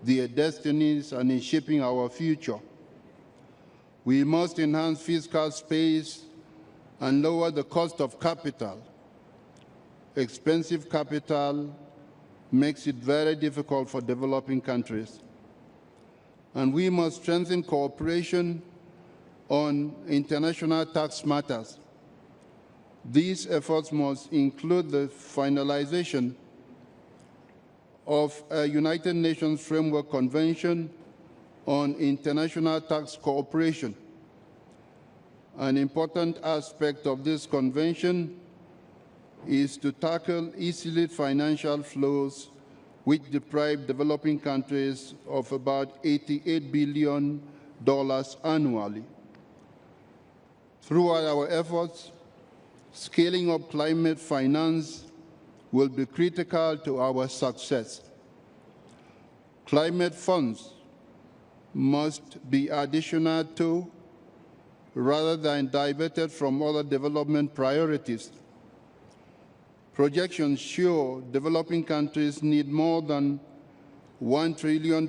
their destinies and in shaping our future. We must enhance fiscal space and lower the cost of capital. Expensive capital makes it very difficult for developing countries. And we must strengthen cooperation on international tax matters. These efforts must include the finalization of a United Nations Framework Convention on International Tax Cooperation. An important aspect of this convention is to tackle illicit financial flows which deprive developing countries of about $88 billion annually. Throughout our efforts, scaling up climate finance will be critical to our success. Climate funds must be additional to, rather than diverted from other development priorities. Projections show developing countries need more than $1 trillion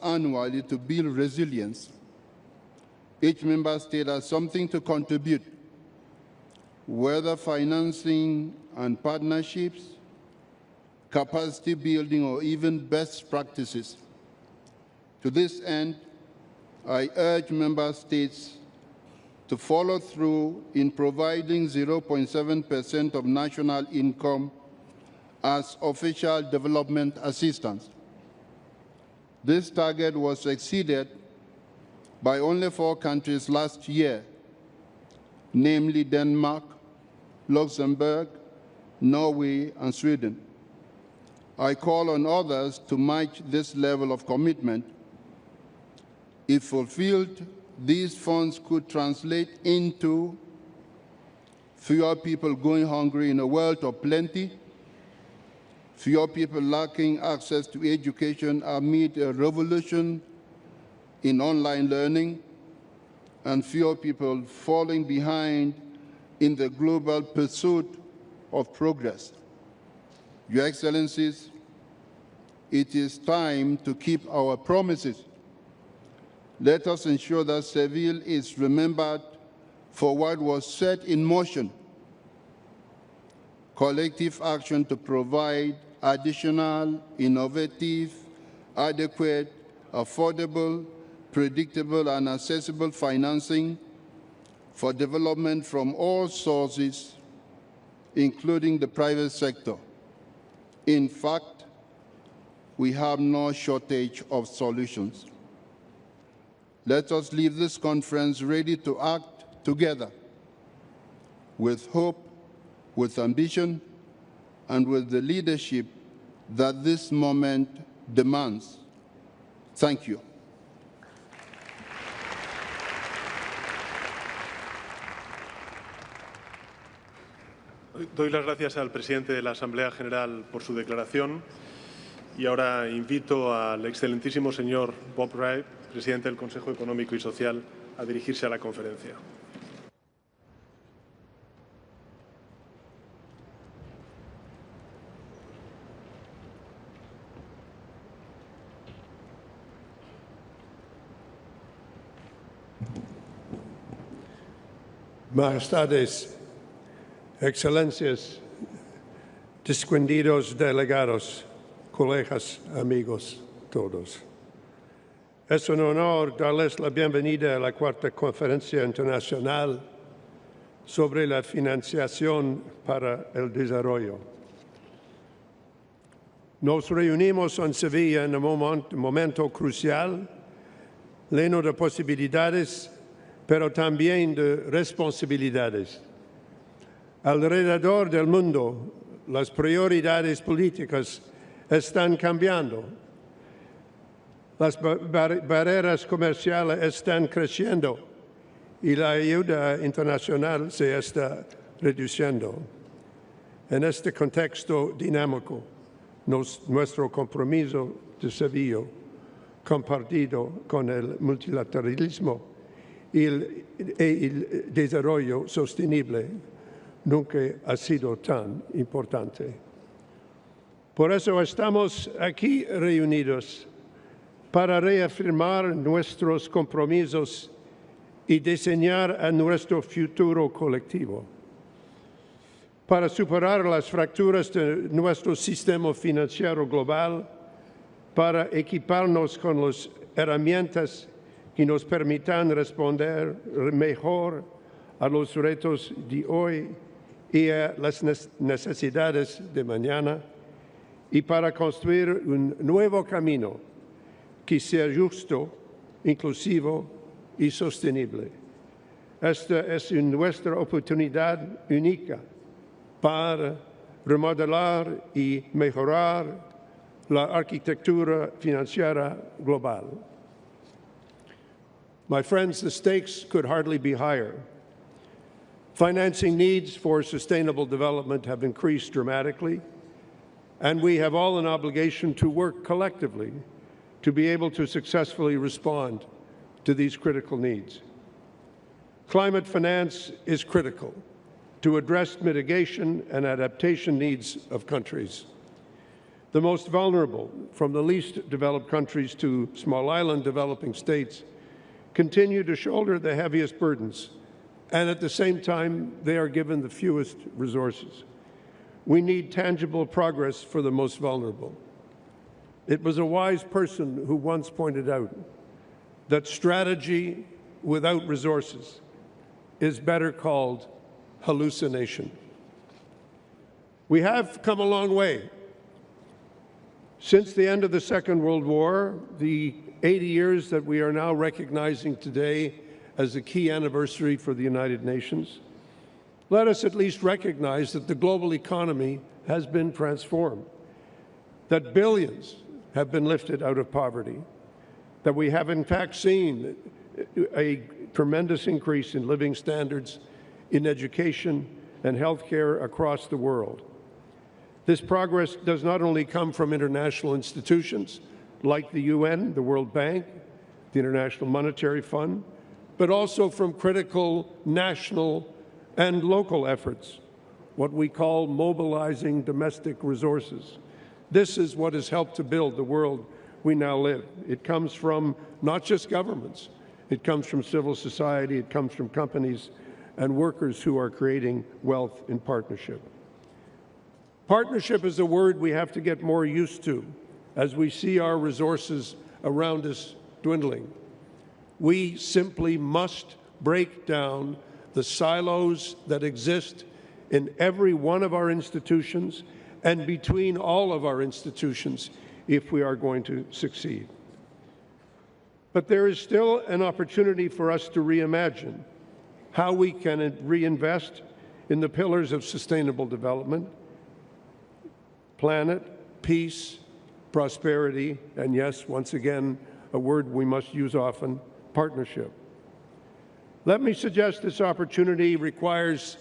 annually to build resilience. Each member state has something to contribute, whether financing and partnerships, capacity building, or even best practices. To this end, I urge member states to follow through in providing 0.7% of national income as official development assistance. This target was exceeded by only 4 countries last year, namely Denmark, Luxembourg, Norway, and Sweden. I call on others to match this level of commitment. If fulfilled, these funds could translate into fewer people going hungry in a world of plenty, fewer people lacking access to education amid a revolution in online learning, and fewer people falling behind in the global pursuit of progress. Your Excellencies, it is time to keep our promises. Let us ensure that Seville is remembered for what was set in motion: collective action to provide additional, innovative, adequate, affordable, predictable, and accessible financing for development from all sources, including the private sector. In fact, we have no shortage of solutions. Let us leave this conference ready to act together with hope, with ambition, and with the leadership that this moment demands. Thank you. Doy las gracias al presidente de la Asamblea General por su declaración y ahora invito al excelentísimo señor Bob Wright, presidente del Consejo Económico y Social, a dirigirse a la conferencia. Majestades, Excelencias, distinguidos delegados, colegas, amigos, todos. Es un honor darles la bienvenida a la cuarta Conferencia Internacional sobre la Financiación para el Desarrollo. Nos reunimos en Sevilla en un momento crucial, lleno de posibilidades, pero también de responsabilidades. Alrededor del mundo, las prioridades políticas están cambiando. Las barreras comerciales están creciendo y la ayuda internacional se está reduciendo. En este contexto dinámico, nuestro compromiso de Sevilla, compartido con el multilateralismo y el desarrollo sostenible, nunca ha sido tan importante. Por eso estamos aquí reunidos para reafirmar nuestros compromisos y diseñar a nuestro futuro colectivo, para superar las fracturas de nuestro sistema financiero global, para equiparnos con las herramientas que nos permitan responder mejor a los retos de hoy y a las necesidades de mañana, y para construir un nuevo camino que sea justo, inclusivo y sostenible. Esta es nuestra oportunidad única para remodelar y mejorar la arquitectura financiera global. My friends, the stakes could hardly be higher. Financing needs for sustainable development have increased dramatically, and we have all an obligation to work collectively to be able to successfully respond to these critical needs. Climate finance is critical to address mitigation and adaptation needs of countries. The most vulnerable, from the least developed countries to small island developing states, continue to shoulder the heaviest burdens, and at the same time, they are given the fewest resources. We need tangible progress for the most vulnerable. It was a wise person who once pointed out that strategy without resources is better called hallucination. We have come a long way. Since the end of the Second World War, the 80 years that we are now recognizing today as a key anniversary for the United Nations, let us at least recognize that the global economy has been transformed, that billions have been lifted out of poverty, that we have in fact seen a tremendous increase in living standards, in education and healthcare across the world. This progress does not only come from international institutions like the UN, the World Bank, the International Monetary Fund, but also from critical national and local efforts, what we call mobilizing domestic resources. This is what has helped to build the world we now live. It comes from not just governments, it comes from civil society, it comes from companies and workers who are creating wealth in partnership. Partnership is a word we have to get more used to as we see our resources around us dwindling. We simply must break down the silos that exist in every one of our institutions and between all of our institutions if we are going to succeed. But there is still an opportunity for us to reimagine how we can reinvest in the pillars of sustainable development: planet, peace, prosperity, and yes, once again, a word we must use often, partnership. Let me suggest this opportunity requires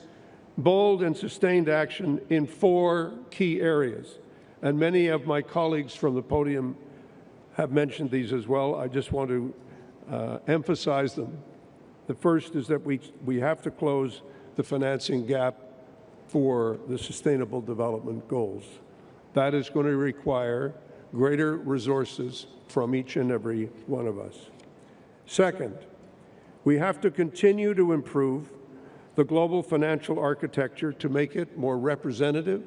bold and sustained action in 4 key areas, and many of my colleagues from the podium have mentioned these as well. I just want to emphasize them. The first is that we have to close the financing gap for the Sustainable Development Goals. That is going to require greater resources from each and every one of us. Second, we have to continue to improve the global financial architecture to make it more representative,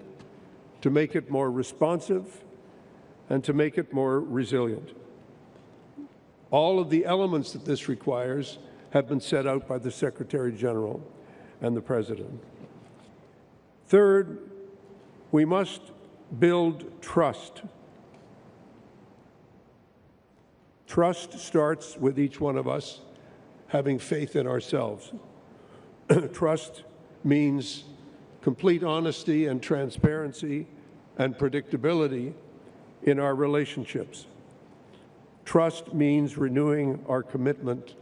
to make it more responsive, and to make it more resilient. All of the elements that this requires have been set out by the Secretary General and the President. Third, we must build trust. Trust starts with each one of us having faith in ourselves. Trust means complete honesty and transparency and predictability in our relationships. Trust means renewing our commitment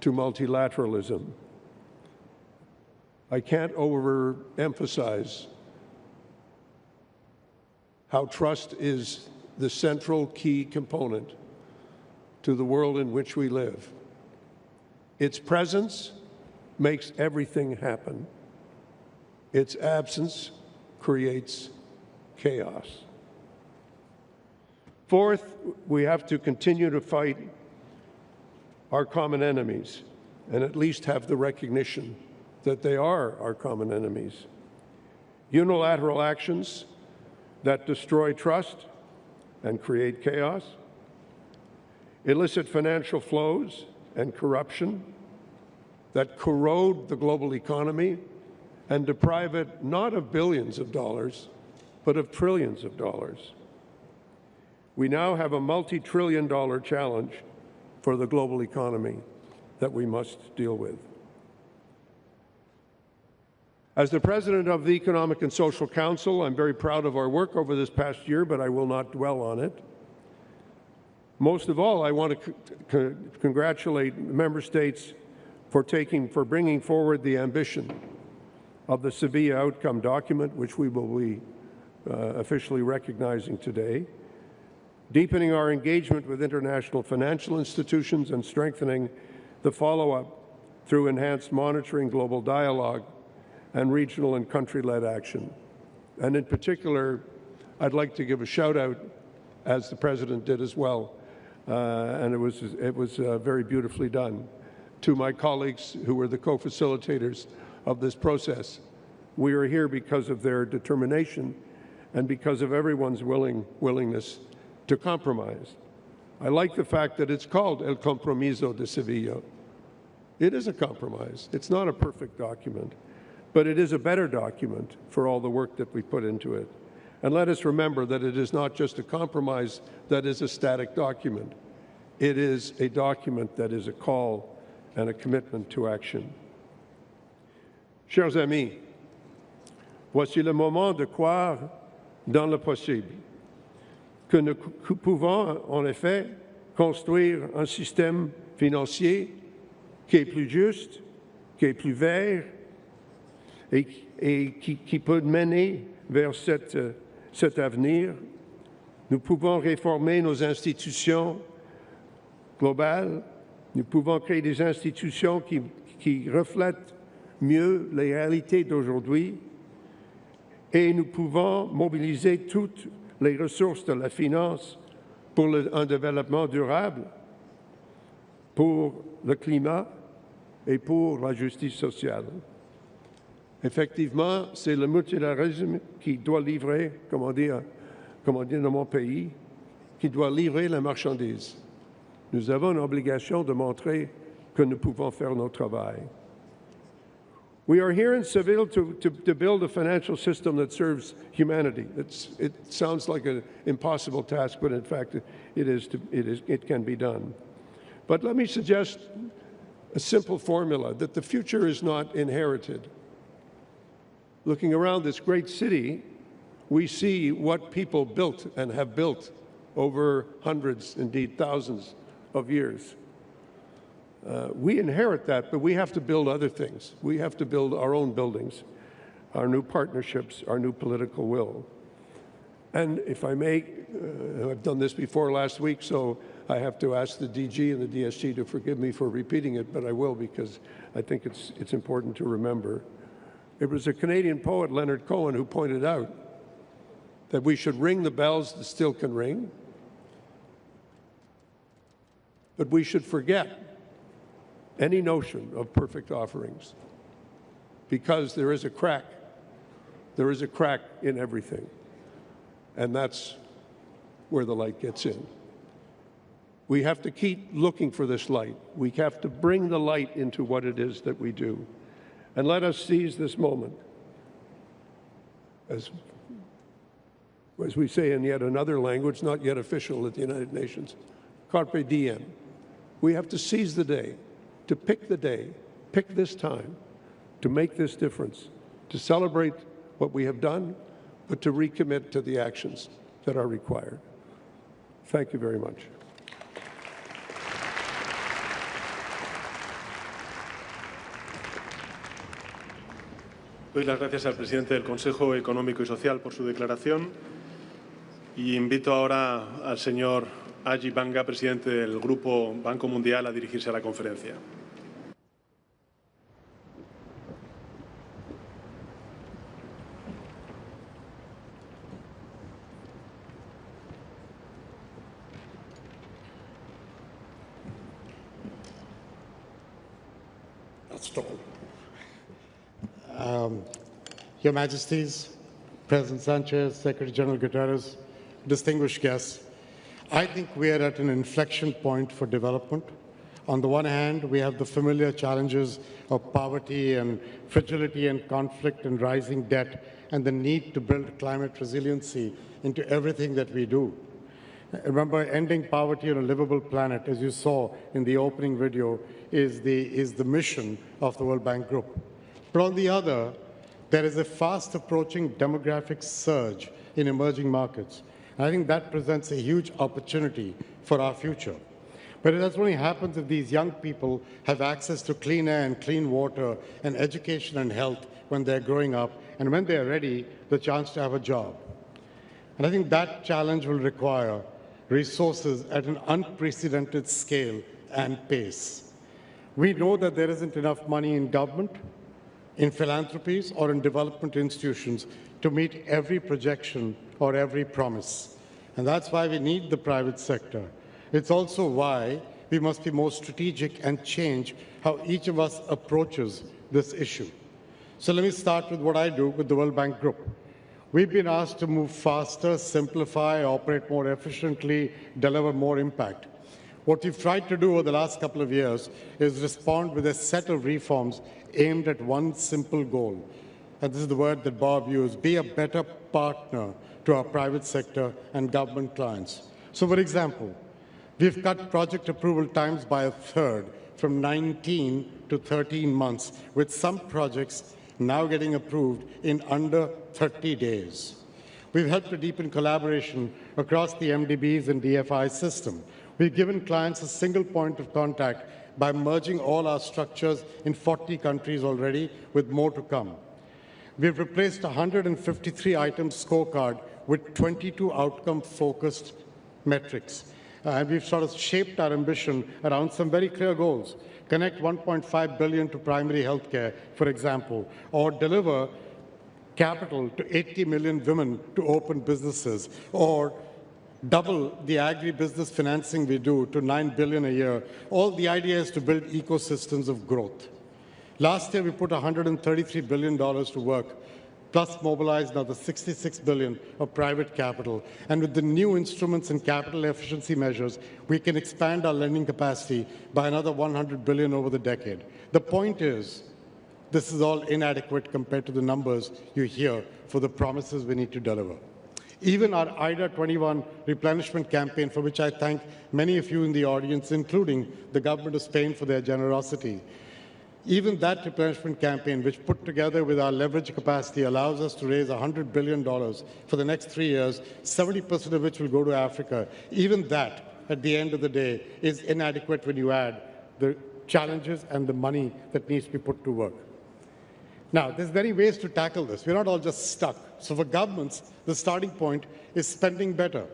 to multilateralism. I can't overemphasize how trust is the central key component to the world in which we live. Its presence makes everything happen. Its absence creates chaos. Fourth, we have to continue to fight our common enemies and at least have the recognition that they are our common enemies. Unilateral actions that destroy trust and create chaos, illicit financial flows and corruption that corrode the global economy and deprive it not of billions of dollars, but of trillions of dollars. We now have a multi-trillion-dollar challenge for the global economy that we must deal with. As the President of the Economic and Social Council, I'm very proud of our work over this past year, but I will not dwell on it. Most of all, I want to congratulate member states for bringing forward the ambition of the Seville outcome document, which we will be officially recognizing today, deepening our engagement with international financial institutions and strengthening the follow-up through enhanced monitoring, global dialogue, and regional and country-led action. And in particular, I'd like to give a shout-out, as the President did as well, and it was very beautifully done, to my colleagues who were the co-facilitators of this process. We are here because of their determination and because of everyone's willingness to compromise. I like the fact that it's called El Compromiso de Seville. It is a compromise. It's not a perfect document, but it is a better document for all the work that we put into it. And let us remember that it is not just a compromise that is a static document. It is a document that is a call and a commitment to action. Chers amis, voici le moment de croire dans le possible, que nous pouvons en effet construire un système financier qui est plus juste, qui est plus vert et qui peut mener vers cet avenir. Nous pouvons réformer nos institutions globales, nous pouvons créer des institutions qui reflètent mieux les réalités d'aujourd'hui et nous pouvons mobiliser toutes les ressources de la finance pour un développement durable, pour le climat et pour la justice sociale. Effectivement, c'est le multilatéralisme qui doit livrer, comme on dit dans mon pays, qui doit livrer la marchandise. Nous avons une obligation de montrer que nous pouvons faire notre travail. We are here in Seville to build a financial system that serves humanity. It sounds like an impossible task, but in fact, it can be done. But let me suggest a simple formula, that the future is not inherited. Looking around this great city, we see what people built and have built over hundreds, indeed thousands of years. We inherit that, but we have to build other things. We have to build our own buildings, our new partnerships, our new political will. And if I may, I've done this before last week, so I have to ask the DG and the DSG to forgive me for repeating it, but I will because I think it's important to remember. It was a Canadian poet, Leonard Cohen, who pointed out that we should ring the bells that still can ring, but we should forget any notion of perfect offerings, because there is a crack. There is a crack in everything, and that's where the light gets in. We have to keep looking for this light. We have to bring the light into what it is that we do. And let us seize this moment, as we say in yet another language, not yet official at the United Nations, carpe diem. We have to seize the day, to pick the day, pick this time, to make this difference, to celebrate what we have done, but to recommit to the actions that are required. Thank you very much. Doy las gracias al presidente del Consejo Económico y Social por su declaración y invito ahora al señor Aji Banga, presidente del Grupo Banco Mundial, a dirigirse a la conferencia. stall. Your Majesties, President Sanchez, Secretary General Guterres, distinguished guests, I think we are at an inflection point for development. On the one hand, we have the familiar challenges of poverty and fragility and conflict and rising debt and the need to build climate resiliency into everything that we do. Remember, ending poverty on a livable planet, as you saw in the opening video, is the mission of the World Bank Group. But on the other, there is a fast approaching demographic surge in emerging markets. And I think that presents a huge opportunity for our future. But it only happens if these young people have access to clean air and clean water and education and health when they're growing up, and when they're ready, the chance to have a job. And I think that challenge will require resources at an unprecedented scale and pace. We know that there isn't enough money in government, in philanthropies, or in development institutions to meet every projection or every promise. And that's why we need the private sector. It's also why we must be more strategic and change how each of us approaches this issue. So let me start with what I do with the World Bank Group. We've been asked to move faster, simplify, operate more efficiently, deliver more impact. What we've tried to do over the last couple of years is respond with a set of reforms aimed at one simple goal. And this is the word that Bob used: be a better partner to our private sector and government clients. So, for example, we've cut project approval times by a third, from 19 to 13 months, with some projects now getting approved in under 30 days. We've helped to deepen collaboration across the MDBs and DFI system. We've given clients a single point of contact by merging all our structures in 40 countries already, with more to come. We've replaced 153 item scorecard with 22 outcome-focused metrics. And we've sort of shaped our ambition around some very clear goals. Connect 1.5 billion to primary healthcare, for example, or deliver capital to 80 million women to open businesses, or double the agribusiness financing we do to 9 billion a year. All the idea is to build ecosystems of growth. Last year, we put $133 billion to work, plus mobilized another $66 billion of private capital. And with the new instruments and capital efficiency measures, we can expand our lending capacity by another $100 billion over the decade. The point is, this is all inadequate compared to the numbers you hear for the promises we need to deliver. Even our IDA 21 replenishment campaign, for which I thank many of you in the audience, including the government of Spain for their generosity, even that replenishment campaign, which put together with our leverage capacity, allows us to raise $100 billion for the next 3 years, 70% of which will go to Africa. Even that, at the end of the day, is inadequate when you add the challenges and the money that needs to be put to work. Now, there's many ways to tackle this. We're not all just stuck. So for governments, the starting point is spending better.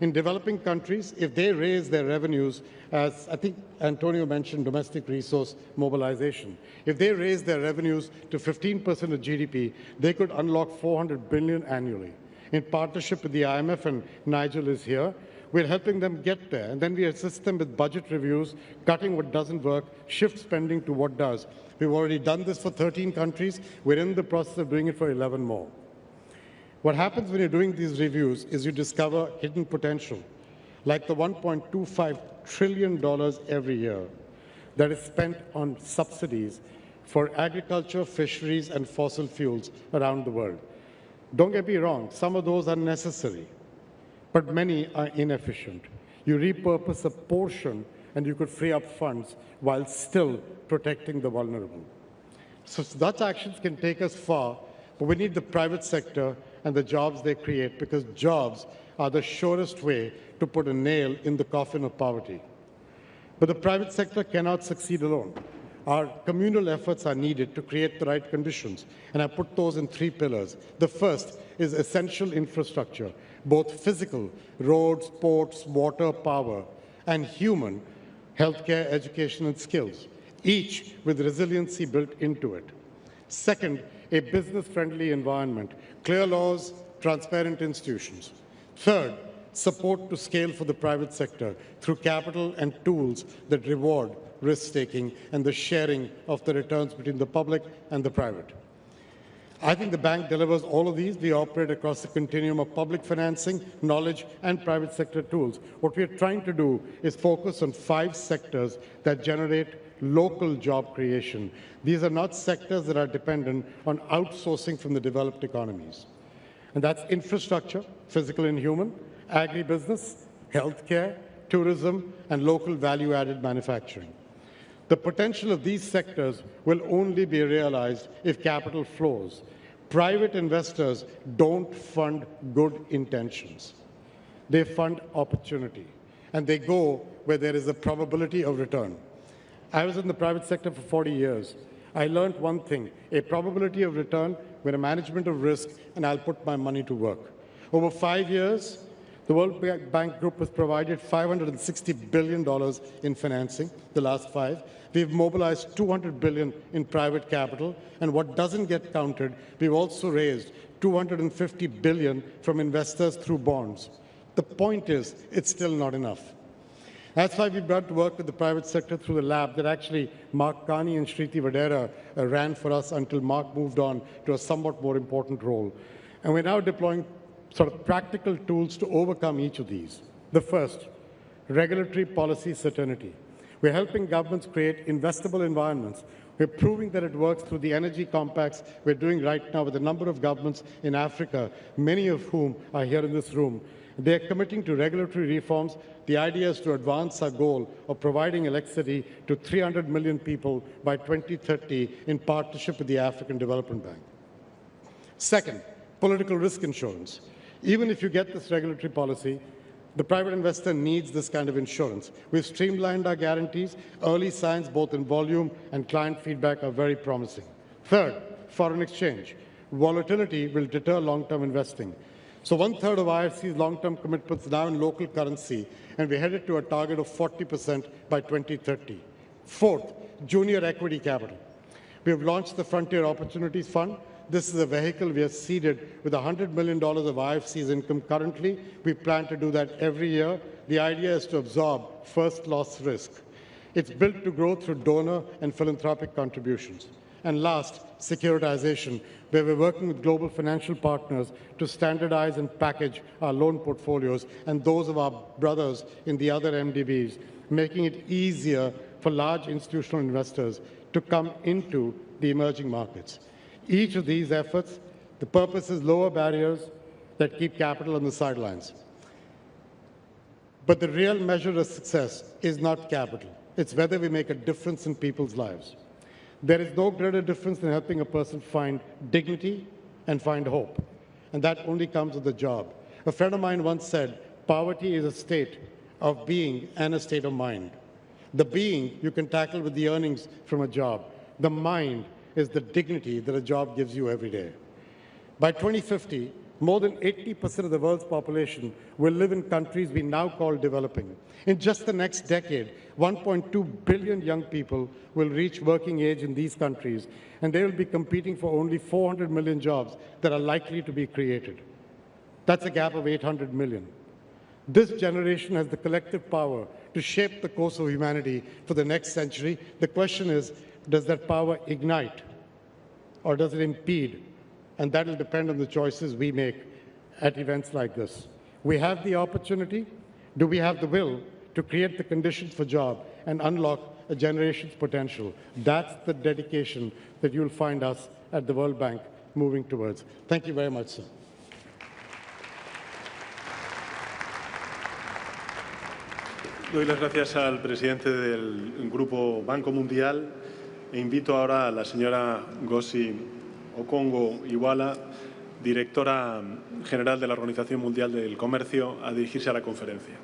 In developing countries, if they raise their revenues, as I think Antonio mentioned, domestic resource mobilization, if they raise their revenues to 15% of GDP, they could unlock $400 billion annually. In partnership with the IMF, and Nigel is here, we're helping them get there, and then we assist them with budget reviews, cutting what doesn't work, shift spending to what does. We've already done this for 13 countries. We're in the process of doing it for 11 more. What happens when you're doing these reviews is you discover hidden potential, like the $1.25 trillion every year that is spent on subsidies for agriculture, fisheries, and fossil fuels around the world. Don't get me wrong, some of those are necessary, but many are inefficient. You repurpose a portion and you could free up funds while still protecting the vulnerable. So such actions can take us far, but we need the private sector and the jobs they create, because jobs are the surest way to put a nail in the coffin of poverty. But the private sector cannot succeed alone. Our communal efforts are needed to create the right conditions, and I put those in 3 pillars. The first is essential infrastructure, both physical, roads, ports, water, power, and human, healthcare, education, and skills, each with resiliency built into it. Second, a business-friendly environment, clear laws, transparent institutions. Third, support to scale for the private sector through capital and tools that reward risk-taking and the sharing of the returns between the public and the private. I think the bank delivers all of these. We operate across the continuum of public financing, knowledge, and private sector tools. What we are trying to do is focus on 5 sectors that generate local job creation. These are not sectors that are dependent on outsourcing from the developed economies. And that's infrastructure, physical and human, agribusiness, healthcare, tourism, and local value-added manufacturing. The potential of these sectors will only be realized if capital flows. Private investors don't fund good intentions. They fund opportunity, and they go where there is a probability of return. I was in the private sector for 40 years. I learned one thing, a probability of return with a management of risk, and I'll put my money to work. Over 5 years, the World Bank Group has provided $560 billion in financing, the last 5. We've mobilized $200 billion in private capital, and what doesn't get counted, we've also raised $250 billion from investors through bonds. The point is, it's still not enough. That's why we've got to work with the private sector through the lab that actually Mark Carney and Shriti Vadera ran for us until Mark moved on to a somewhat more important role. And we're now deploying sort of practical tools to overcome each of these. The first, regulatory policy certainty. We're helping governments create investable environments. We're proving that it works through the energy compacts we're doing right now with a number of governments in Africa, many of whom are here in this room. They're committing to regulatory reforms. The idea is to advance our goal of providing electricity to 300 million people by 2030 in partnership with the African Development Bank. Second, political risk insurance. Even if you get this regulatory policy, the private investor needs this kind of insurance. We've streamlined our guarantees. Early signs, both in volume and client feedback, are very promising. Third, foreign exchange. Volatility will deter long-term investing. So 1/3 of IFC's long-term commitments now in local currency, and we're headed to a target of 40% by 2030. Fourth, junior equity capital. We have launched the Frontier Opportunities Fund. This is a vehicle we have seeded with $100 million of IFC's income currently. We plan to do that every year. The idea is to absorb first loss risk. It's built to grow through donor and philanthropic contributions. And last, securitization, where we're working with global financial partners to standardize and package our loan portfolios and those of our brothers in the other MDBs, making it easier for large institutional investors to come into the emerging markets. Each of these efforts, the purpose is lower barriers that keep capital on the sidelines. But the real measure of success is not capital. It's whether we make a difference in people's lives. There is no greater difference than helping a person find dignity and find hope. And that only comes with a job. A friend of mine once said, poverty is a state of being and a state of mind. The being you can tackle with the earnings from a job. The mind is the dignity that a job gives you every day. By 2050, more than 80% of the world's population will live in countries we now call developing. In just the next decade, 1.2 billion young people will reach working age in these countries, and they will be competing for only 400 million jobs that are likely to be created. That's a gap of 800 million. This generation has the collective power to shape the course of humanity for the next century. The question is, does that power ignite or does it impede? And that will depend on the choices we make at events like this. We have the opportunity. Do we have the will to create the conditions for job and unlock a generation's potential? That's the dedication that you'll find us at the World Bank moving towards. Thank you very much, sir. Doy las gracias al presidente del Grupo Banco Mundial e invito ahora a la señora Ngozi Okonjo-Iweala, directora general de la Organización Mundial del Comercio, a dirigirse a la conferencia.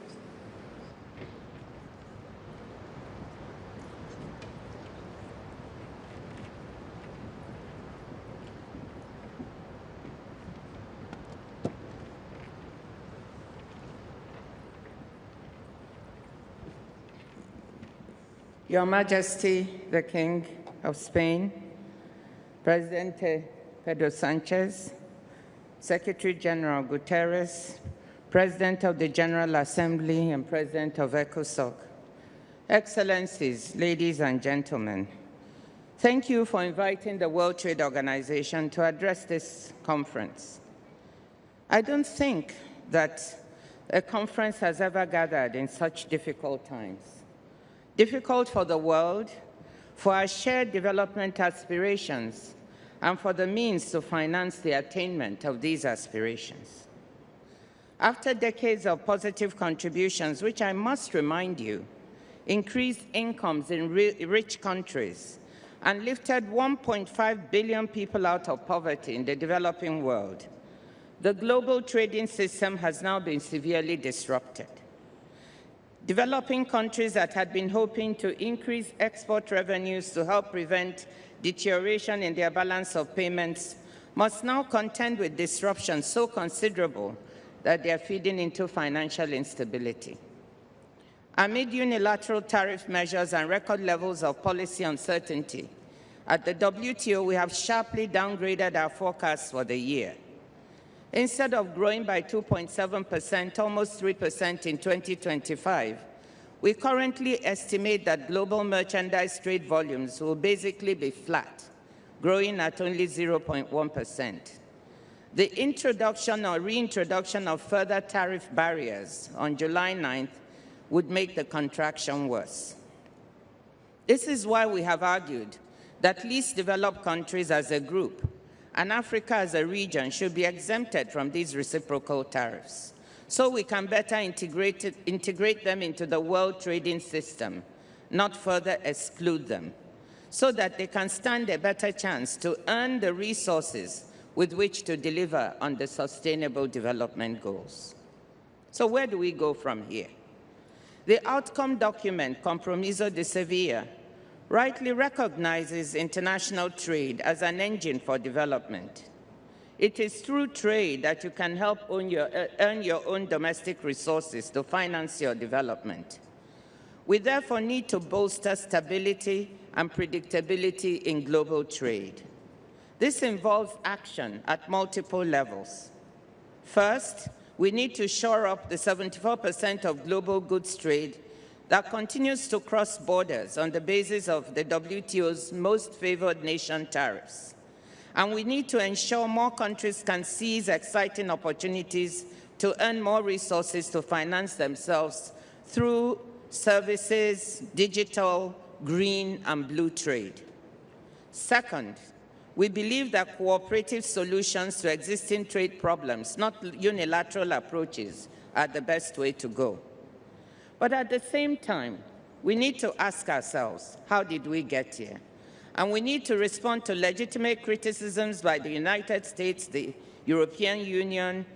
Your Majesty, the King of Spain, President Pedro Sánchez, Secretary General Guterres, President of the General Assembly and President of ECOSOC, Excellencies, ladies and gentlemen, thank you for inviting the World Trade Organization to address this conference. I don't think that a conference has ever gathered in such difficult times. Difficult for the world, for our shared development aspirations, and for the means to finance the attainment of these aspirations. After decades of positive contributions, which I must remind you, increased incomes in rich countries and lifted 1.5 billion people out of poverty in the developing world, the global trading system has now been severely disrupted. Developing countries that had been hoping to increase export revenues to help prevent deterioration in their balance of payments must now contend with disruptions so considerable that they are feeding into financial instability. Amid unilateral tariff measures and record levels of policy uncertainty, at the WTO, we have sharply downgraded our forecasts for the year. Instead of growing by 2.7%, almost 3% in 2025, we currently estimate that global merchandise trade volumes will basically be flat, growing at only 0.1%. The introduction or reintroduction of further tariff barriers on July 9th would make the contraction worse. This is why we have argued that least developed countries as a group and Africa as a region should be exempted from these reciprocal tariffs, so we can better integrate them into the world trading system, not further exclude them, so that they can stand a better chance to earn the resources with which to deliver on the Sustainable Development Goals. So where do we go from here? The outcome document, Compromiso de Seville, rightly recognizes international trade as an engine for development. It is through trade that you can help earn your own domestic resources to finance your development. We therefore need to bolster stability and predictability in global trade. This involves action at multiple levels. First, we need to shore up the 74% of global goods trade that continues to cross borders on the basis of the WTO's most favored nation tariffs. And we need to ensure more countries can seize exciting opportunities to earn more resources to finance themselves through services, digital, green, and blue trade. Second, we believe that cooperative solutions to existing trade problems, not unilateral approaches, are the best way to go. But at the same time, we need to ask ourselves, how did we get here? And we need to respond to legitimate criticisms by the United States, the European Union,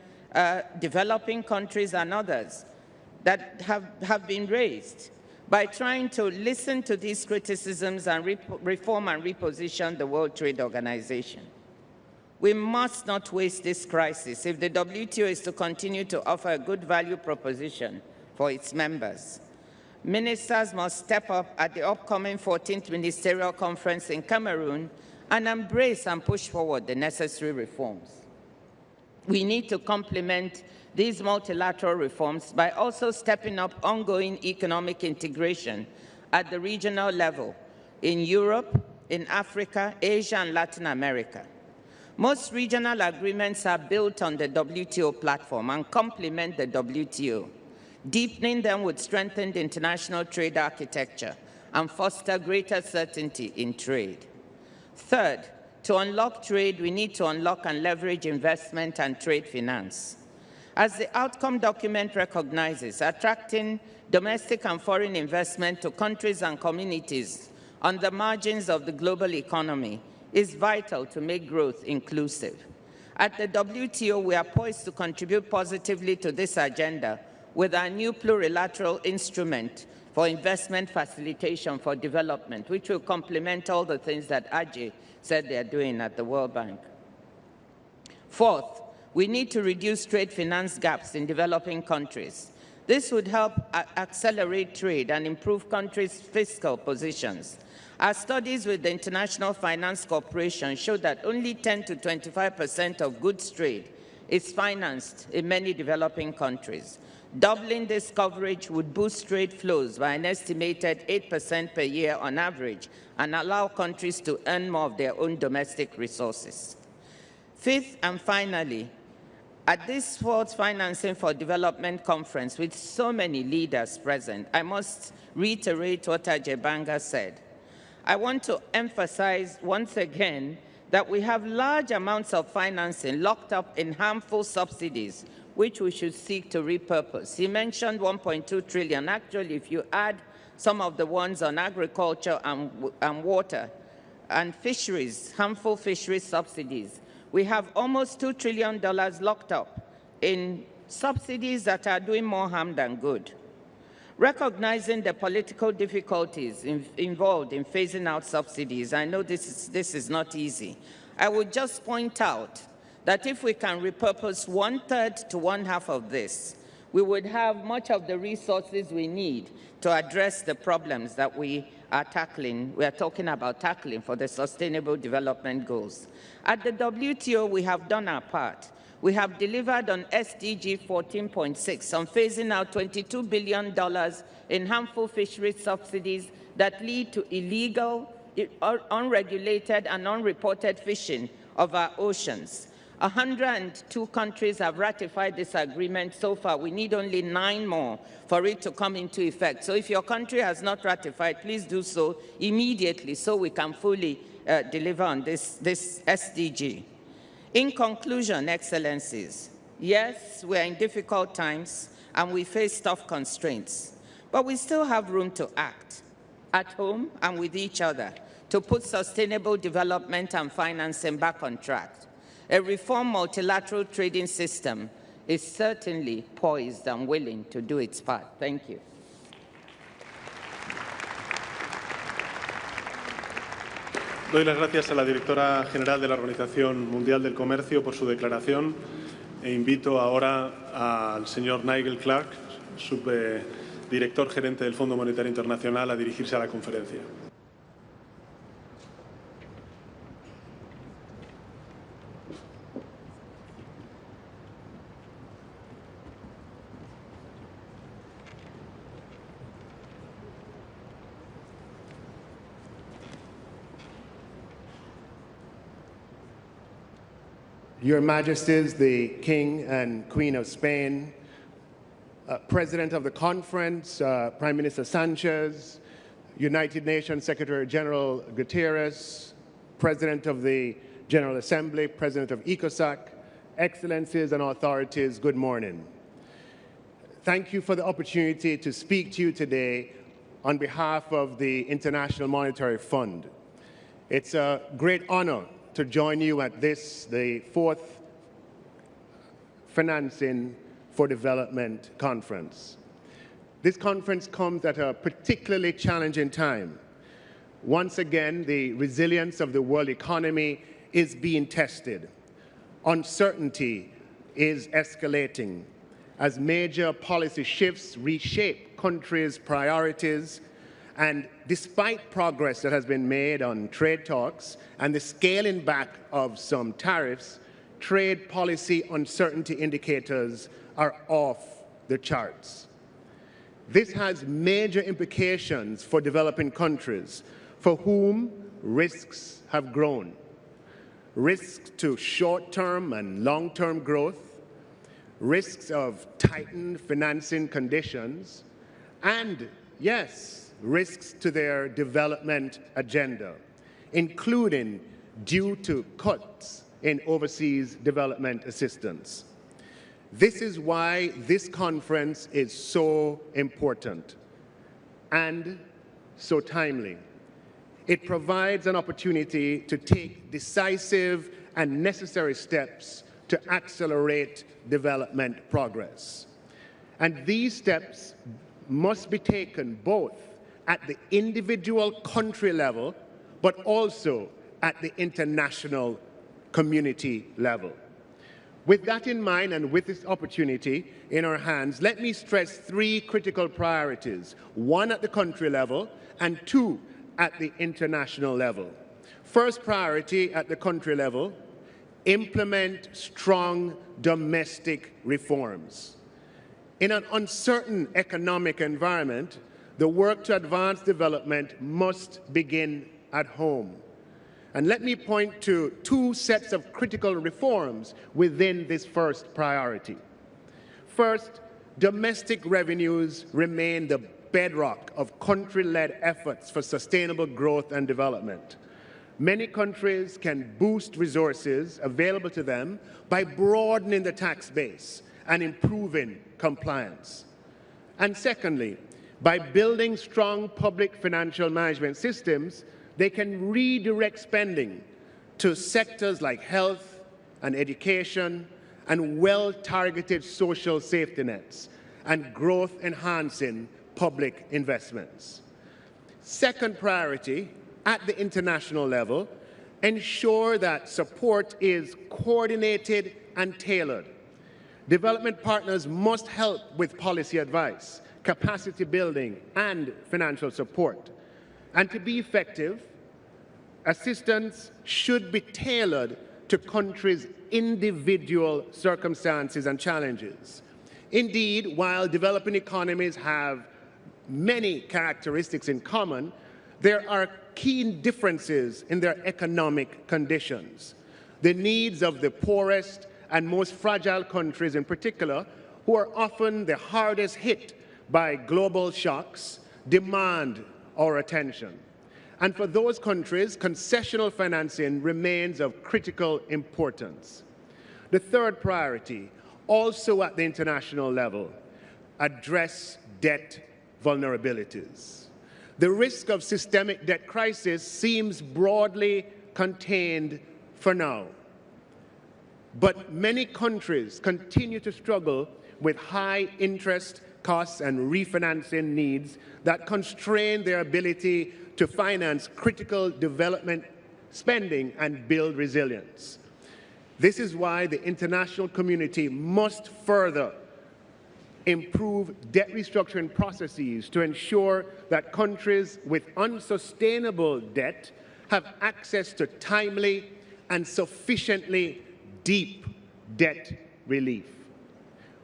developing countries, and others that have been raised by trying to listen to these criticisms and reform and reposition the World Trade Organization. We must not waste this crisis if the WTO is to continue to offer a good value proposition for its members. Ministers must step up at the upcoming 14th Ministerial Conference in Cameroon and embrace and push forward the necessary reforms. We need to complement these multilateral reforms by also stepping up ongoing economic integration at the regional level in Europe, in Africa, Asia, and Latin America. Most regional agreements are built on the WTO platform and complement the WTO. Deepening them would strengthen the international trade architecture and foster greater certainty in trade. Third, to unlock trade, we need to unlock and leverage investment and trade finance. As the outcome document recognizes, attracting domestic and foreign investment to countries and communities on the margins of the global economy is vital to make growth inclusive. At the WTO, we are poised to contribute positively to this agenda with our new plurilateral instrument for investment facilitation for development, which will complement all the things that Ajay said they're doing at the World Bank. Fourth, we need to reduce trade finance gaps in developing countries. This would help accelerate trade and improve countries' fiscal positions. Our studies with the International Finance Corporation show that only 10 to 25% of goods trade is financed in many developing countries. Doubling this coverage would boost trade flows by an estimated 8% per year on average and allow countries to earn more of their own domestic resources. Fifth and finally, at this fourth Financing for Development conference, with so many leaders present, I must reiterate what Ajebanga said. I want to emphasize once again that we have large amounts of financing locked up in harmful subsidies, which we should seek to repurpose. He mentioned 1.2 trillion. Actually, if you add some of the ones on agriculture and water and fisheries, harmful fisheries subsidies, we have almost $2 trillion locked up in subsidies that are doing more harm than good. Recognizing the political difficulties involved in phasing out subsidies, I know this is not easy. I would just point out that if we can repurpose 1/3 to 1/2 of this, we would have much of the resources we need to address the problems that we are talking about tackling for the Sustainable Development Goals. At the WTO, we have done our part. We have delivered on SDG 14.6 on phasing out $22 billion in harmful fisheries subsidies that lead to illegal, unregulated, and unreported fishing of our oceans. 102 countries have ratified this agreement so far. We need only 9 more for it to come into effect. So if your country has not ratified, please do so immediately so we can fully deliver on this SDG. In conclusion, Excellencies, yes, we are in difficult times and we face tough constraints, but we still have room to act at home and with each other to put sustainable development and financing back on track. A reformed multilateral trading system is certainly poised and willing to do its part. Thank you. Doy las gracias a la directora general de la Organización Mundial del Comercio por su declaración e invito ahora al señor Nigel Clark, subdirector gerente del Fondo Monetario Internacional, a dirigirse a la conferencia. Your Majesties, the King and Queen of Spain, President of the Conference, Prime Minister Sanchez, United Nations Secretary General Guterres, President of the General Assembly, President of ECOSOC, Excellencies and authorities, good morning. Thank you for the opportunity to speak to you today on behalf of the International Monetary Fund. It's a great honor to join you at this, the 4th Financing for Development Conference. This conference comes at a particularly challenging time. Once again, the resilience of the world economy is being tested. Uncertainty is escalating as major policy shifts reshape countries' priorities. And despite progress that has been made on trade talks and the scaling back of some tariffs, trade policy uncertainty indicators are off the charts. This has major implications for developing countries for whom risks have grown. Risks to short-term and long-term growth, risks of tightened financing conditions, and, yes, risks to their development agenda, including due to cuts in overseas development assistance. This is why this conference is so important and so timely. It provides an opportunity to take decisive and necessary steps to accelerate development progress. And these steps must be taken both at the individual country level, but also at the international community level. With that in mind and with this opportunity in our hands, let me stress 3 critical priorities, 1 at the country level and 2 at the international level. First priority at the country level implement strong domestic reforms. In an uncertain economic environment, the work to advance development must begin at home. And let me point to two sets of critical reforms within this first priority. First, domestic revenues remain the bedrock of country-led efforts for sustainable growth and development. Many countries can boost resources available to them by broadening the tax base and improving compliance. And secondly, by building strong public financial management systems, they can redirect spending to sectors like health and education and well-targeted social safety nets and growth-enhancing public investments. Second priority, at the international level, ensure that support is coordinated and tailored. Development partners must help with policy advice, capacity building, and financial support. And to be effective, assistance should be tailored to countries' individual circumstances and challenges. Indeed, while developing economies have many characteristics in common, there are key differences in their economic conditions. The needs of the poorest and most fragile countries in particular, who are often the hardest hit by global shocks, demand our attention. And for those countries, concessional financing remains of critical importance. The third priority, also at the international level, address debt vulnerabilities. The risk of systemic debt crisis seems broadly contained for now. But many countries continue to struggle with high interest costs and refinancing needs that constrain their ability to finance critical development spending and build resilience. This is why the international community must further improve debt restructuring processes to ensure that countries with unsustainable debt have access to timely and sufficiently deep debt relief.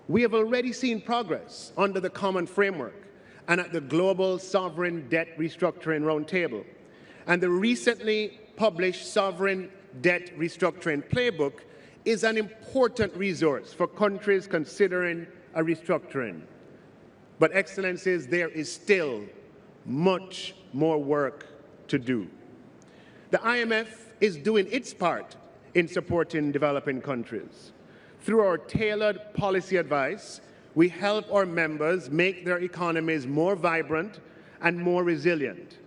We have already seen progress under the Common Framework and at the Global Sovereign Debt Restructuring Roundtable. And the recently published Sovereign Debt Restructuring Playbook is an important resource for countries considering a restructuring. But, Excellencies, there is still much more work to do. The IMF is doing its part in supporting developing countries. Through our tailored policy advice, we help our members make their economies more vibrant and more resilient.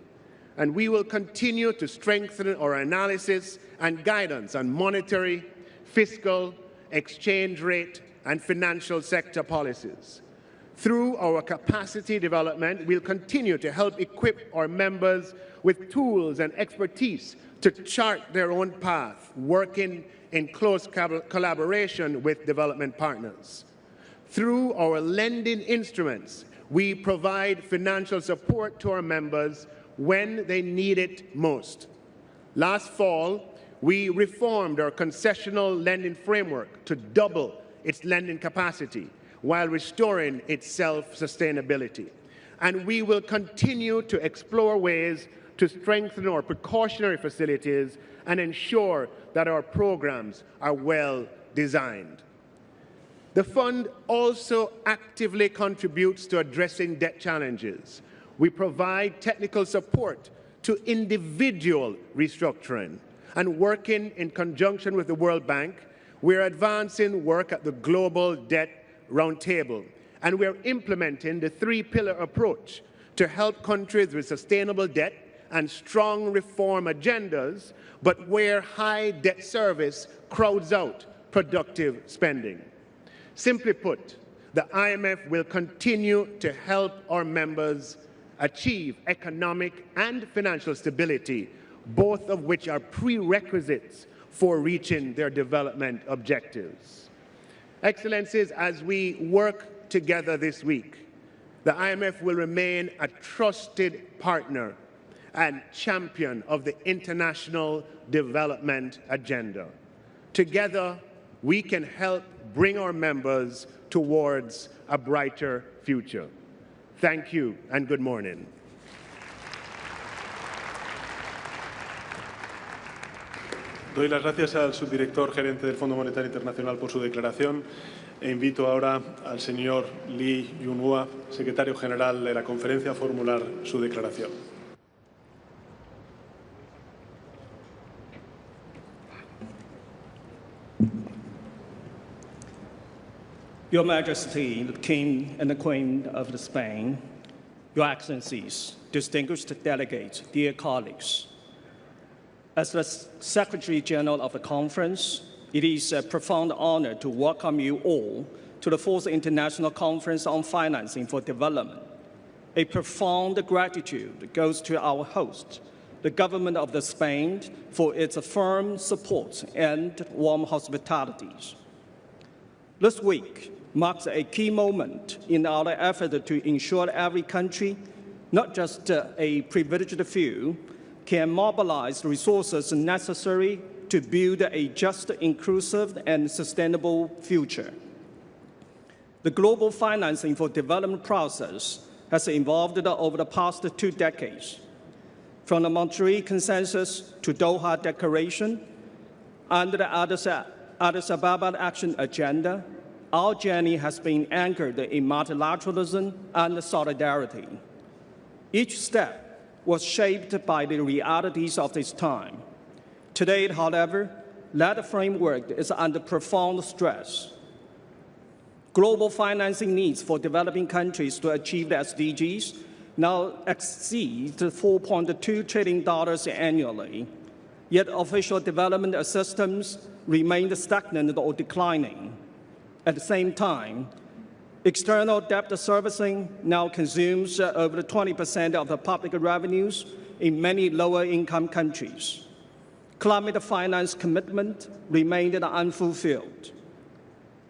And we will continue to strengthen our analysis and guidance on monetary, fiscal, exchange rate, and financial sector policies. Through our capacity development, we'll continue to help equip our members with tools and expertise to chart their own path, working in close collaboration with development partners. Through our lending instruments, we provide financial support to our members when they need it most. Last fall, we reformed our concessional lending framework to double its lending capacity while restoring its self-sustainability. And we will continue to explore ways to strengthen our precautionary facilities and ensure that our programs are well designed. The fund also actively contributes to addressing debt challenges. We provide technical support to individual restructuring, and working in conjunction with the World Bank, we're advancing work at the Global Debt Roundtable, and we're implementing the three-pillar approach to help countries with sustainable debt and strong reform agendas, but where high debt service crowds out productive spending. Simply put, the IMF will continue to help our members achieve economic and financial stability, both of which are prerequisites for reaching their development objectives. Excellencies, as we work together this week, the IMF will remain a trusted partner and champion of the international development agenda. Together, we can help bring our members towards a brighter future. Thank you and good morning. Doy las gracias al subdirector gerente del Fondo Monetario Internacional por su declaración e invito ahora al señor Lee Yunhua, secretario general de la conferencia, a formular su declaración. Your Majesty, the King and the Queen of Spain, Your Excellencies, distinguished delegates, dear colleagues, as the Secretary General of the Conference, it is a profound honor to welcome you all to the 4th International Conference on Financing for Development. A profound gratitude goes to our host, the government of Spain, for its firm support and warm hospitalities. This week marks a key moment in our effort to ensure every country, not just a privileged few, can mobilize resources necessary to build a just, inclusive, and sustainable future. The global financing for development process has evolved over the past 2 decades. From the Montreal Consensus to Doha Declaration, under the Addis Ababa Action Agenda, our journey has been anchored in multilateralism and solidarity. Each step was shaped by the realities of this time. Today, however, that framework is under profound stress. Global financing needs for developing countries to achieve the SDGs now exceed $4.2 trillion annually, yet official development assistance remained stagnant or declining. At the same time, external debt servicing now consumes over 20% of the public revenues in many lower-income countries. Climate finance commitment remained unfulfilled.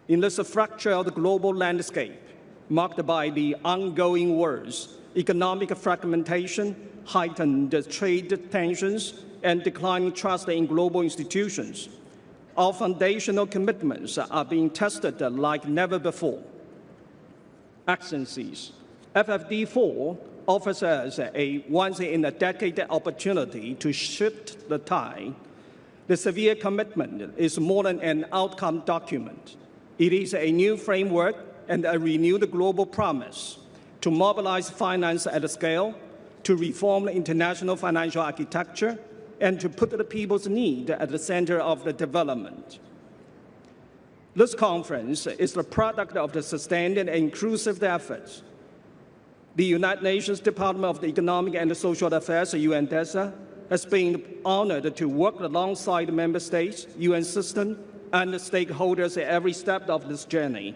In this fracture of the global landscape, marked by the ongoing wars, economic fragmentation, heightened trade tensions, and declining trust in global institutions, our foundational commitments are being tested like never before. Excellencies, FFD4 offers us a once-in-a-decade opportunity to shift the tide. The Seville commitment is more than an outcome document. It is a new framework and a renewed global promise to mobilize finance at scale, to reform the international financial architecture, and to put the people's need at the center of the development. This conference is the product of the sustained and inclusive efforts. The United Nations Department of Economic and Social Affairs, UNDESA, has been honored to work alongside member states, UN system, and the stakeholders at every step of this journey.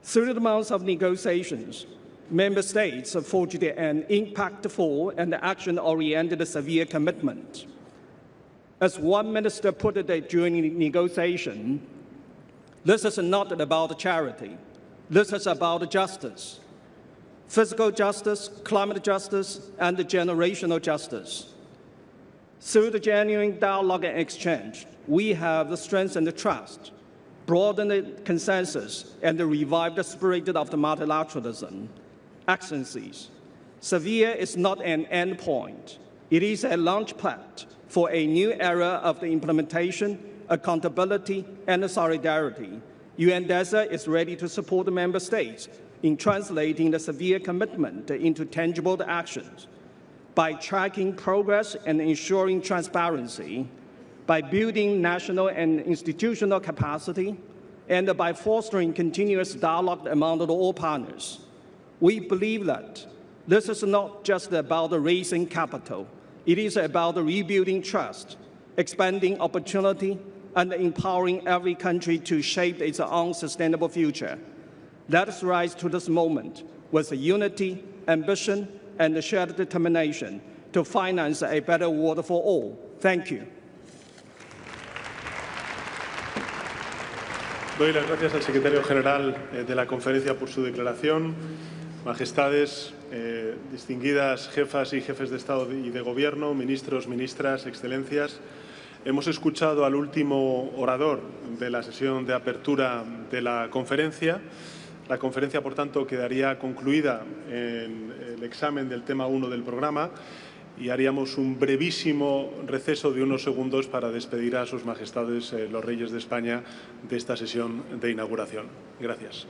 Through the months of negotiations, member states have forged an impactful and action-oriented Seville commitment. As one minister put it during the negotiation, this is not about charity. This is about justice. Physical justice, climate justice, and generational justice. Through the genuine dialogue and exchange, we have strengthened the trust, broadened the consensus, and revived the spirit of the multilateralism. Excellencies, Seville is not an endpoint. It is a launchpad for a new era of the implementation, accountability, and solidarity. UNDESA is ready to support the member states in translating the Seville commitment into tangible actions by tracking progress and ensuring transparency, by building national and institutional capacity, and by fostering continuous dialogue among all partners. We believe that this is not just about raising capital. It is about rebuilding trust, expanding opportunity, and empowering every country to shape its own sustainable future. Let us rise to this moment with unity, ambition, and shared determination to finance a better world for all. Thank you. Doy las gracias al secretario general de la conferencia por su declaración. Majestades, distinguidas jefas y jefes de Estado y de Gobierno, ministros, ministras, excelencias. Hemos escuchado al último orador de la sesión de apertura de la conferencia. La conferencia, por tanto, quedaría concluida en el examen del tema 1 del programa y haríamos un brevísimo receso de unos segundos para despedir a sus majestades los reyes de España de esta sesión de inauguración. Gracias.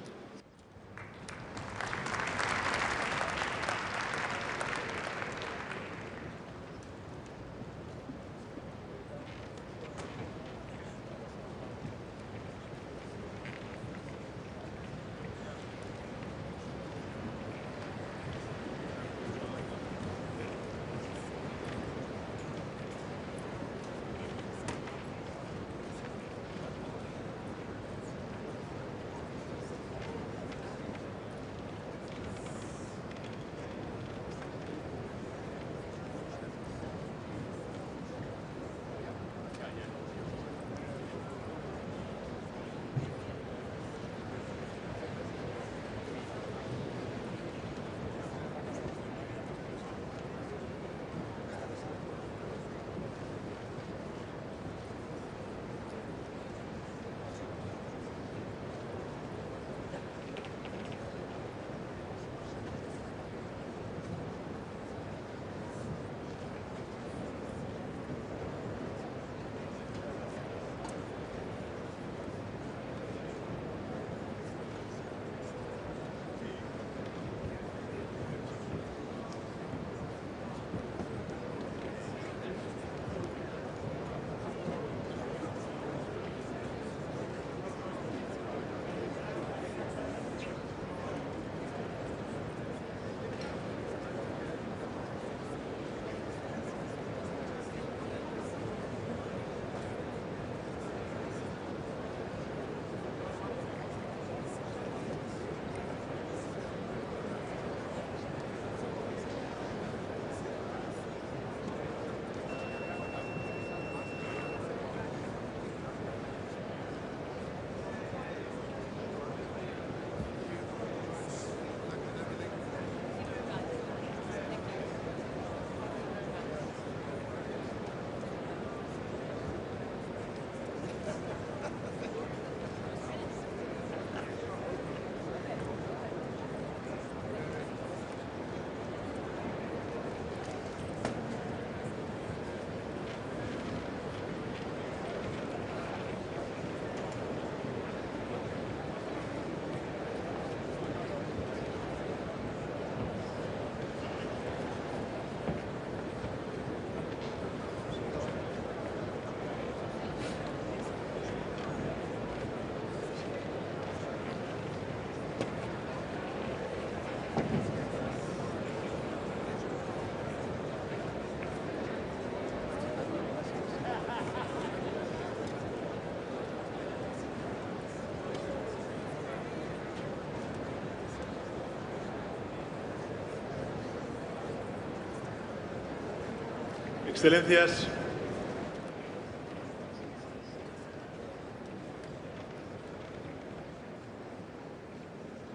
Excelencias,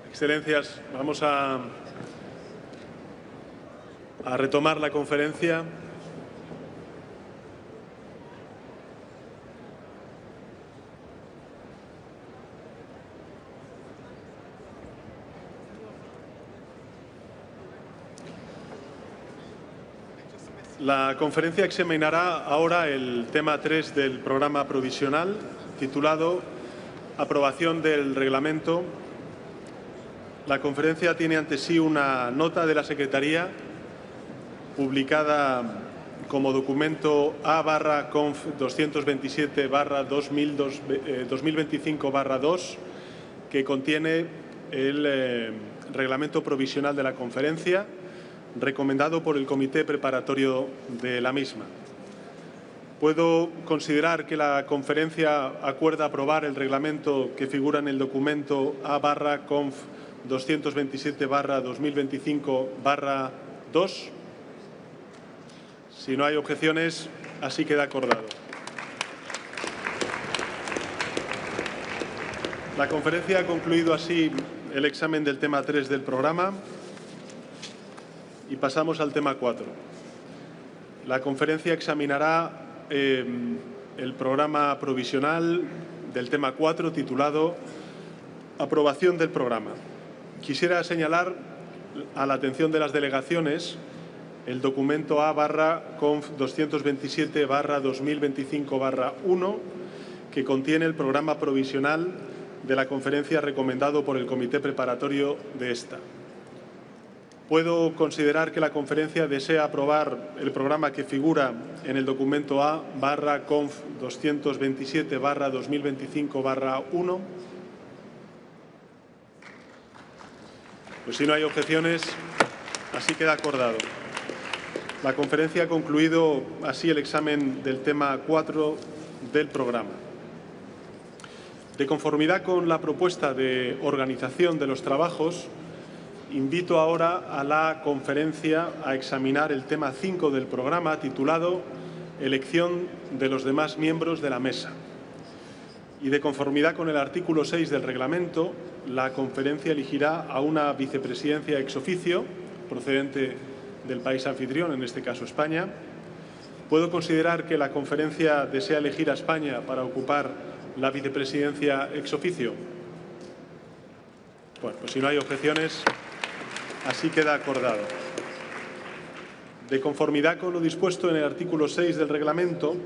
Excelencias, vamos a retomar la conferencia. La conferencia examinará ahora el tema 3 del programa provisional, titulado Aprobación del Reglamento. La conferencia tiene ante sí una nota de la Secretaría, publicada como documento A/Conf 227/2025/2, que contiene el reglamento provisional de la conferencia, recomendado por el Comité Preparatorio de la misma. Puedo considerar que la conferencia acuerda aprobar el reglamento que figura en el documento A/Conf 227/2025/2. Si no hay objeciones, así queda acordado. La conferencia ha concluido así el examen del tema 3 del programa y pasamos al tema 4. La conferencia examinará el programa provisional del tema 4 titulado Aprobación del programa. Quisiera señalar a la atención de las delegaciones el documento A/Conf 227/2025/1 que contiene el programa provisional de la conferencia recomendado por el comité preparatorio de esta. Puedo considerar que la conferencia desea aprobar el programa que figura en el documento A/Conf 227/2025/1. Pues si no hay objeciones, así queda acordado. La conferencia ha concluido así el examen del tema 4 del programa. De conformidad con la propuesta de organización de los trabajos, invito ahora a la conferencia a examinar el tema 5 del programa titulado Elección de los demás miembros de la mesa. Y de conformidad con el artículo 6 del reglamento, la conferencia elegirá a una vicepresidencia ex oficio procedente del país anfitrión, en este caso España. ¿Puedo considerar que la conferencia desea elegir a España para ocupar la vicepresidencia ex oficio? Bueno, pues si no hay objeciones, así queda acordado. De conformidad con lo dispuesto en el artículo 6 del reglamento,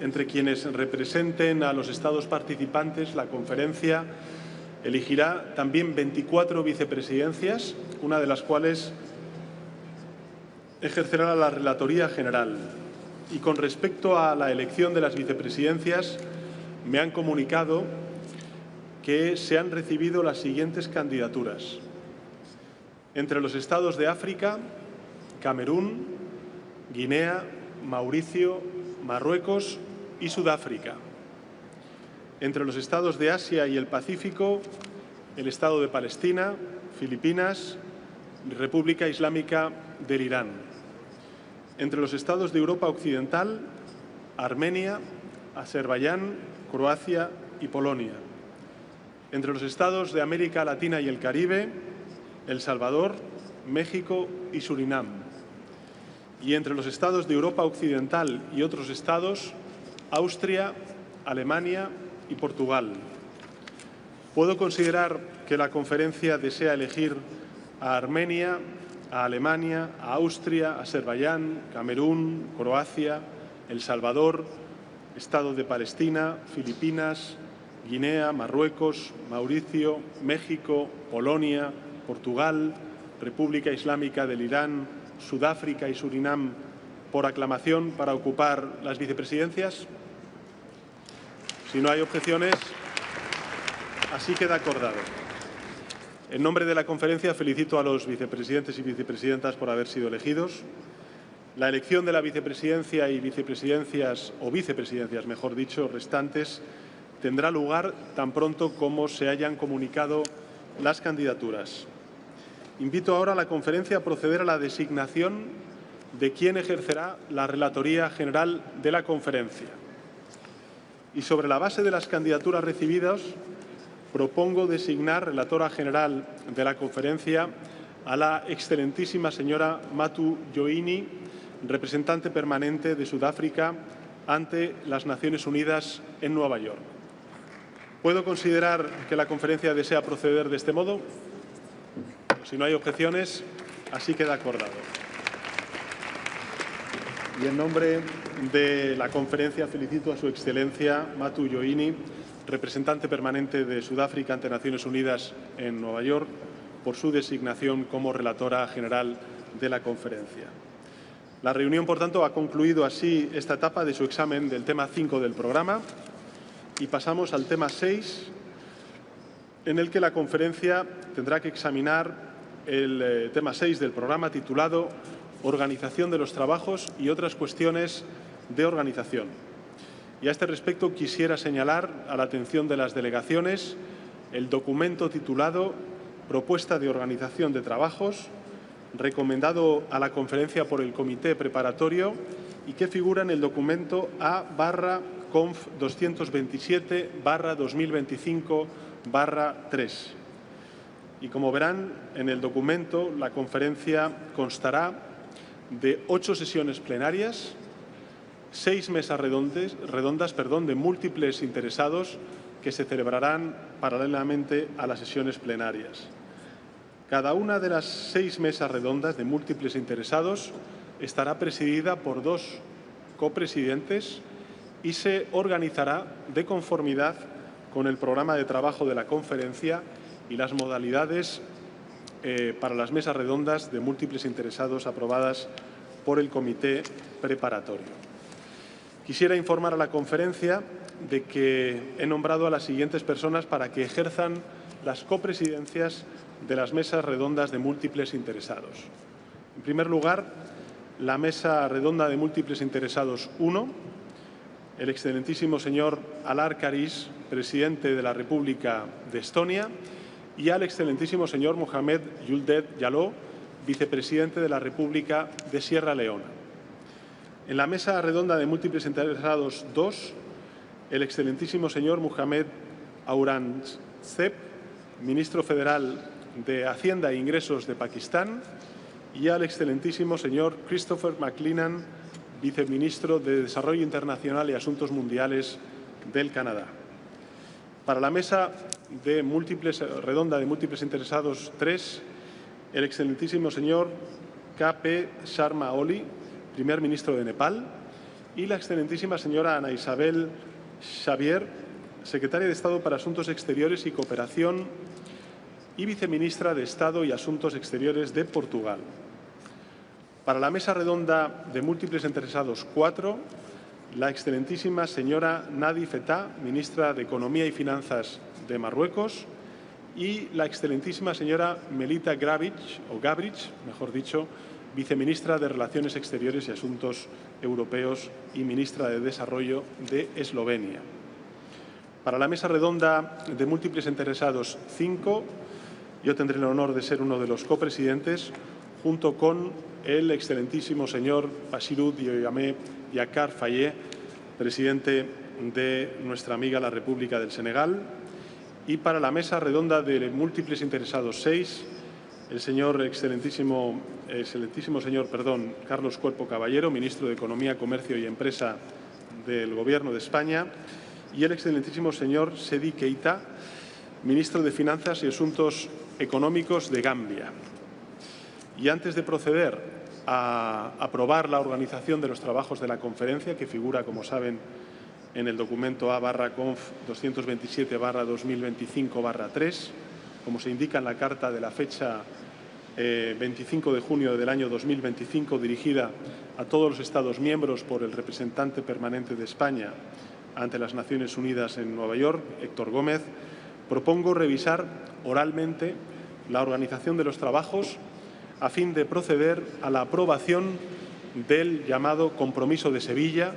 entre quienes representen a los Estados participantes, la conferencia elegirá también 24 vicepresidencias, una de las cuales ejercerá la relatoría general. Y con respecto a la elección de las vicepresidencias, me han comunicado que se han recibido las siguientes candidaturas. Entre los estados de África, Camerún, Guinea, Mauricio, Marruecos y Sudáfrica. Entre los estados de Asia y el Pacífico, el Estado de Palestina, Filipinas, República Islámica del Irán. Entre los estados de Europa Occidental, Armenia, Azerbaiyán, Croacia y Polonia. Entre los estados de América Latina y el Caribe, El Salvador, México y Surinam. Y entre los estados de Europa Occidental y otros estados, Austria, Alemania y Portugal. ¿Puedo considerar que la conferencia desea elegir a Armenia, a Alemania, a Austria, a Azerbaiyán, Camerún, Croacia, El Salvador, Estado de Palestina, Filipinas, Guinea, Marruecos, Mauricio, México, Polonia, Portugal, República Islámica del Irán, Sudáfrica y Surinam por aclamación para ocupar las vicepresidencias? Si no hay objeciones, así queda acordado. En nombre de la conferencia felicito a los vicepresidentes y vicepresidentas por haber sido elegidos. La elección de la vicepresidencia y vicepresidencias, o vicepresidencias mejor dicho, restantes, tendrá lugar tan pronto como se hayan comunicado las candidaturas. Invito ahora a la conferencia a proceder a la designación de quien ejercerá la relatoría general de la conferencia. Y sobre la base de las candidaturas recibidas, propongo designar relatora general de la conferencia a la excelentísima señora Matu Joini, representante permanente de Sudáfrica ante las Naciones Unidas en Nueva York. ¿Puedo considerar que la conferencia desea proceder de este modo? Si no hay objeciones, así queda acordado. Y en nombre de la conferencia felicito a su excelencia Matu Joini, representante permanente de Sudáfrica ante Naciones Unidas en Nueva York, por su designación como relatora general de la conferencia. La reunión, por tanto, ha concluido así esta etapa de su examen del tema 5 del programa y pasamos al tema 6, en el que la conferencia tendrá que examinar el tema 6 del programa titulado Organización de los trabajos y otras cuestiones de organización. Y a este respecto quisiera señalar a la atención de las delegaciones el documento titulado Propuesta de organización de trabajos, recomendado a la conferencia por el comité preparatorio y que figura en el documento A/Conf 227/2025/3. Y como verán, en el documento la conferencia constará de 8 sesiones plenarias, 6 mesas redondas de múltiples interesados que se celebrarán paralelamente a las sesiones plenarias. Cada una de las 6 mesas redondas de múltiples interesados estará presidida por 2 copresidentes y se organizará de conformidad con el programa de trabajo de la conferencia y las modalidades para las mesas redondas de múltiples interesados aprobadas por el comité preparatorio. Quisiera informar a la conferencia de que he nombrado a las siguientes personas para que ejerzan las copresidencias de las mesas redondas de múltiples interesados. En primer lugar, la mesa redonda de múltiples interesados 1, el excelentísimo señor Alar Karis, presidente de la República de Estonia, y al excelentísimo señor Mohamed Yuldet Yaló, vicepresidente de la República de Sierra Leona. En la mesa redonda de múltiples interesados 2, el excelentísimo señor Mohamed Aurangzeb, ministro federal de Hacienda e Ingresos de Pakistán, y al excelentísimo señor Christopher McLennan, viceministro de Desarrollo Internacional y Asuntos Mundiales del Canadá. Para la mesa redonda de múltiples interesados 3, el excelentísimo señor K.P. Sharma Oli, primer ministro de Nepal, y la excelentísima señora Ana Isabel Xavier, secretaria de Estado para Asuntos Exteriores y Cooperación y viceministra de Estado y Asuntos Exteriores de Portugal. Para la mesa redonda de múltiples interesados 4, la excelentísima señora Nadi Fetá, ministra de Economía y Finanzas de Marruecos, y la excelentísima señora Melita Gabric, mejor dicho, viceministra de Relaciones Exteriores y Asuntos Europeos y ministra de Desarrollo de Eslovenia. Para la mesa redonda de múltiples interesados 5, yo tendré el honor de ser uno de los copresidentes, junto con el excelentísimo señor Bassirou Diomaye Diakhar Faye, presidente de nuestra amiga la República del Senegal. Y para la mesa redonda de múltiples interesados 6, el excelentísimo señor Carlos Cuerpo Caballero, ministro de Economía, Comercio y Empresa del Gobierno de España, y el excelentísimo señor Sedi Keita, ministro de Finanzas y Asuntos Económicos de Gambia. Y antes de proceder a aprobar la organización de los trabajos de la conferencia, que figura, como saben, en el documento A/Conf 227/2025/3, como se indica en la carta de la fecha 25 de junio del año 2025, dirigida a todos los Estados miembros por el representante permanente de España ante las Naciones Unidas en Nueva York, Héctor Gómez, propongo revisar oralmente la organización de los trabajos a fin de proceder a la aprobación del llamado Compromiso de Sevilla,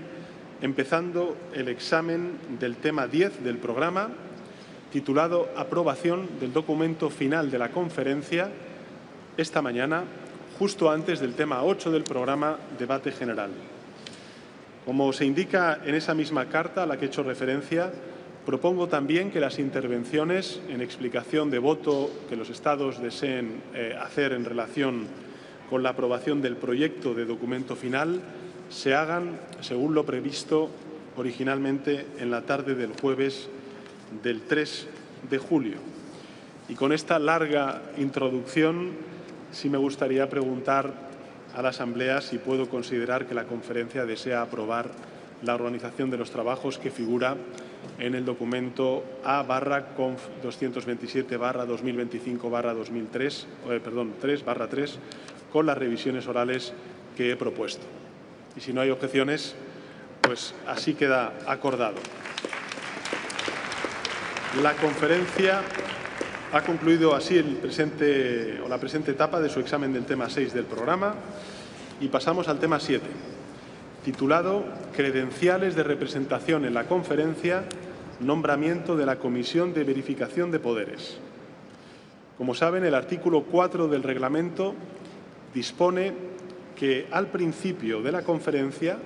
empezando el examen del tema 10 del programa, titulado Aprobación del documento final de la conferencia, esta mañana, justo antes del tema 8 del programa Debate General. Como se indica en esa misma carta a la que he hecho referencia, propongo también que las intervenciones en explicación de voto que los Estados deseen hacer en relación con la aprobación del proyecto de documento final se hagan según lo previsto originalmente en la tarde del jueves del 3 de julio. Y con esta larga introducción, sí me gustaría preguntar a la Asamblea si puedo considerar que la conferencia desea aprobar la organización de los trabajos que figura en el documento A/Conf 227/2025/3, con las revisiones orales que he propuesto. Y si no hay objeciones, pues así queda acordado. La conferencia ha concluido así la presente etapa de su examen del tema 6 del programa y pasamos al tema 7, titulado Credenciales de representación en la conferencia, nombramiento de la Comisión de Verificación de Poderes. Como saben, el artículo 4 del reglamento dispone que al principio de la conferencia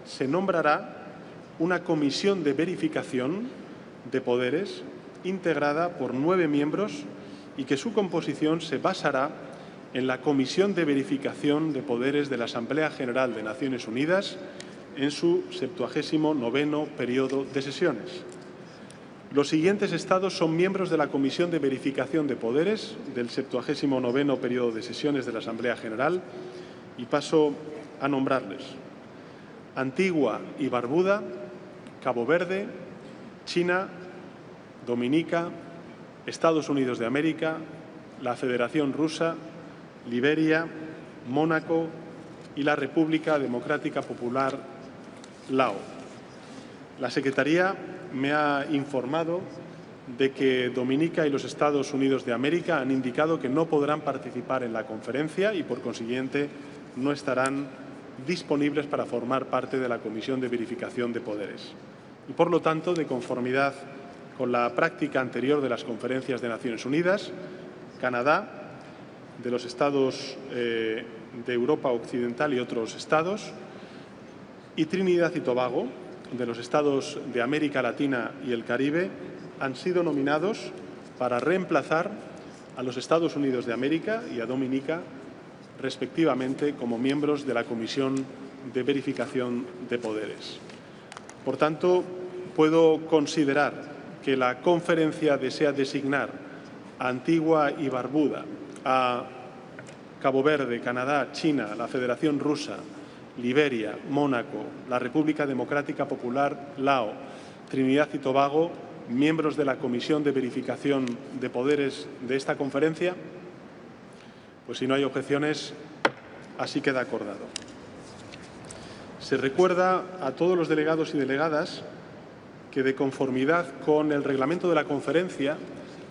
se nombrará una comisión de verificación de poderes integrada por 9 miembros y que su composición se basará en la Comisión de Verificación de Poderes de la Asamblea General de Naciones Unidas en su 79º periodo de sesiones. Los siguientes estados son miembros de la Comisión de Verificación de Poderes del 79º periodo de sesiones de la Asamblea General y paso a nombrarles: Antigua y Barbuda, Cabo Verde, China, Dominica, Estados Unidos de América, la Federación Rusa, Liberia, Mónaco y la República Democrática Popular Lao. La Secretaría me ha informado de que Dominica y los Estados Unidos de América han indicado que no podrán participar en la conferencia y, por consiguiente, no estarán disponibles para formar parte de la Comisión de Verificación de Poderes. Y, por lo tanto, de conformidad con la práctica anterior de las conferencias de Naciones Unidas, Canadá, de los Estados de Europa Occidental y otros Estados, y Trinidad y Tobago, de los Estados de América Latina y el Caribe, han sido nominados para reemplazar a los Estados Unidos de América y a Dominica, respectivamente, como miembros de la Comisión de Verificación de Poderes. Por tanto, puedo considerar que la conferencia desea designar a Antigua y Barbuda, a Cabo Verde, Canadá, China, la Federación Rusa, Liberia, Mónaco, la República Democrática Popular Lao, Trinidad y Tobago, miembros de la Comisión de Verificación de Poderes de esta conferencia. Pues si no hay objeciones, así queda acordado. Se recuerda a todos los delegados y delegadas que, de conformidad con el reglamento de la conferencia,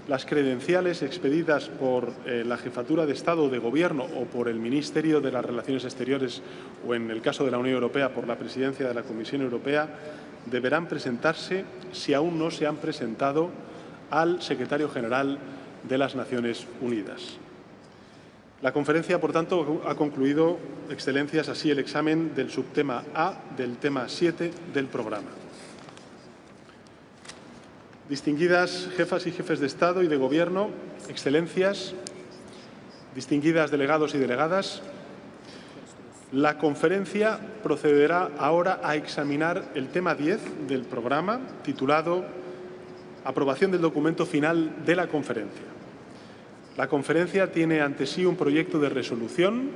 las credenciales expedidas por la Jefatura de Estado o de Gobierno o por el Ministerio de las Relaciones Exteriores o, en el caso de la Unión Europea, por la Presidencia de la Comisión Europea, deberán presentarse, si aún no se han presentado, al Secretario General de las Naciones Unidas. La conferencia, por tanto, ha concluido, Excelencias, así el examen del subtema A del tema 7 del programa. Distinguidas jefas y jefes de Estado y de Gobierno, Excelencias, distinguidas delegados y delegadas, la conferencia procederá ahora a examinar el tema 10 del programa, titulado Aprobación del documento final de la conferencia. La conferencia tiene ante sí un proyecto de resolución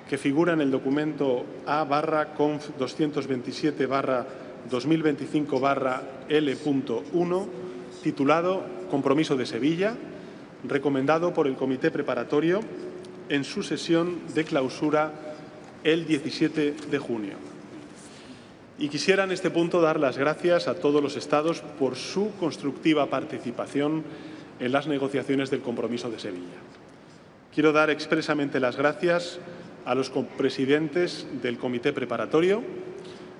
que figura en el documento A/Conf 227/2025/L.1, titulado Compromiso de Sevilla, recomendado por el Comité Preparatorio en su sesión de clausura el 17 de junio. Y quisiera en este punto dar las gracias a todos los Estados por su constructiva participación en las negociaciones del Compromiso de Sevilla. Quiero dar expresamente las gracias a los copresidentes del Comité Preparatorio,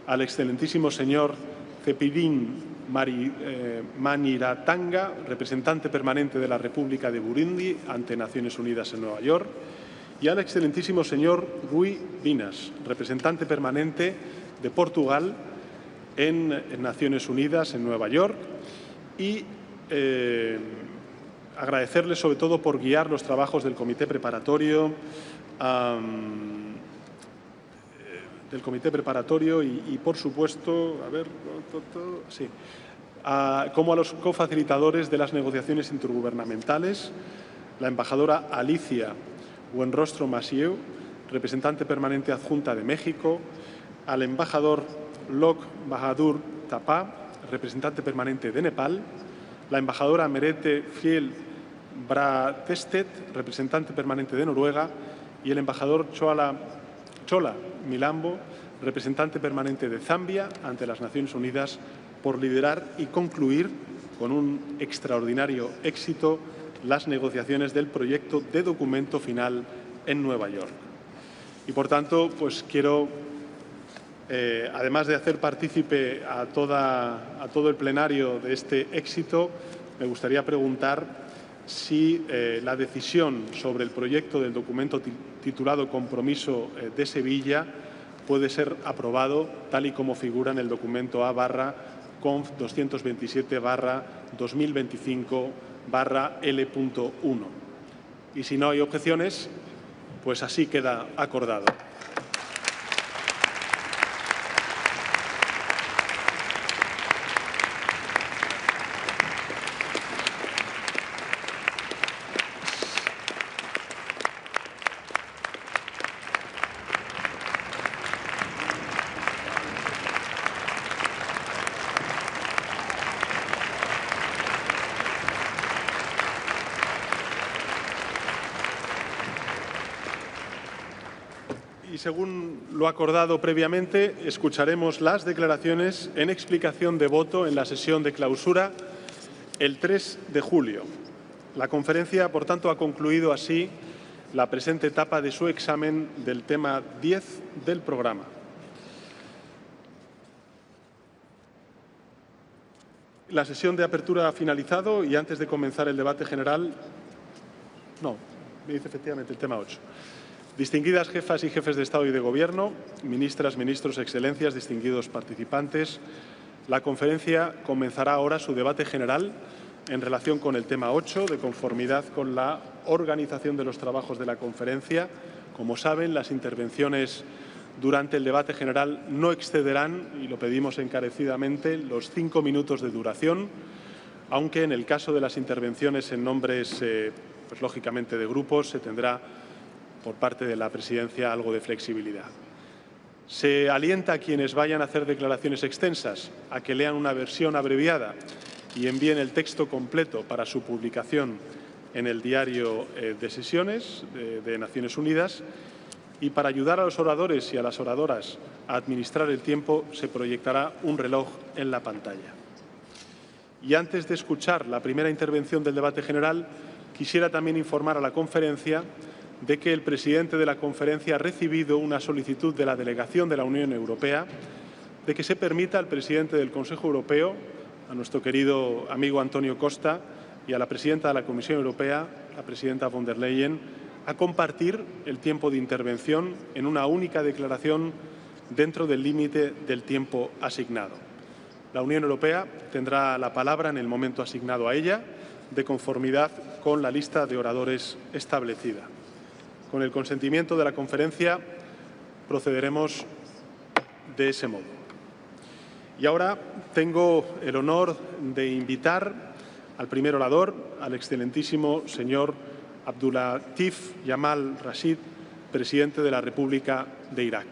al excelentísimo señor Cepidín Maniratanga, representante permanente de la República de Burundi ante Naciones Unidas en Nueva York, y al excelentísimo señor Rui Vinas, representante permanente de Portugal en Naciones Unidas en Nueva York, y agradecerles sobre todo por guiar los trabajos del Comité Preparatorio, y por supuesto, como a los cofacilitadores de las negociaciones intergubernamentales, la embajadora Alicia Buenrostro Macieu, representante permanente adjunta de México, al embajador Lok Bahadur Thapa, representante permanente de Nepal, la embajadora Merete Fiel Bratested, representante permanente de Noruega, y el embajador Chola Milambo, representante permanente de Zambia ante las Naciones Unidas, por liderar y concluir con un extraordinario éxito las negociaciones del proyecto de documento final en Nueva York. Y, por tanto, pues quiero, además de hacer partícipe a todo el plenario de este éxito, me gustaría preguntar si la decisión sobre el proyecto del documento titulado Compromiso de Sevilla puede ser aprobado tal y como figura en el documento A/Conf 227/2025/L.1. Y si no hay objeciones, pues así queda acordado. Y según lo acordado previamente, escucharemos las declaraciones en explicación de voto en la sesión de clausura el 3 de julio. La conferencia, por tanto, ha concluido así la presente etapa de su examen del tema 10 del programa. La sesión de apertura ha finalizado y antes de comenzar el debate general... No, me dice efectivamente el tema 8. Distinguidas jefas y jefes de Estado y de Gobierno, ministras, ministros, excelencias, distinguidos participantes, la conferencia comenzará ahora su debate general en relación con el tema 8, de conformidad con la organización de los trabajos de la conferencia. Como saben, las intervenciones durante el debate general no excederán, y lo pedimos encarecidamente, los 5 minutos de duración, aunque en el caso de las intervenciones en nombres, pues lógicamente, de grupos, se tendrá por parte de la Presidencia algo de flexibilidad. Se alienta a quienes vayan a hacer declaraciones extensas a que lean una versión abreviada y envíen el texto completo para su publicación en el diario de sesiones de Naciones Unidas. Y para ayudar a los oradores y a las oradoras a administrar el tiempo, se proyectará un reloj en la pantalla. Y antes de escuchar la primera intervención del debate general, quisiera también informar a la conferencia de que el presidente de la conferencia ha recibido una solicitud de la delegación de la Unión Europea de que se permita al presidente del Consejo Europeo, a nuestro querido amigo Antonio Costa, y a la presidenta de la Comisión Europea, la presidenta von der Leyen, a compartir el tiempo de intervención en una única declaración dentro del límite del tiempo asignado. La Unión Europea tendrá la palabra en el momento asignado a ella, de conformidad con la lista de oradores establecida. Con el consentimiento de la conferencia procederemos de ese modo. Y ahora tengo el honor de invitar al primer orador, al excelentísimo señor Abdulatif Yamal Rashid, presidente de la República de Irak.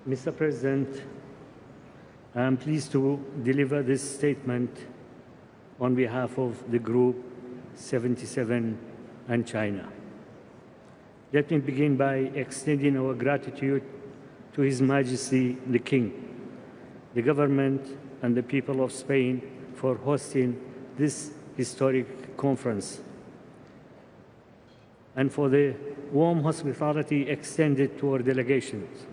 Mr. President, I am pleased to deliver this statement on behalf of the Group 77 and China. Let me begin by extending our gratitude to His Majesty the King, the government and the people of Spain for hosting this historic conference, and for the warm hospitality extended to our delegations.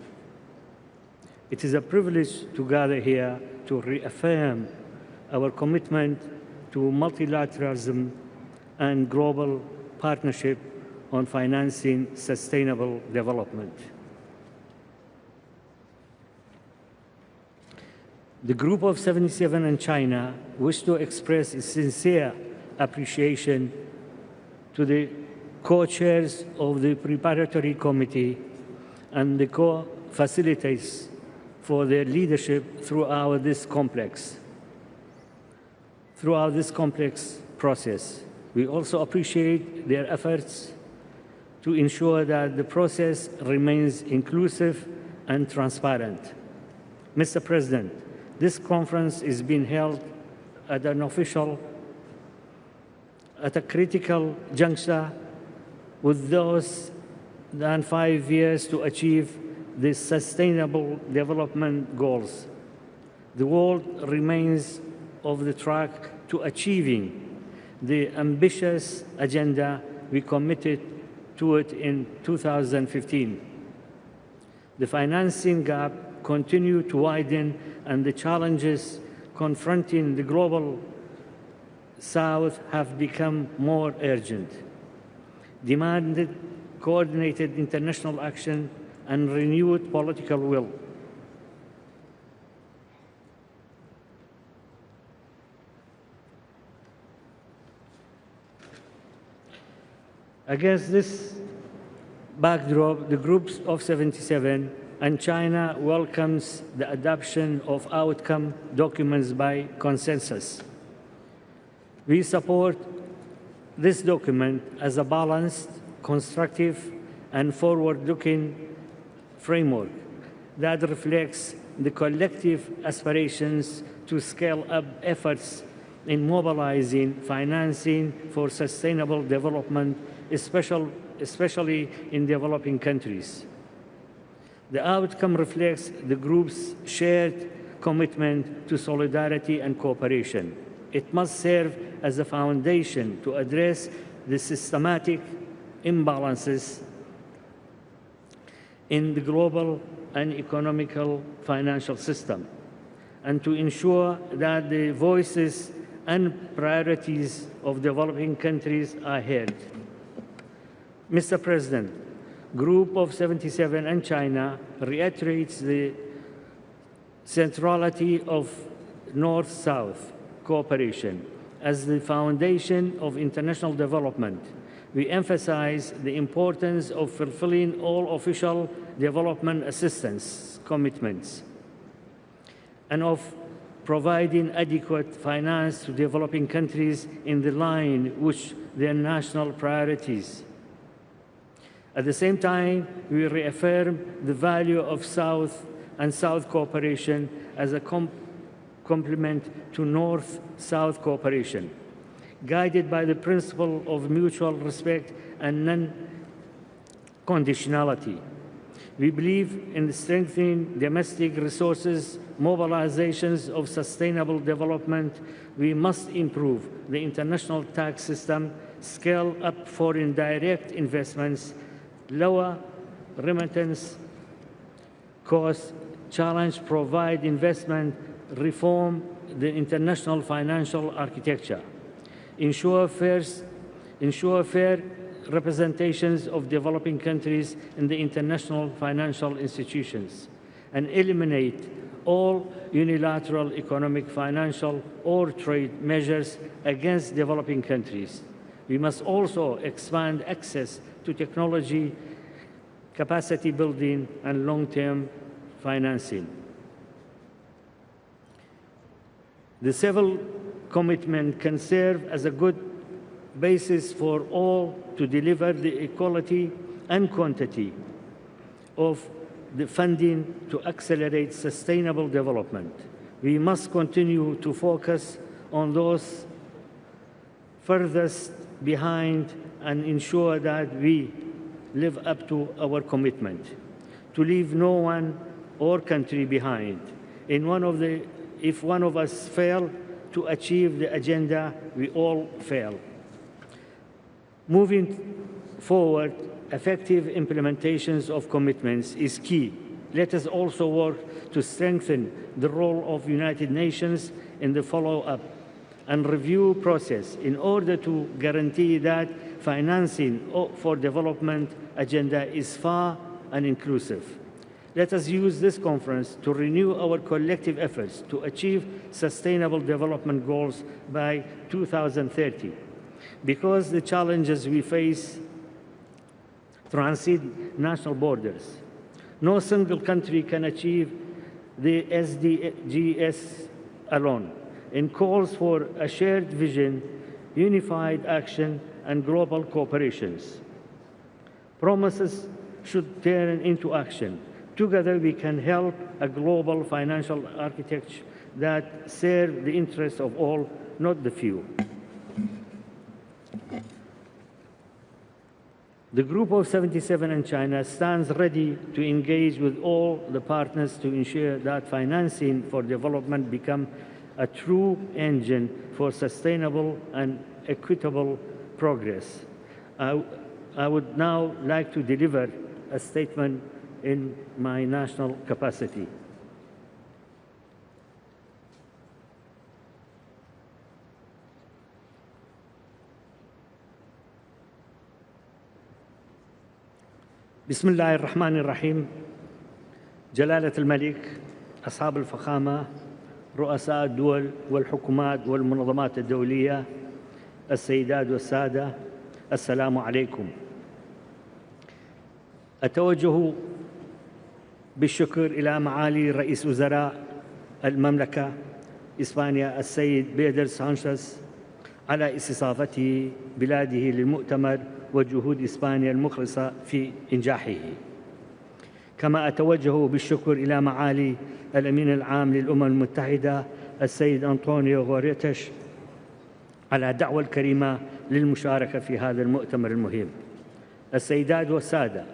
It is a privilege to gather here to reaffirm our commitment to multilateralism and global partnership on financing sustainable development. The Group of 77 and China wish to express a sincere appreciation to the co-chairs of the preparatory committee and the co-facilitators for their leadership throughout this complex process. We also appreciate their efforts to ensure that the process remains inclusive and transparent. Mr. President, this conference is being held at a critical juncture with those than 5 years to achieve the Sustainable Development Goals. The world remains on the track to achieving the ambitious agenda we committed to it in 2015. The financing gap continues to widen, and the challenges confronting the global South have become more urgent, demanded coordinated international action and renewed political will. Against this backdrop, the Group of 77 and China welcomes the adoption of outcome documents by consensus. We support this document as a balanced, constructive, and forward-looking framework that reflects the collective aspirations to scale up efforts in mobilizing financing for sustainable development, especially in developing countries. The outcome reflects the group's shared commitment to solidarity and cooperation. It must serve as a foundation to address the systematic imbalances in the global and economical financial system, and to ensure that the voices and priorities of developing countries are heard. Mr. President, Group of 77 and China reiterates the centrality of North-South cooperation as the foundation of international development. We emphasize the importance of fulfilling all official development assistance commitments and of providing adequate finance to developing countries in the line with their national priorities. At the same time, we reaffirm the value of South and South cooperation as a complement to North-South cooperation, guided by the principle of mutual respect and non-conditionality. We believe in strengthening domestic resources, mobilizations of sustainable development. We must improve the international tax system, scale up foreign direct investments, lower remittance costs, challenge provide investment, reform the international financial architecture, ensure fair representations of developing countries in the international financial institutions, and eliminate all unilateral economic, financial, or trade measures against developing countries. We must also expand access to technology, capacity building, and long-term financing. The civil commitment can serve as a good basis for all to deliver the equality and quantity of the funding to accelerate sustainable development. We must continue to focus on those furthest behind and ensure that we live up to our commitment to leave no one or country behind. If one of us fails to achieve the agenda, we all fail. Moving forward, effective implementations of commitments is key. Let us also work to strengthen the role of the United Nations in the follow-up and review process in order to guarantee that financing for development agenda is fair and inclusive. Let us use this conference to renew our collective efforts to achieve sustainable development goals by 2030. Because the challenges we face transcend national borders. No single country can achieve the SDGs alone. It calls for a shared vision, unified action, and global cooperation. Promises should turn into action. Together, we can help a global financial architecture that serves the interests of all, not the few. The Group of 77 in China stands ready to engage with all the partners to ensure that financing for development becomes a true engine for sustainable and equitable progress. I would now like to deliver a statement in my national capacity. بسم الله الرحمن الرحيم. جلالة الملك، أصحاب الفخامة، رؤساء الدول والحكومات والمنظمات الدولية، السيدات والسادة، السلام عليكم. أتوجه بالشكر إلى معالي رئيس وزراء المملكة إسبانيا السيد بيدر سانشيز على استضافته بلاده للمؤتمر وجهود إسبانيا المخلصة في إنجاحه. كما أتوجه بالشكر إلى معالي الأمين العام للأمم المتحدة السيد أنطونيو غوريتش على الدعوة الكريمة للمشاركة في هذا المؤتمر المهم. السيدات والسادة،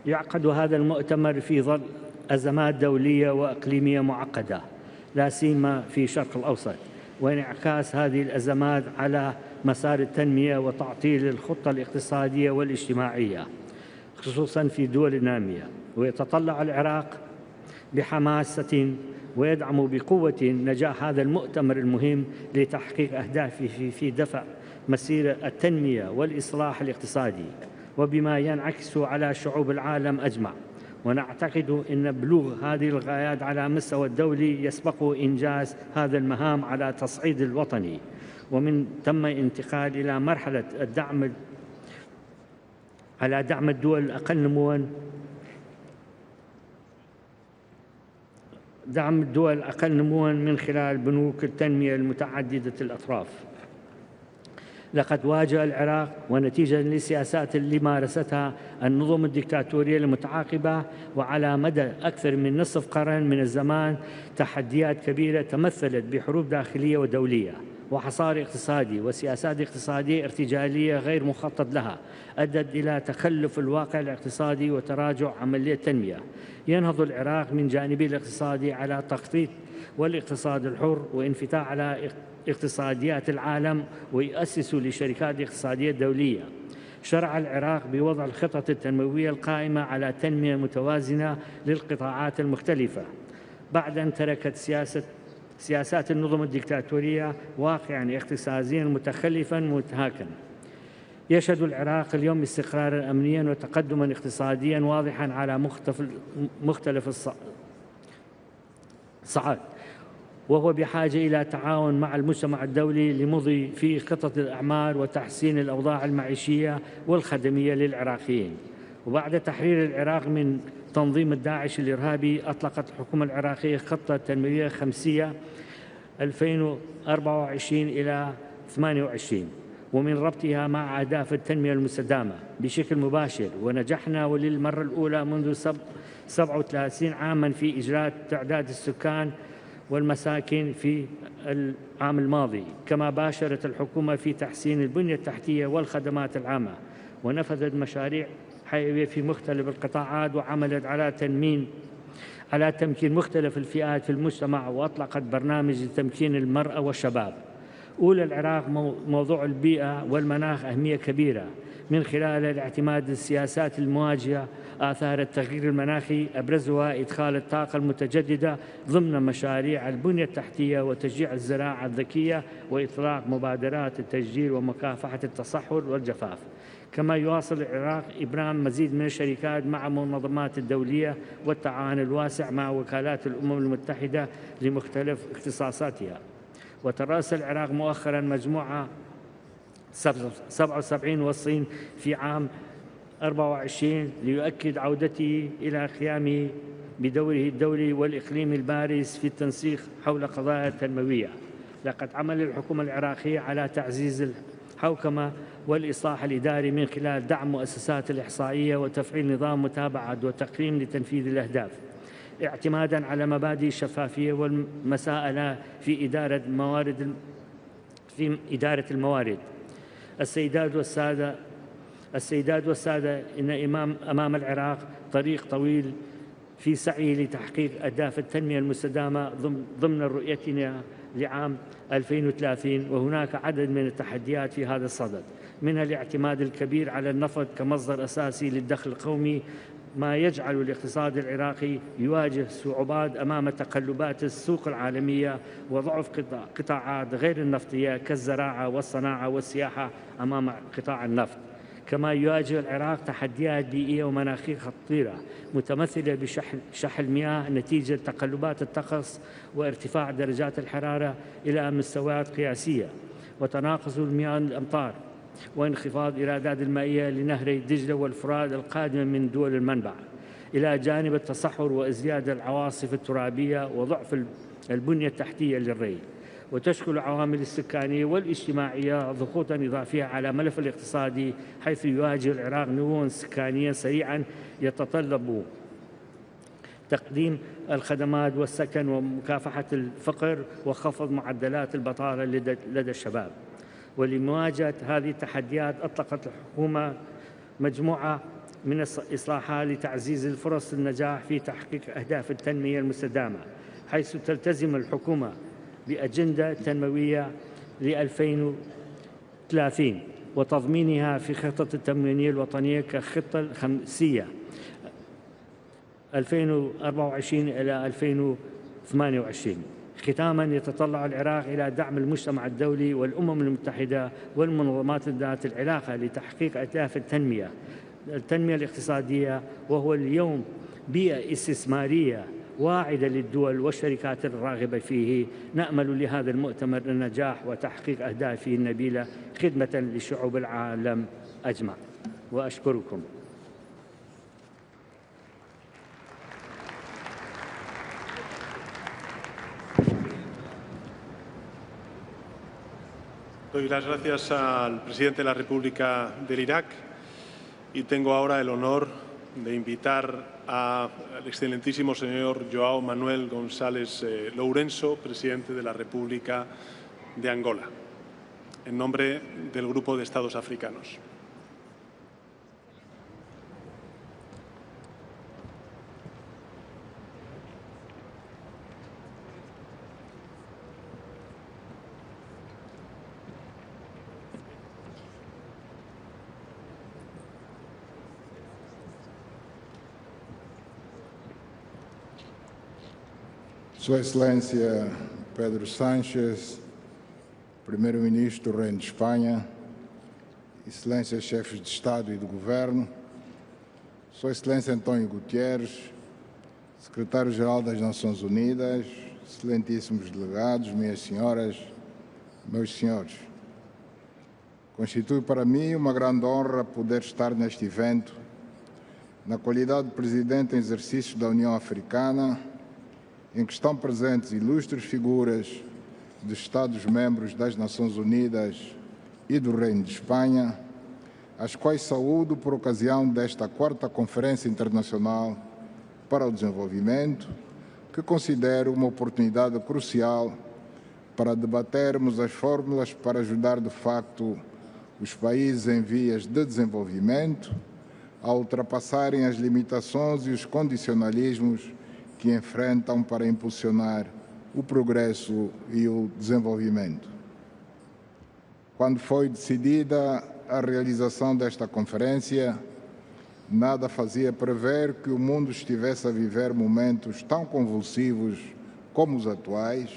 يعقد هذا المؤتمر في ظل أزمات دولية وإقليمية معقدة لا سيما في الشرق الأوسط، وانعكاس هذه الأزمات على مسار التنمية وتعطيل الخطة الاقتصادية والاجتماعية خصوصاً في الدول النامية. ويتطلع العراق بحماسة ويدعم بقوة نجاح هذا المؤتمر المهم لتحقيق أهدافه في دفع مسيرة التنمية والإصلاح الاقتصادي، وبما ينعكس على شعوب العالم أجمع. ونعتقد أن بلوغ هذه الغايات على مستوى الدولي يسبق إنجاز هذا المهام على تصعيد الوطني، ومن ثم انتقال إلى مرحلة الدعم على دعم الدول الأقل نمواً من خلال بنوك التنمية المتعددة الأطراف. لقد واجه العراق ونتيجة للسياسات اللي مارستها النظم الدكتاتورية المتعاقبة وعلى مدى أكثر من نصف قرن من الزمان تحديات كبيرة تمثلت بحروب داخلية ودولية وحصار اقتصادي وسياسات اقتصادية ارتجالية غير مخطط لها أدت إلى تخلف الواقع الاقتصادي وتراجع عملية التنمية. ينهض العراق من جانبه الاقتصادي على تخطيط والاقتصاد الحر وانفتاح على اقتصاديات العالم، ويؤسس للشركات الاقتصادية الدولية. شرع العراق بوضع الخطط التنموية القائمة على تنمية متوازنة للقطاعات المختلفة بعد أن تركت سياسات النظم الدكتاتورية واقعاً اقتصادياً متخلفاً متهاكاً. يشهد العراق اليوم استقراراً أمنياً وتقدماً اقتصادياً واضحاً على مختلف الصعاد، وهو بحاجة إلى تعاون مع المجتمع الدولي لمضي في خطط الأعمار وتحسين الأوضاع المعيشية والخدمية للعراقيين. وبعد تحرير العراق من تنظيم الداعش الإرهابي، أطلقت الحكومة العراقية خطة تنموية خمسية 2024 إلى 28 ومن ربطها مع أهداف التنمية المستدامة بشكل مباشر. ونجحنا وللمرة الأولى منذ 37 عاماً في إجراء تعداد السكان والمساكن في العام الماضي. كما باشرت الحكومة في تحسين البنية التحتية والخدمات العامة، ونفذت مشاريع حيوية في مختلف القطاعات، وعملت على تمكين مختلف الفئات في المجتمع، وأطلقت برنامج لتمكين المرأة والشباب. أولى العراق موضوع البيئة والمناخ أهمية كبيرة من خلال الاعتماد السياسات المواجهة آثار التغيير المناخي، أبرزها إدخال الطاقة المتجددة ضمن مشاريع البنية التحتية وتشجيع الزراعة الذكية وإطلاق مبادرات التشجير ومكافحة التصحر والجفاف. كما يواصل العراق إبرام مزيد من الشركات مع المنظمات الدولية والتعاون الواسع مع وكالات الأمم المتحدة لمختلف اختصاصاتها. وترأس العراق مؤخراً مجموعة 77 والصين في عام 24 ليؤكد عودته إلى قيامه بدوره الدولي والإقليمي البارز في التنسيق حول قضايا تنموية. لقد عمل الحكومة العراقية على تعزيز الحوكمة والإصلاح الإداري من خلال دعم مؤسسات الإحصائية وتفعيل نظام متابعة وتقييم لتنفيذ الأهداف، اعتماداً على مبادئ الشفافية والمساءلة في إدارة الموارد. السيدات والسادة، إن أمام العراق طريق طويل في سعيه لتحقيق أهداف التنمية المستدامة ضمن رؤيتنا لعام 2030، وهناك عدد من التحديات في هذا الصدد، منها الاعتماد الكبير على النفط كمصدر أساسي للدخل القومي، ما يجعل الاقتصاد العراقي يواجه صعوبات أمام تقلبات السوق العالمية وضعف قطاعات غير النفطية كالزراعة والصناعة والسياحة أمام قطاع النفط. كما يواجه العراق تحديات بيئية ومناخية خطيرة متمثلة بشح المياه نتيجة تقلبات الطقس وارتفاع درجات الحرارة إلى مستويات قياسية، وتناقص المياه الأمطار وانخفاض إيرادات المائية لنهري دجلة والفرات القادمة من دول المنبع، إلى جانب التصحر وازدياد العواصف الترابية وضعف البنية التحتية للري. وتشكل العوامل السكانية والاجتماعية ضغوطاً إضافية على ملف الاقتصادي، حيث يواجه العراق نمواً سكانياً سريعاً يتطلب تقديم الخدمات والسكن ومكافحة الفقر وخفض معدلات البطالة لدى الشباب. ولمواجهة هذه التحديات أطلقت الحكومة مجموعة من الإصلاحات لتعزيز الفرص النجاح في تحقيق أهداف التنمية المستدامة، حيث تلتزم الحكومة بأجندة تنموية ل 2030 وتضمينها في خطة التنمية الوطنية كخطة الخمسية 2024 إلى 2028. ختاماً، يتطلع العراق إلى دعم المجتمع الدولي والأمم المتحدة والمنظمات ذات العلاقة لتحقيق أهداف التنمية الاقتصادية، وهو اليوم بيئة استثمارية واعدة للدول والشركات الراغبة فيه. نأمل لهذا المؤتمر النجاح وتحقيق أهدافه النبيلة خدمة لشعوب العالم أجمع. وأشكركم. Doy las gracias al presidente de la República del Irak y tengo ahora el honor de invitar al excelentísimo señor João Manuel González Lourenço, presidente de la República de Angola, en nombre del Grupo de Estados Africanos. Sua Excelência Pedro Sánchez, Primeiro-Ministro do Reino de Espanha, Excelências Chefes de Estado e de Governo, Sua Excelência António Guterres, Secretário-Geral das Nações Unidas, excelentíssimos delegados, minhas senhoras, meus senhores. Constitui para mim uma grande honra poder estar neste evento, na qualidade de Presidente em exercício da União Africana, em que estão presentes ilustres figuras dos Estados-membros das Nações Unidas e do Reino de Espanha, as quais saúdo por ocasião desta 4ª Conferência Internacional para o Desenvolvimento, que considero uma oportunidade crucial para debatermos as fórmulas para ajudar de facto os países em vias de desenvolvimento a ultrapassarem as limitações e os condicionalismos que enfrentam para impulsionar o progresso e o desenvolvimento. Quando foi decidida a realização desta conferência, nada fazia prever que o mundo estivesse a viver momentos tão convulsivos como os atuais,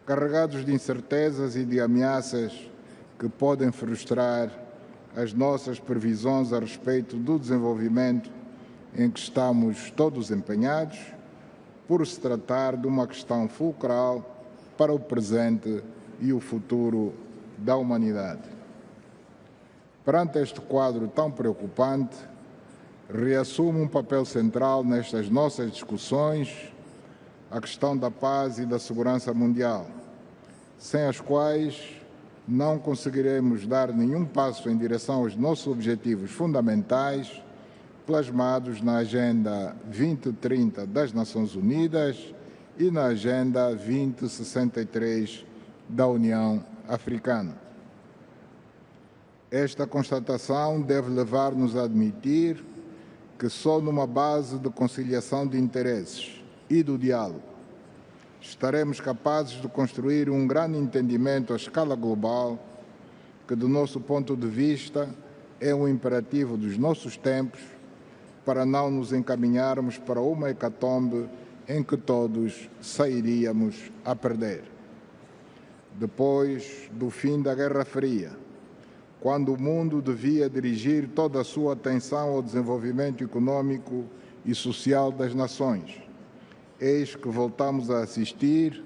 carregados de incertezas e de ameaças que podem frustrar as nossas previsões a respeito do desenvolvimento em que estamos todos empenhados, por se tratar de uma questão fulcral para o presente e o futuro da humanidade. Perante este quadro tão preocupante, reassume um papel central nestas nossas discussões a questão da paz e da segurança mundial, sem as quais não conseguiremos dar nenhum passo em direção aos nossos objetivos fundamentais plasmados na Agenda 2030 das Nações Unidas e na Agenda 2063 da União Africana. Esta constatação deve levar-nos a admitir que só numa base de conciliação de interesses e do diálogo estaremos capazes de construir um grande entendimento à escala global que, do nosso ponto de vista, é um imperativo dos nossos tempos para não nos encaminharmos para uma hecatombe em que todos sairíamos a perder. Depois do fim da Guerra Fria, quando o mundo devia dirigir toda a sua atenção ao desenvolvimento econômico e social das nações, eis que voltamos a assistir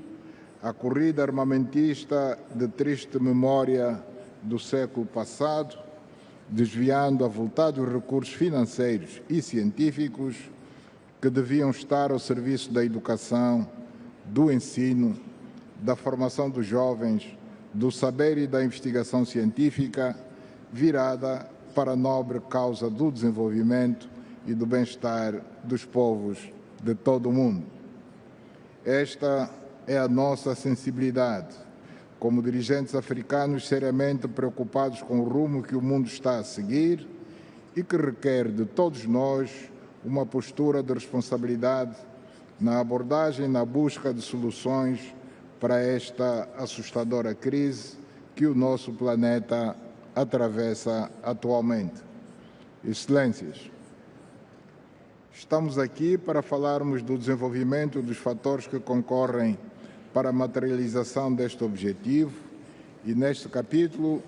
à corrida armamentista de triste memória do século passado, desviando avultados recursos financeiros e científicos que deviam estar ao serviço da educação, do ensino, da formação dos jovens, do saber e da investigação científica, virada para a nobre causa do desenvolvimento e do bem-estar dos povos de todo o mundo. Esta é a nossa sensibilidade, como dirigentes africanos seriamente preocupados com o rumo que o mundo está a seguir e que requer de todos nós uma postura de responsabilidade na abordagem e na busca de soluções para esta assustadora crise que o nosso planeta atravessa atualmente. Excelências, estamos aqui para falarmos do desenvolvimento dos fatores que concorrem para a materialização deste objetivo e, neste capítulo,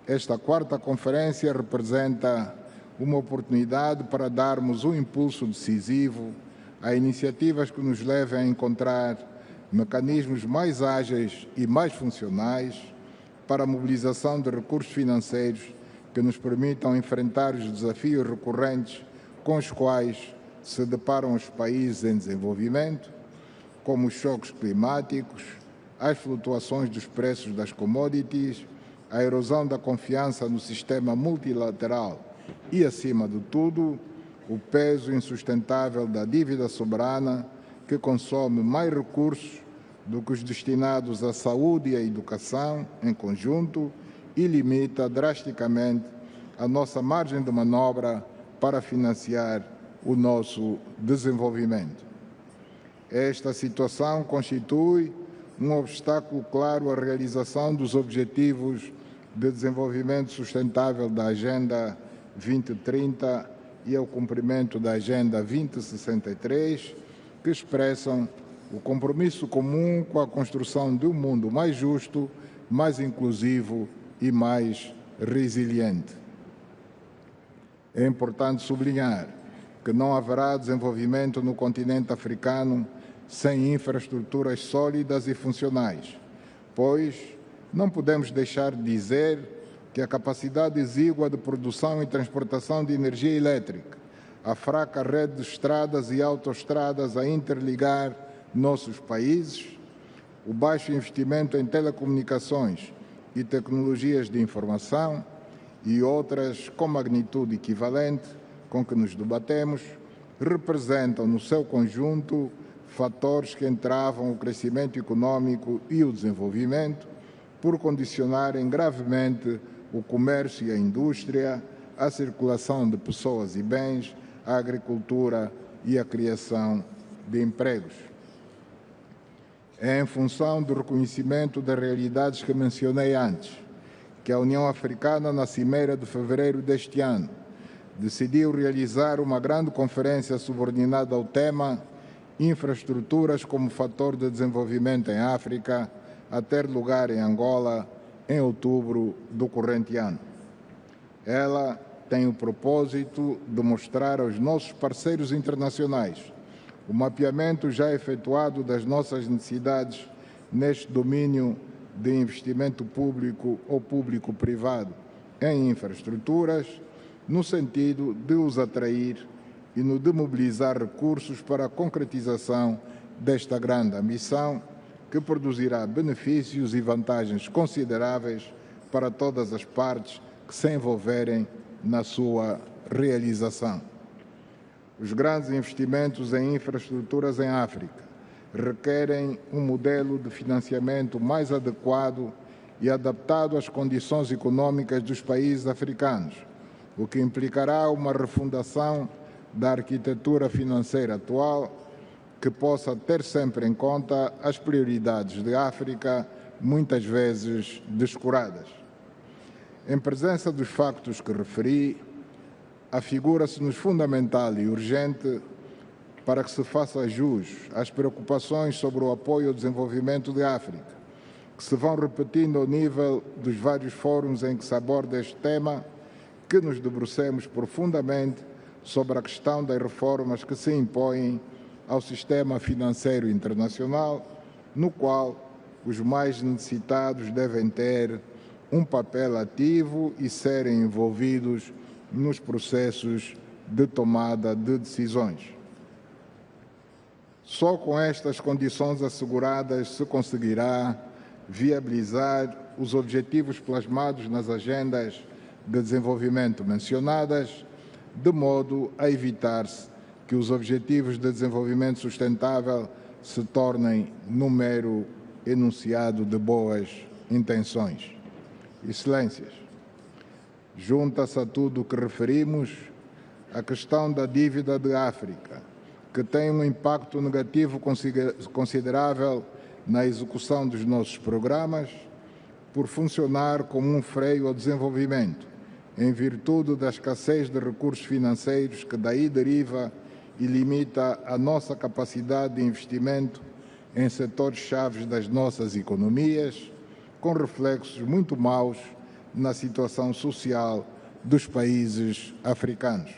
esta quarta conferência representa uma oportunidade para darmos um impulso decisivo a iniciativas que nos levem a encontrar mecanismos mais ágeis e mais funcionais para a mobilização de recursos financeiros que nos permitam enfrentar os desafios recorrentes com os quais se deparam os países em desenvolvimento, como os choques climáticos, as flutuações dos preços das commodities, a erosão da confiança no sistema multilateral e, acima de tudo, o peso insustentável da dívida soberana que consome mais recursos do que os destinados à saúde e à educação em conjunto e limita drasticamente a nossa margem de manobra para financiar o nosso desenvolvimento. Esta situação constitui um obstáculo claro à realização dos Objetivos de Desenvolvimento Sustentável da Agenda 2030 e ao cumprimento da Agenda 2063, que expressam o compromisso comum com a construção de um mundo mais justo, mais inclusivo e mais resiliente. É importante sublinhar que não haverá desenvolvimento no continente africano sem infraestruturas sólidas e funcionais, pois não podemos deixar de dizer que a capacidade exígua de produção e transportação de energia elétrica, a fraca rede de estradas e autoestradas a interligar nossos países, o baixo investimento em telecomunicações e tecnologias de informação e outras com magnitude equivalente com que nos debatemos, representam no seu conjunto fatores que entravam o crescimento econômico e o desenvolvimento por condicionarem gravemente o comércio e a indústria, a circulação de pessoas e bens, a agricultura e a criação de empregos. É em função do reconhecimento das realidades que mencionei antes, que a União Africana, na Cimeira de fevereiro deste ano, decidiu realizar uma grande conferência subordinada ao tema Infraestruturas como fator de desenvolvimento em África, a ter lugar em Angola em outubro do corrente ano. Ela tem o propósito de mostrar aos nossos parceiros internacionais o mapeamento já efetuado das nossas necessidades neste domínio de investimento público ou público-privado em infraestruturas, no sentido de os atrair e no de mobilizar recursos para a concretização desta grande ambição, que produzirá benefícios e vantagens consideráveis para todas as partes que se envolverem na sua realização. Os grandes investimentos em infraestruturas em África requerem um modelo de financiamento mais adequado e adaptado às condições econômicas dos países africanos, o que implicará uma refundação da arquitetura financeira atual que possa ter sempre em conta as prioridades de África, muitas vezes descuradas. Em presença dos factos que referi, afigura-se-nos fundamental e urgente para que se faça jus às preocupações sobre o apoio ao desenvolvimento de África, que se vão repetindo ao nível dos vários fóruns em que se aborda este tema, que nos debrucemos profundamente sobre a questão das reformas que se impõem ao sistema financeiro internacional, no qual os mais necessitados devem ter um papel ativo e serem envolvidos nos processos de tomada de decisões. Só com estas condições asseguradas se conseguirá viabilizar os objetivos plasmados nas agendas de desenvolvimento mencionadas, de modo a evitar-se que os objetivos de desenvolvimento sustentável se tornem num mero enunciado de boas intenções. Excelências, junta-se a tudo o que referimos a questão da dívida de África, que tem um impacto negativo considerável na execução dos nossos programas, por funcionar como um freio ao desenvolvimento, em virtude da escassez de recursos financeiros que daí deriva e limita a nossa capacidade de investimento em setores chaves das nossas economias, com reflexos muito maus na situação social dos países africanos.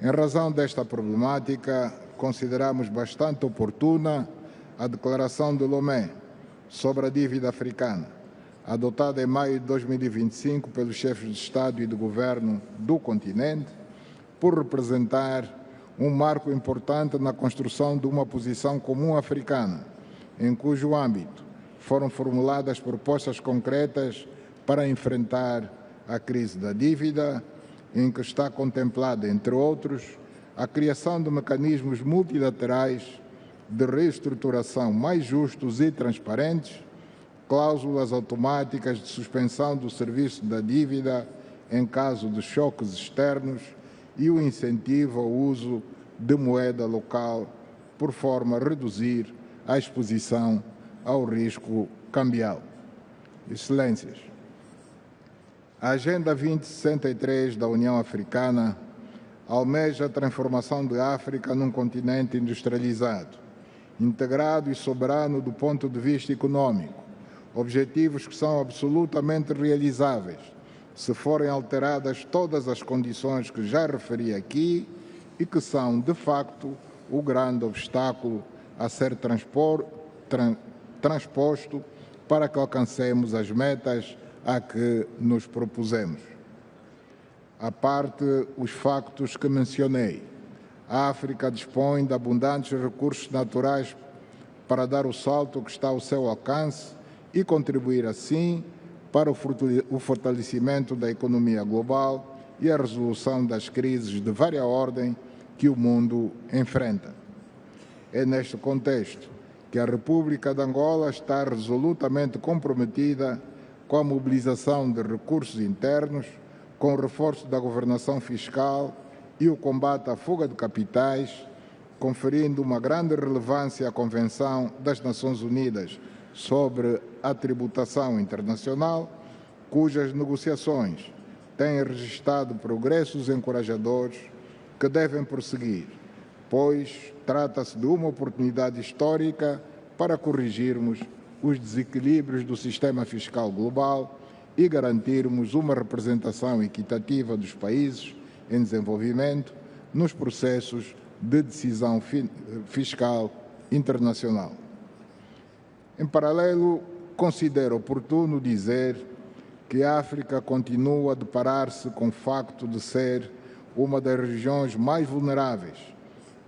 Em razão desta problemática, consideramos bastante oportuna a declaração de Lomé sobre a dívida africana, adotada em maio de 2025 pelos chefes de Estado e de Governo do continente, por representar um marco importante na construção de uma posição comum africana, em cujo âmbito foram formuladas propostas concretas para enfrentar a crise da dívida, em que está contemplada, entre outros, a criação de mecanismos multilaterais de reestruturação mais justos e transparentes, cláusulas automáticas de suspensão do serviço da dívida em caso de choques externos e o incentivo ao uso de moeda local, por forma a reduzir a exposição ao risco cambial. Excelências, a Agenda 2063 da União Africana almeja a transformação de África num continente industrializado, integrado e soberano do ponto de vista econômico, objetivos que são absolutamente realizáveis, se forem alteradas todas as condições que já referi aqui e que são, de facto, o grande obstáculo a ser transposto para que alcancemos as metas a que nos propusemos. À parte os factos que mencionei, a África dispõe de abundantes recursos naturais para dar o salto que está ao seu alcance e contribuir, assim, para o fortalecimento da economia global e a resolução das crises de vária ordem que o mundo enfrenta. É neste contexto que a República de Angola está resolutamente comprometida com a mobilização de recursos internos, com o reforço da governação fiscal e o combate à fuga de capitais, conferindo uma grande relevância à Convenção das Nações Unidas sobre a Tributação Internacional, cujas negociações têm registrado progressos encorajadores que devem prosseguir, pois trata-se de uma oportunidade histórica para corrigirmos os desequilíbrios do sistema fiscal global e garantirmos uma representação equitativa dos países em desenvolvimento nos processos de decisão fiscal internacional. Em paralelo, considero oportuno dizer que a África continua a deparar-se com o facto de ser uma das regiões mais vulneráveis,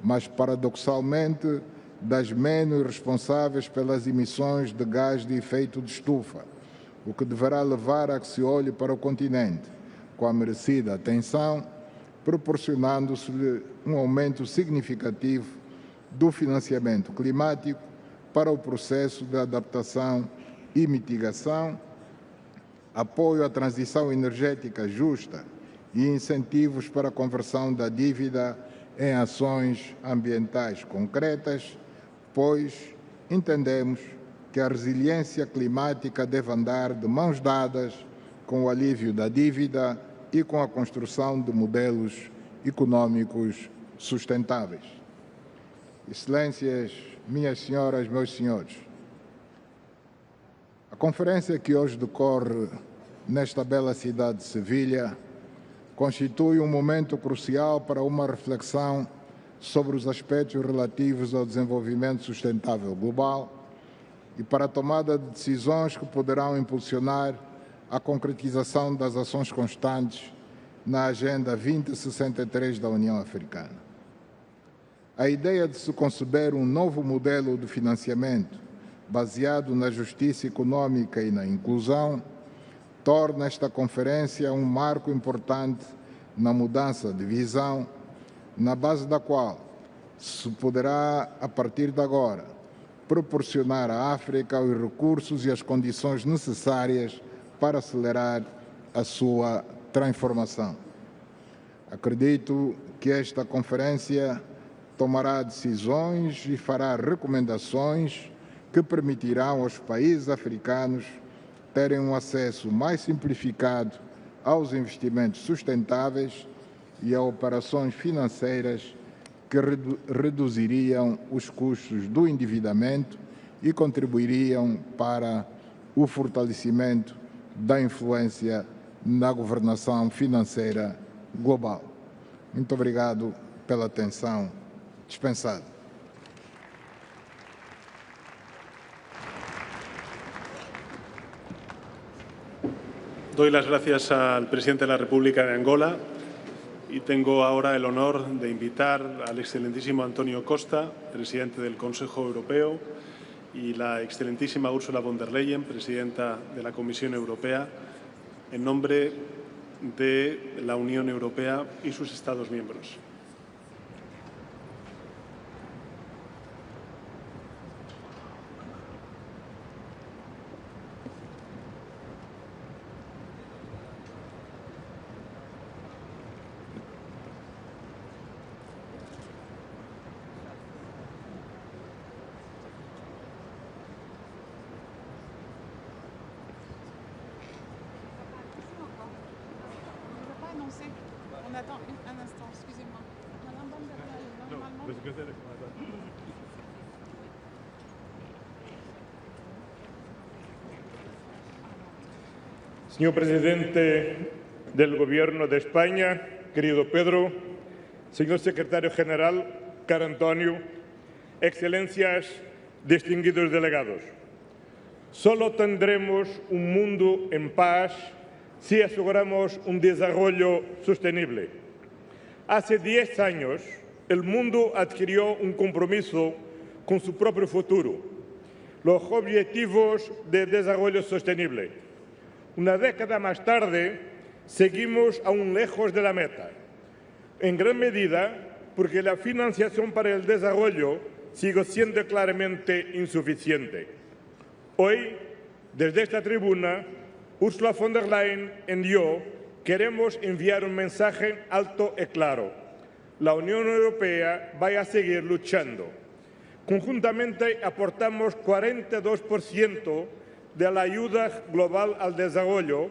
mas paradoxalmente das menos responsáveis pelas emissões de gás de efeito de estufa, o que deverá levar a que se olhe para o continente com a merecida atenção, proporcionando-se-lhe um aumento significativo do financiamento climático para o processo de adaptação e mitigação, apoio à transição energética justa e incentivos para a conversão da dívida em ações ambientais concretas, pois entendemos que a resiliência climática deve andar de mãos dadas com o alívio da dívida e com a construção de modelos econômicos sustentáveis. Excelências, minhas senhoras, meus senhores, a conferência que hoje decorre nesta bela cidade de Sevilha constitui um momento crucial para uma reflexão sobre os aspectos relativos ao desenvolvimento sustentável global e para a tomada de decisões que poderão impulsionar a concretização das ações constantes na Agenda 2063 da União Africana. A ideia de se conceber um novo modelo de financiamento baseado na justiça econômica e na inclusão torna esta conferência um marco importante na mudança de visão, na base da qual se poderá, a partir de agora, proporcionar à África os recursos e as condições necessárias para acelerar a sua transformação. Acredito que esta conferência tomará decisões e fará recomendações que permitirão aos países africanos terem um acesso mais simplificado aos investimentos sustentáveis e a operações financeiras que reduziriam os custos do endividamento e contribuiriam para o fortalecimento da influência na governação financeira global. Muito obrigado pela atenção dispensada. Doy las gracias al presidente de la República de Angola y tengo ahora el honor de invitar al excelentísimo Antonio Costa, presidente del Consejo Europeo, y la excelentísima Ursula von der Leyen, presidenta de la Comisión Europea, en nombre de la Unión Europea y sus Estados miembros. On attend un instant, excusez-moi. Madame Van der Leyen, normalement... Señor presidente del Gobierno de España, querido Pedro, señor secretario general, caro Antonio, excelencias, distinguidos delegados. Solo tendremos un mundo en paz si aseguramos un desarrollo sostenible. Hace 10 años, el mundo adquirió un compromiso con su propio futuro, los Objetivos de Desarrollo Sostenible. Una década más tarde, seguimos aún lejos de la meta, en gran medida porque la financiación para el desarrollo sigue siendo claramente insuficiente. Hoy, desde esta tribuna, Ursula von der Leyen y yo queremos enviar un mensaje alto y claro. La Unión Europea va a seguir luchando. Conjuntamente aportamos 42% de la ayuda global al desarrollo,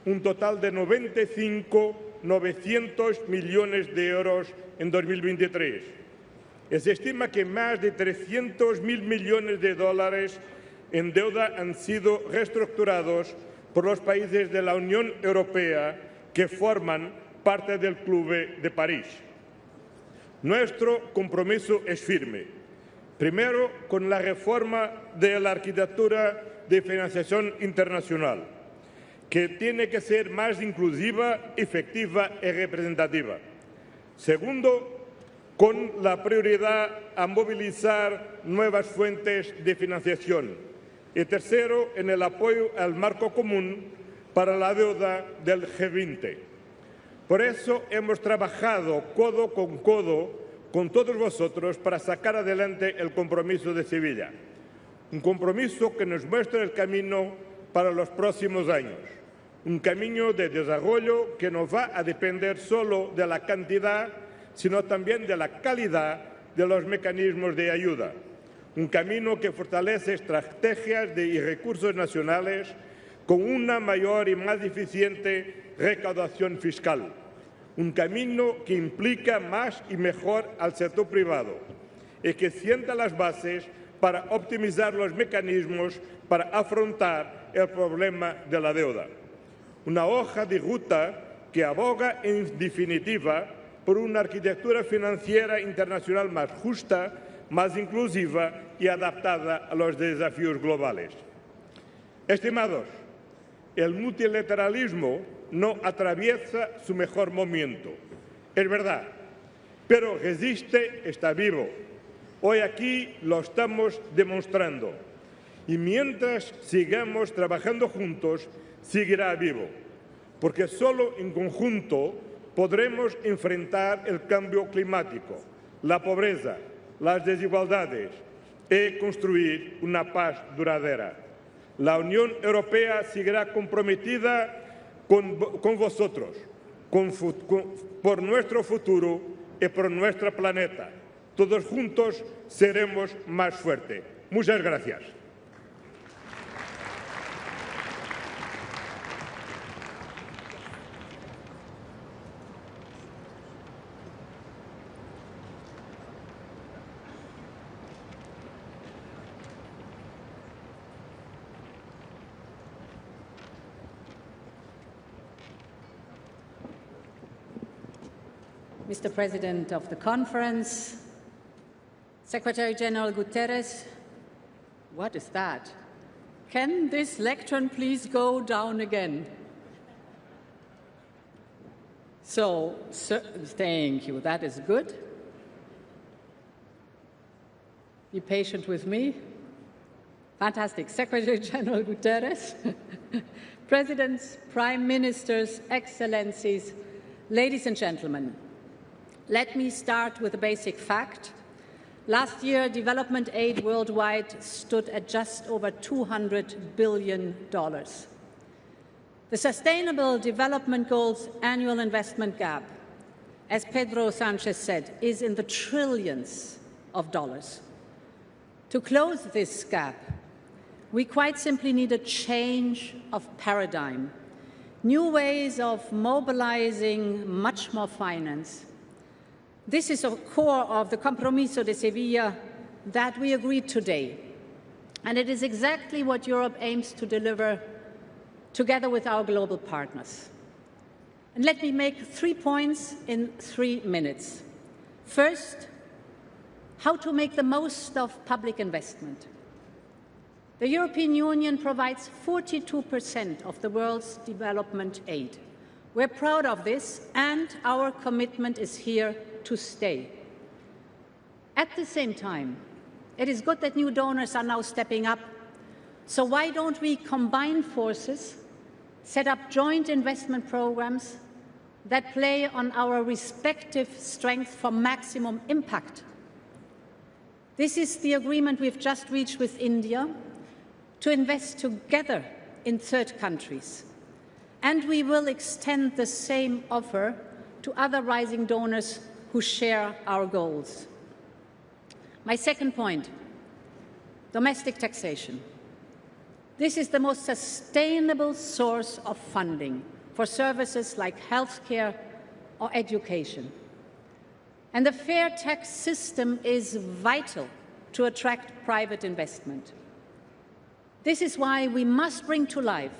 un total de 900 millones de euros en 2023. Se estima que más de 300.000 millones de dólares en deuda han sido reestructurados por los países de la Unión Europea que forman parte del Club de París. Nuestro compromiso es firme. Primero, con la reforma de la arquitectura de financiación internacional, que tiene que ser más inclusiva, efectiva y representativa. Segundo, con la prioridad a movilizar nuevas fuentes de financiación. Y tercero, en el apoyo al marco común para la deuda del G20. Por eso hemos trabajado codo con todos vosotros para sacar adelante el compromiso de Sevilla. Un compromiso que nos muestra el camino para los próximos años. Un camino de desarrollo que no va a depender solo de la cantidad, sino también de la calidad de los mecanismos de ayuda. Un camino que fortalece estrategias y recursos nacionales con una mayor y más eficiente recaudación fiscal. Un camino que implica más y mejor al sector privado y que sienta las bases para optimizar los mecanismos para afrontar el problema de la deuda. Una hoja de ruta que aboga, en definitiva, por una arquitectura financiera internacional más justa, más inclusiva y adaptada a los desafíos globales. Estimados, el multilateralismo no atraviesa su mejor momento. Es verdad, pero resiste, está vivo. Hoy aquí lo estamos demostrando. Y mientras sigamos trabajando juntos, seguirá vivo, porque solo en conjunto podremos enfrentar el cambio climático, la pobreza, las desigualdades y construir una paz duradera. La Unión Europea seguirá comprometida con vosotros, por nuestro futuro y por nuestro planeta. Todos juntos seremos más fuertes. Muchas gracias. Mr. President of the Conference, Secretary-General Guterres, what is that? Can this lectern please go down again? So, thank you, that is good. Be patient with me. Fantastic. Secretary-General Guterres, Presidents, Prime Ministers, Excellencies, ladies and gentlemen, let me start with a basic fact. Last year, development aid worldwide stood at just over $200 billion. The Sustainable Development Goals annual investment gap, as Pedro Sánchez said, is in the trillions of dollars. To close this gap, we quite simply need a change of paradigm, new ways of mobilizing much more finance. This is a core of the Compromiso de Seville that we agreed today. And it is exactly what Europe aims to deliver together with our global partners. And let me make 3 points in 3 minutes. First, how to make the most of public investment. The European Union provides 42% of the world's development aid. We're proud of this, and our commitment is here to stay. At the same time, it is good that new donors are now stepping up. So why don't we combine forces, set up joint investment programs that play on our respective strengths for maximum impact? This is the agreement we've just reached with India to invest together in third countries. And we will extend the same offer to other rising donors who share our goals. My second point, domestic taxation. This is the most sustainable source of funding for services like healthcare or education. And the fair tax system is vital to attract private investment. This is why we must bring to life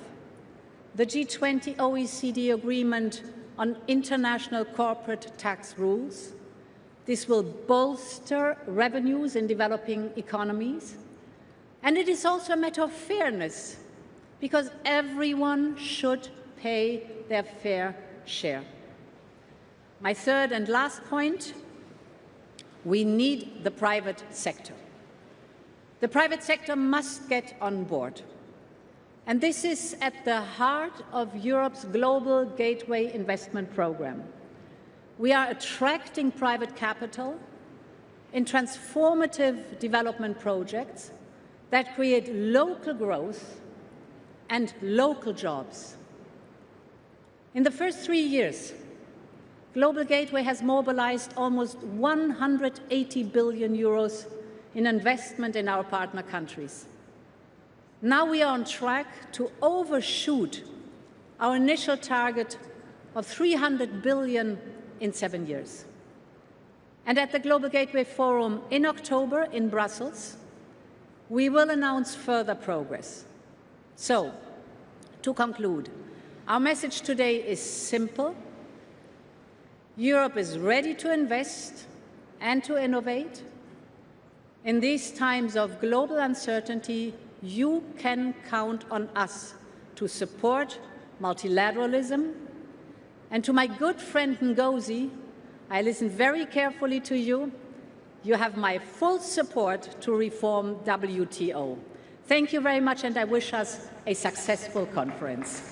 the G20 OECD agreement on international corporate tax rules. This will bolster revenues in developing economies. And it is also a matter of fairness, because everyone should pay their fair share. My third and last point, we need the private sector. The private sector must get on board. And this is at the heart of Europe's Global Gateway Investment Programme. We are attracting private capital in transformative development projects that create local growth and local jobs. In the first 3 years, Global Gateway has mobilized almost 180 billion euros in investment in our partner countries. Now we are on track to overshoot our initial target of 300 billion in 7 years. And at the Global Gateway Forum in October in Brussels, we will announce further progress. So, to conclude, our message today is simple. Europe is ready to invest and to innovate. In these times of global uncertainty, you can count on us to support multilateralism. And to my good friend Ngozi, I listened very carefully to you. You have my full support to reform WTO. Thank you very much, and I wish us a successful conference.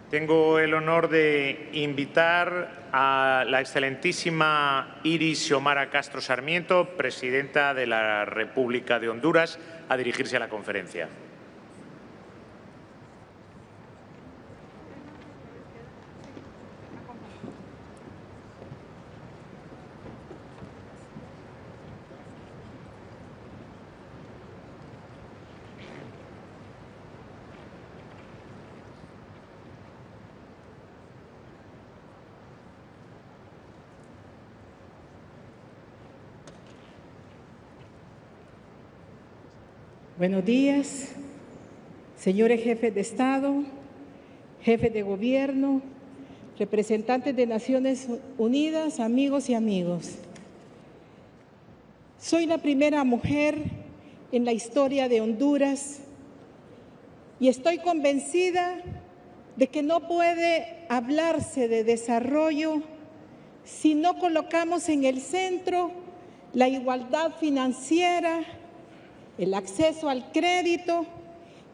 Tengo el honor de invitar a la excelentísima Iris Xiomara Castro Sarmiento, presidenta de la República de Honduras, a dirigirse a la conferencia. Buenos días, señores jefes de Estado, jefes de gobierno, representantes de Naciones Unidas, amigos y amigos. Soy la primera mujer en la historia de Honduras y estoy convencida de que no puede hablarse de desarrollo si no colocamos en el centro la igualdad financiera, el acceso al crédito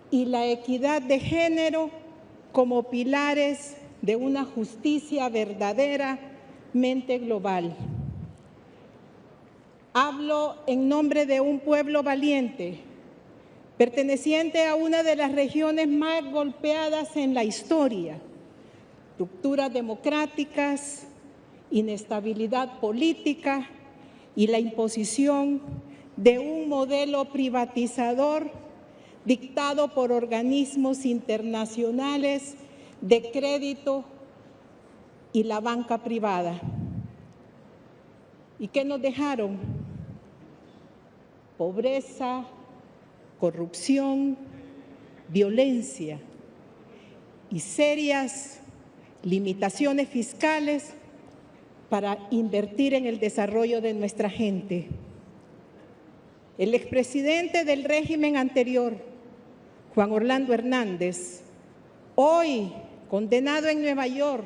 y la equidad de género como pilares de una justicia verdaderamente global. Hablo en nombre de un pueblo valiente, perteneciente a una de las regiones más golpeadas en la historia, rupturas democráticas, inestabilidad política y la imposición de un modelo privatizador dictado por organismos internacionales de crédito y la banca privada. ¿Y qué nos dejaron? Pobreza, corrupción, violencia y serias limitaciones fiscales para invertir en el desarrollo de nuestra gente. El expresidente del régimen anterior, Juan Orlando Hernández, hoy condenado en Nueva York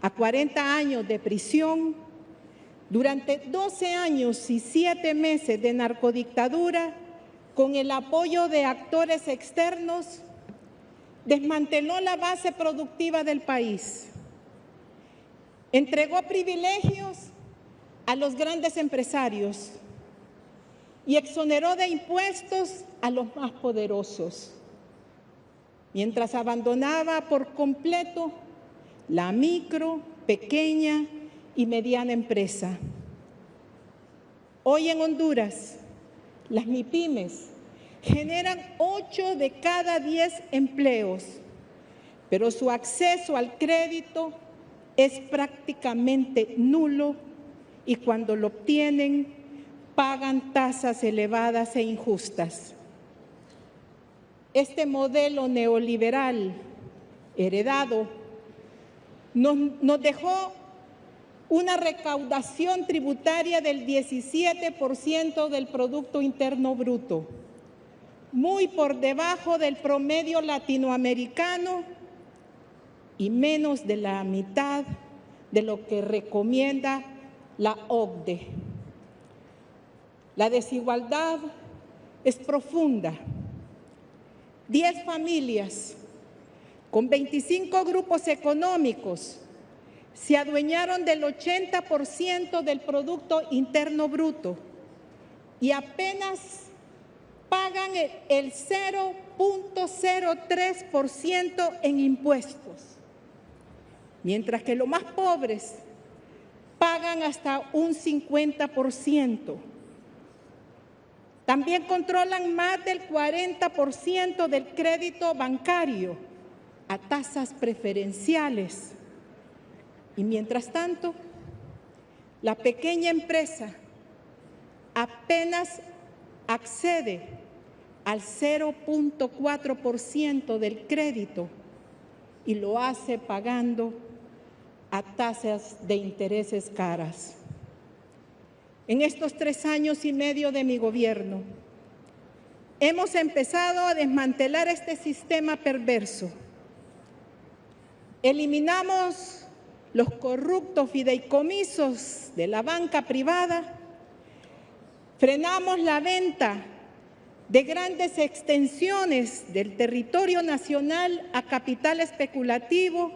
a 40 años de prisión, durante 12 años y 7 meses de narcodictadura, con el apoyo de actores externos, desmanteló la base productiva del país, entregó privilegios a los grandes empresarios y exoneró de impuestos a los más poderosos, mientras abandonaba por completo la micro, pequeña y mediana empresa. Hoy en Honduras, las MIPYMES generan 8 de cada 10 empleos, pero su acceso al crédito es prácticamente nulo y cuando lo obtienen, pagan tasas elevadas e injustas. Este modelo neoliberal heredado nos dejó una recaudación tributaria del 17% del Producto Interno Bruto, muy por debajo del promedio latinoamericano y menos de la mitad de lo que recomienda la OCDE. La desigualdad es profunda. 10 familias con 25 grupos económicos se adueñaron del 80% del Producto Interno Bruto y apenas pagan el 0.03% en impuestos, mientras que los más pobres pagan hasta un 50%. También controlan más del 40% del crédito bancario a tasas preferenciales. Y mientras tanto, la pequeña empresa apenas accede al 0.4% del crédito y lo hace pagando a tasas de intereses caras. en estos 3 años y medio de mi gobierno. Hemos empezado a desmantelar este sistema perverso. Eliminamos los corruptos fideicomisos de la banca privada, frenamos la venta de grandes extensiones del territorio nacional a capital especulativo,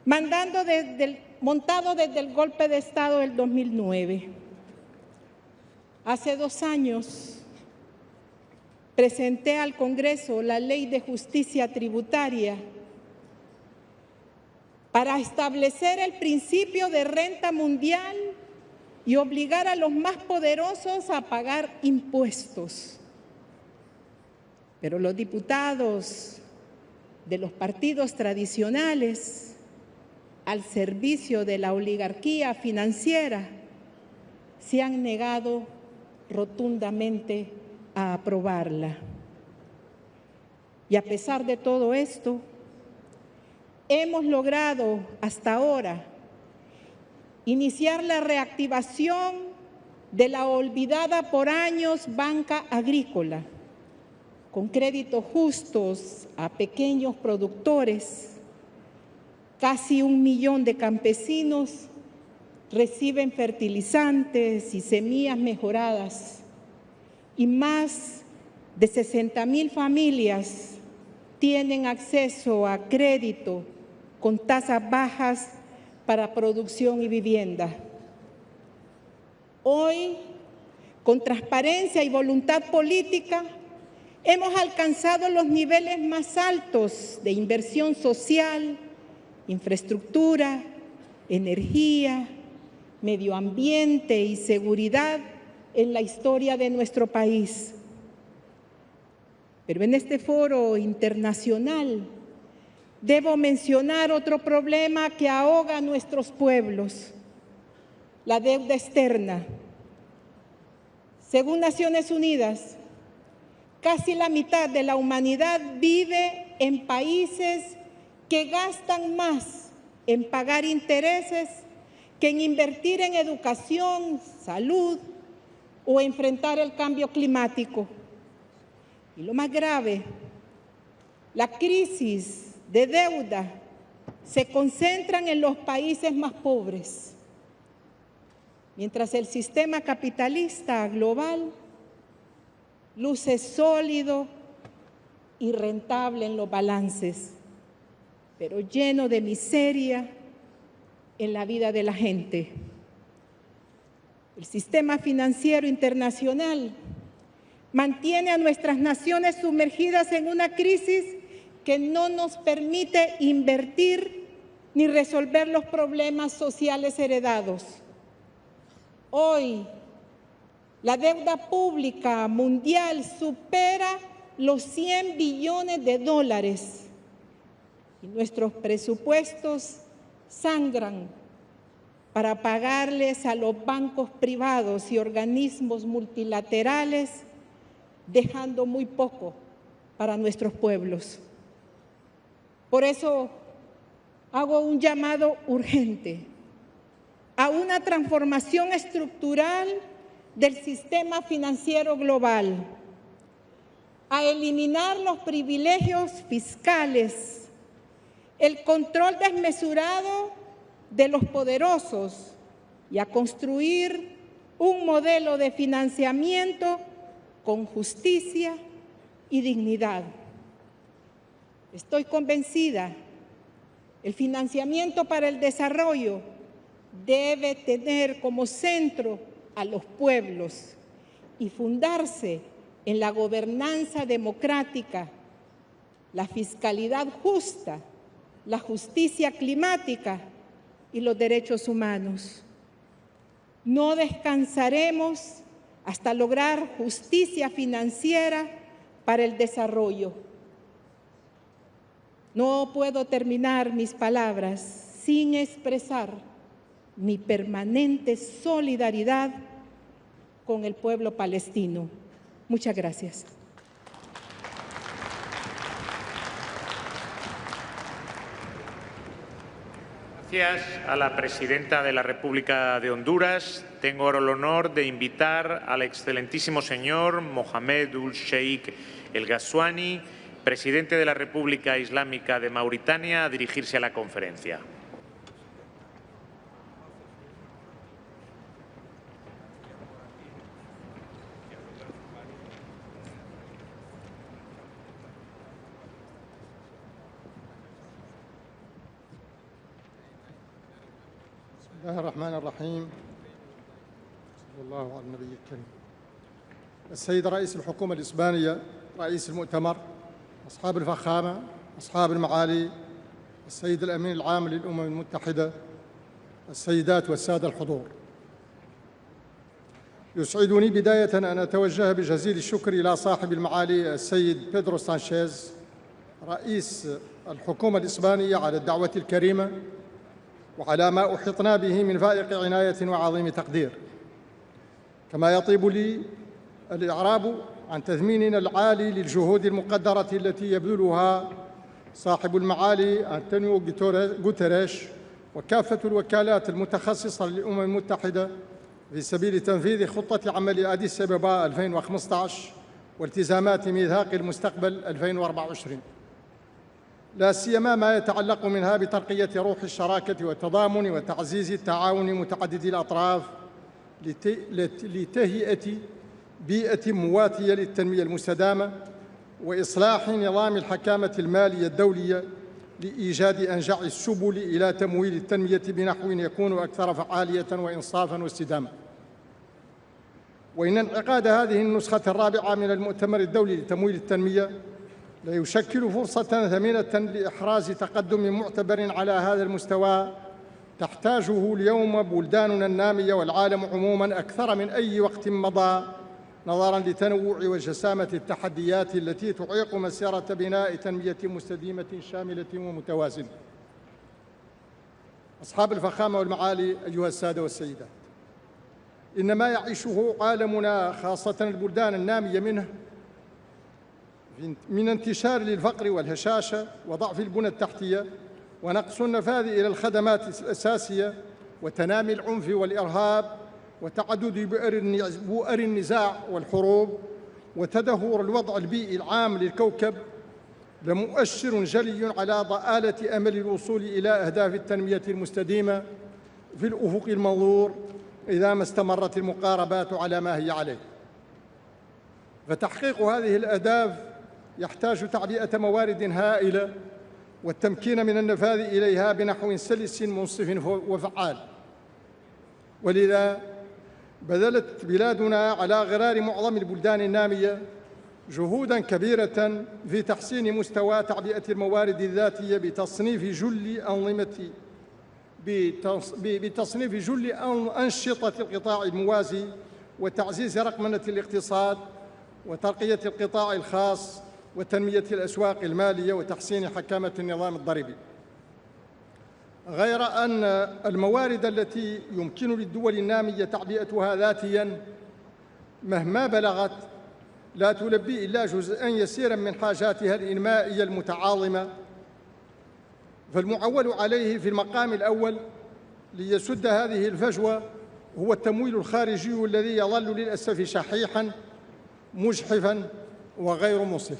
montado desde el golpe de Estado del 2009. Hace 2 años presenté al Congreso la Ley de Justicia Tributaria para establecer el principio de renta mundial y obligar a los más poderosos a pagar impuestos. Pero los diputados de los partidos tradicionales, al servicio de la oligarquía financiera, se han negado rotundamente a aprobarla. Y a pesar de todo esto, hemos logrado hasta ahora iniciar la reactivación de la olvidada por años banca agrícola, con créditos justos a pequeños productores. Casi 1 millón de campesinos reciben fertilizantes y semillas mejoradas y más de 60,000 familias tienen acceso a crédito con tasas bajas para producción y vivienda. Hoy, con transparencia y voluntad política, hemos alcanzado los niveles más altos de inversión social, infraestructura, energía, medio ambiente y seguridad en la historia de nuestro país. Pero en este foro internacional debo mencionar otro problema que ahoga a nuestros pueblos: la deuda externa. Según Naciones Unidas, casi la mitad de la humanidad vive en países que gastan más en pagar intereses que en invertir en educación, salud o enfrentar el cambio climático. Y lo más grave, la crisis de deuda se concentra en los países más pobres, mientras el sistema capitalista global luce sólido y rentable en los balances, pero lleno de miseria en la vida de la gente. El sistema financiero internacional mantiene a nuestras naciones sumergidas en una crisis que no nos permite invertir ni resolver los problemas sociales heredados. Hoy, la deuda pública mundial supera los 100 billones de dólares y nuestros presupuestos sangran para pagarles a los bancos privados y organismos multilaterales, dejando muy poco para nuestros pueblos. Por eso hago un llamado urgente a una transformación estructural del sistema financiero global, a eliminar los privilegios fiscales, el control desmesurado de los poderosos y a construir un modelo de financiamiento con justicia y dignidad. Estoy convencida, el financiamiento para el desarrollo debe tener como centro a los pueblos y fundarse en la gobernanza democrática, la fiscalidad justa, la justicia climática y los derechos humanos. No descansaremos hasta lograr justicia financiera para el desarrollo. No puedo terminar mis palabras sin expresar mi permanente solidaridad con el pueblo palestino. Muchas gracias. Gracias a la Presidenta de la República de Honduras. Tengo ahora el honor de invitar al excelentísimo señor Mohamed Ul-Sheikh El Ghazouani, Presidente de la República Islámica de Mauritania, a dirigirse a la conferencia. بسم الله الرحمن الرحيم. صلى الله على النبي الكريم. السيد رئيس الحكومة الإسبانية، رئيس المؤتمر، أصحاب الفخامة، أصحاب المعالي، السيد الأمين العام للأمم المتحدة، السيدات والسادة الحضور. يسعدني بداية أن أتوجه بجزيل الشكر إلى صاحب المعالي السيد بيدرو سانشيز رئيس الحكومة الإسبانية على الدعوة الكريمة وعلى ما أحطنا به من فائق عناية وعظيم تقدير. كما يطيب لي الإعراب عن تثميننا العالي للجهود المقدرة التي يبذلها صاحب المعالي أنطونيو غوتيريش وكافة الوكالات المتخصصة للأمم المتحدة في سبيل تنفيذ خطة عمل أديس أبابا 2015 والتزامات ميثاق المستقبل 2024، لا سيما ما يتعلق منها بترقية روح الشراكة والتضامن وتعزيز التعاون متعدد الأطراف لتهيئة بيئة مواتية للتنمية المستدامة وإصلاح نظام الحكامة المالية الدولية لإيجاد أنجع السبل إلى تمويل التنمية بنحو يكون أكثر فعالية وإنصافاً واستدامة. وإن انعقاد هذه النسخة الرابعة من المؤتمر الدولي لتمويل التنمية لا يشكل فرصة ثمينة لإحراز تقدم معتبر على هذا المستوى تحتاجه اليوم بلداننا النامية والعالم عموماً أكثر من أي وقت مضى، نظراً لتنوع وجسامة التحديات التي تعيق مسيرة بناء تنمية مستدامة شاملة ومتوازنة. أصحاب الفخامة والمعالي، أيها السادة والسيدات، إن ما يعيشه عالمنا خاصة البلدان النامية منه من انتشار للفقر والهشاشة وضعف البنى التحتية ونقص النفاذ إلى الخدمات الأساسية وتنامي العنف والإرهاب وتعدد بؤر النزاع والحروب وتدهور الوضع البيئي العام للكوكب لمؤشر جلي على ضآلة أمل الوصول إلى أهداف التنمية المستدامة في الأفق المنظور إذا ما استمرت المقاربات على ما هي عليه. فتحقيق هذه الأهداف يحتاج تعبئة موارد هائلة والتمكين من النفاذ إليها بنحو سلس منصف وفعال. ولذا بذلت بلادنا على غرار معظم البلدان النامية جهوداً كبيرة في تحسين مستوى تعبئة الموارد الذاتية بتصنيف جل أنشطة القطاع الموازي وتعزيز رقمنة الاقتصاد وترقية القطاع الخاص وتنمية الأسواق المالية وتحسين حكامة النظام الضريبي. غير أن الموارد التي يمكن للدول النامية تعبئتها ذاتياً مهما بلغت لا تلبي إلا جزءاً يسيراً من حاجاتها الإنمائية المتعاظمة، فالمعول عليه في المقام الأول ليسد هذه الفجوة هو التمويل الخارجي الذي يظل للأسف شحيحاً مجحفاً وغير منصف.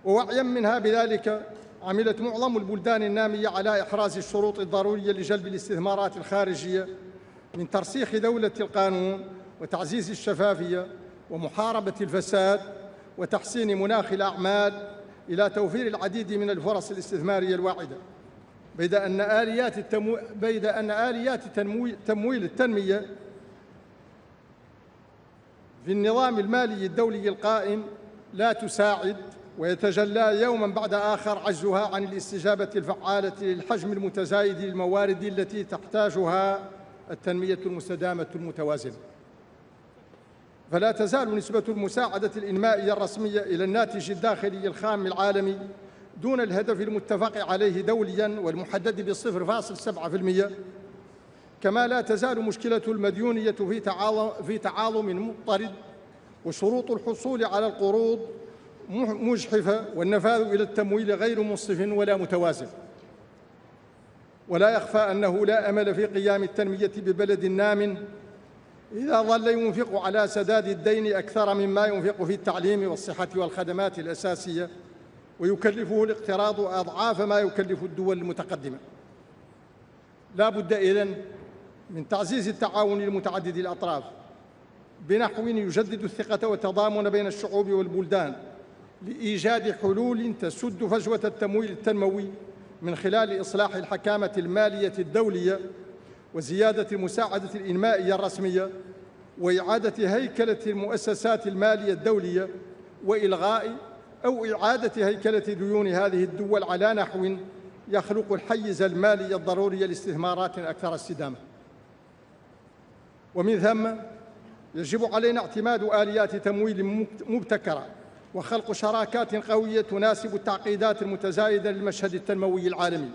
ووعياً منها بذلك عملت معظم البلدان النامية على إحراز الشروط الضرورية لجلب الاستثمارات الخارجية من ترسيخ دولة القانون وتعزيز الشفافية ومحاربة الفساد وتحسين مناخ الأعمال إلى توفير العديد من الفرص الاستثمارية الواعدة، بيد أن آليات تمويل التنمية في النظام المالي الدولي القائم لا تساعد، ويتجلى يوماً بعد آخر عجزها عن الاستجابة الفعالة للحجم المتزايد للموارد التي تحتاجها التنمية المستدامة المتوازنة. فلا تزال نسبة المساعدة الإنمائية الرسمية إلى الناتج الداخلي الخام العالمي دون الهدف المتفق عليه دولياً والمحدد ب0.7%، كما لا تزال مشكلة المديونية في تعاظم مضطرد وشروط الحصول على القروض مجحفة والنفاذ إلى التمويل غير منصف ولا متوازن. ولا يخفى أنه لا أمل في قيام التنمية ببلد نام إذا ظل ينفق على سداد الدين أكثر مما ينفق في التعليم والصحة والخدمات الأساسية، ويكلفه الاقتراض أضعاف ما يكلف الدول المتقدمة. لا بد إذن من تعزيز التعاون المتعدد الأطراف بنحو يجدد الثقة والتضامن بين الشعوب والبلدان لإيجاد حلول تسد فجوة التمويل التنموي من خلال إصلاح الحكامة المالية الدولية وزيادة المساعدة الإنمائية الرسمية وإعادة هيكلة المؤسسات المالية الدولية وإلغاء أو إعادة هيكلة ديون هذه الدول على نحو يخلق الحيز المالي الضروري لاستثمارات أكثر استدامة. ومن ثم يجب علينا اعتماد آليات تمويل مبتكرة وخلق شراكات قوية تناسب التعقيدات المتزايدة للمشهد التنموي العالمي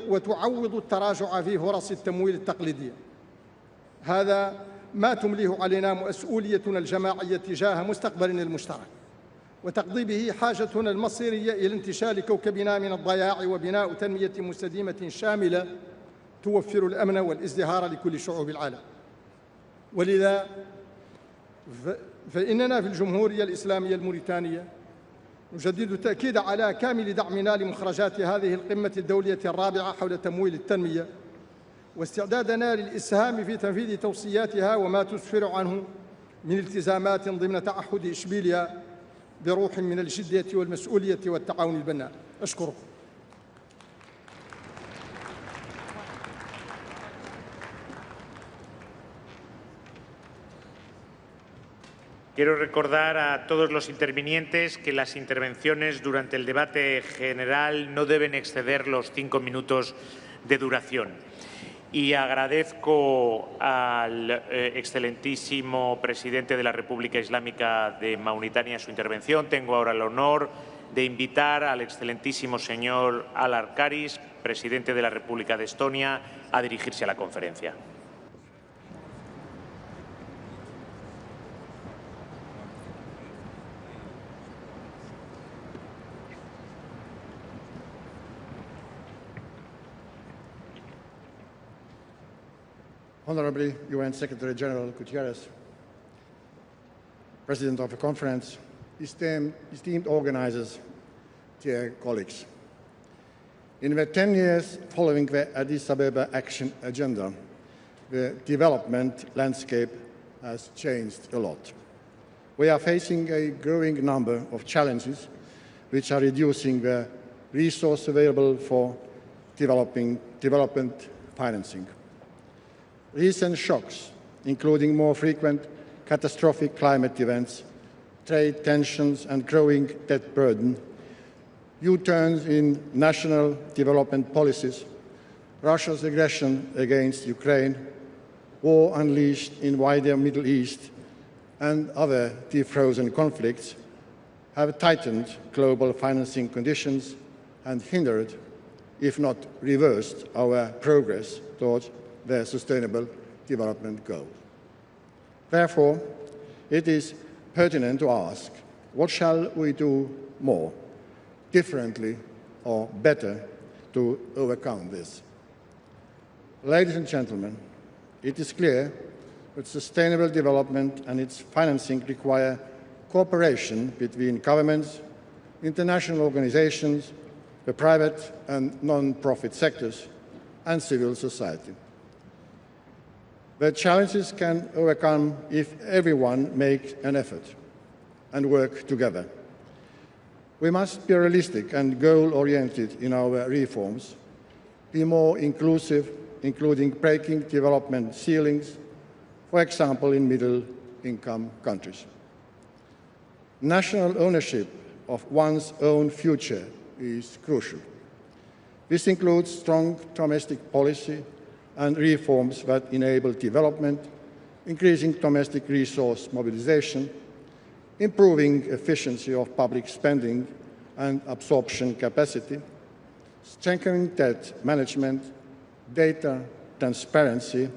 وتعوض التراجع في فرص التمويل التقليدية. هذا ما تمليه علينا مسؤوليتنا الجماعية تجاه مستقبلنا المشترك، وتقضي به حاجتنا المصيرية إلى انتشال كوكبنا من الضياع وبناء تنمية مستديمة شاملة توفر الأمن والازدهار لكل شعوب العالم. ولذا فإننا في الجمهورية الإسلامية الموريتانية نجدد التأكيد على كامل دعمنا لمخرجات هذه القمة الدولية الرابعة حول تمويل التنمية، واستعدادنا للإسهام في تنفيذ توصياتها وما تسفر عنه من التزامات ضمن تعهد إشبيليا بروح من الجدية والمسؤولية والتعاون البناء. أشكركم. Quiero recordar a todos los intervinientes que las intervenciones durante el debate general no deben exceder los 5 minutos de duración. Y agradezco al excelentísimo presidente de la República Islámica de Mauritania su intervención. Tengo ahora el honor de invitar al excelentísimo señor Al-Arkaris, presidente de la República de Estonia, a dirigirse a la conferencia. Honorably UN Secretary General Guterres, President of the Conference, esteemed organizers, dear colleagues. In the 10 years following the Addis Ababa Action Agenda, the development landscape has changed a lot. We are facing a growing number of challenges which are reducing the resource available for development financing. Recent shocks, including more frequent catastrophic climate events, trade tensions and growing debt burden, U-turns in national development policies, Russia's aggression against Ukraine, war unleashed in wider Middle East, and other defrozen conflicts have tightened global financing conditions and hindered, if not reversed, our progress towards their Sustainable Development Goal. Therefore, it is pertinent to ask, what shall we do more, differently or better to overcome this? Ladies and gentlemen, it is clear that sustainable development and its financing require cooperation between governments, international organizations, the private and non-profit sectors, and civil society. The challenges can overcome if everyone makes an effort and work together. We must be realistic and goal-oriented in our reforms, be more inclusive, including breaking development ceilings, for example, in middle-income countries. National ownership of one's own future is crucial. This includes strong domestic policy and reforms that enable development, increasing domestic resource mobilization, improving efficiency of public spending and absorption capacity, strengthening debt management, data transparency,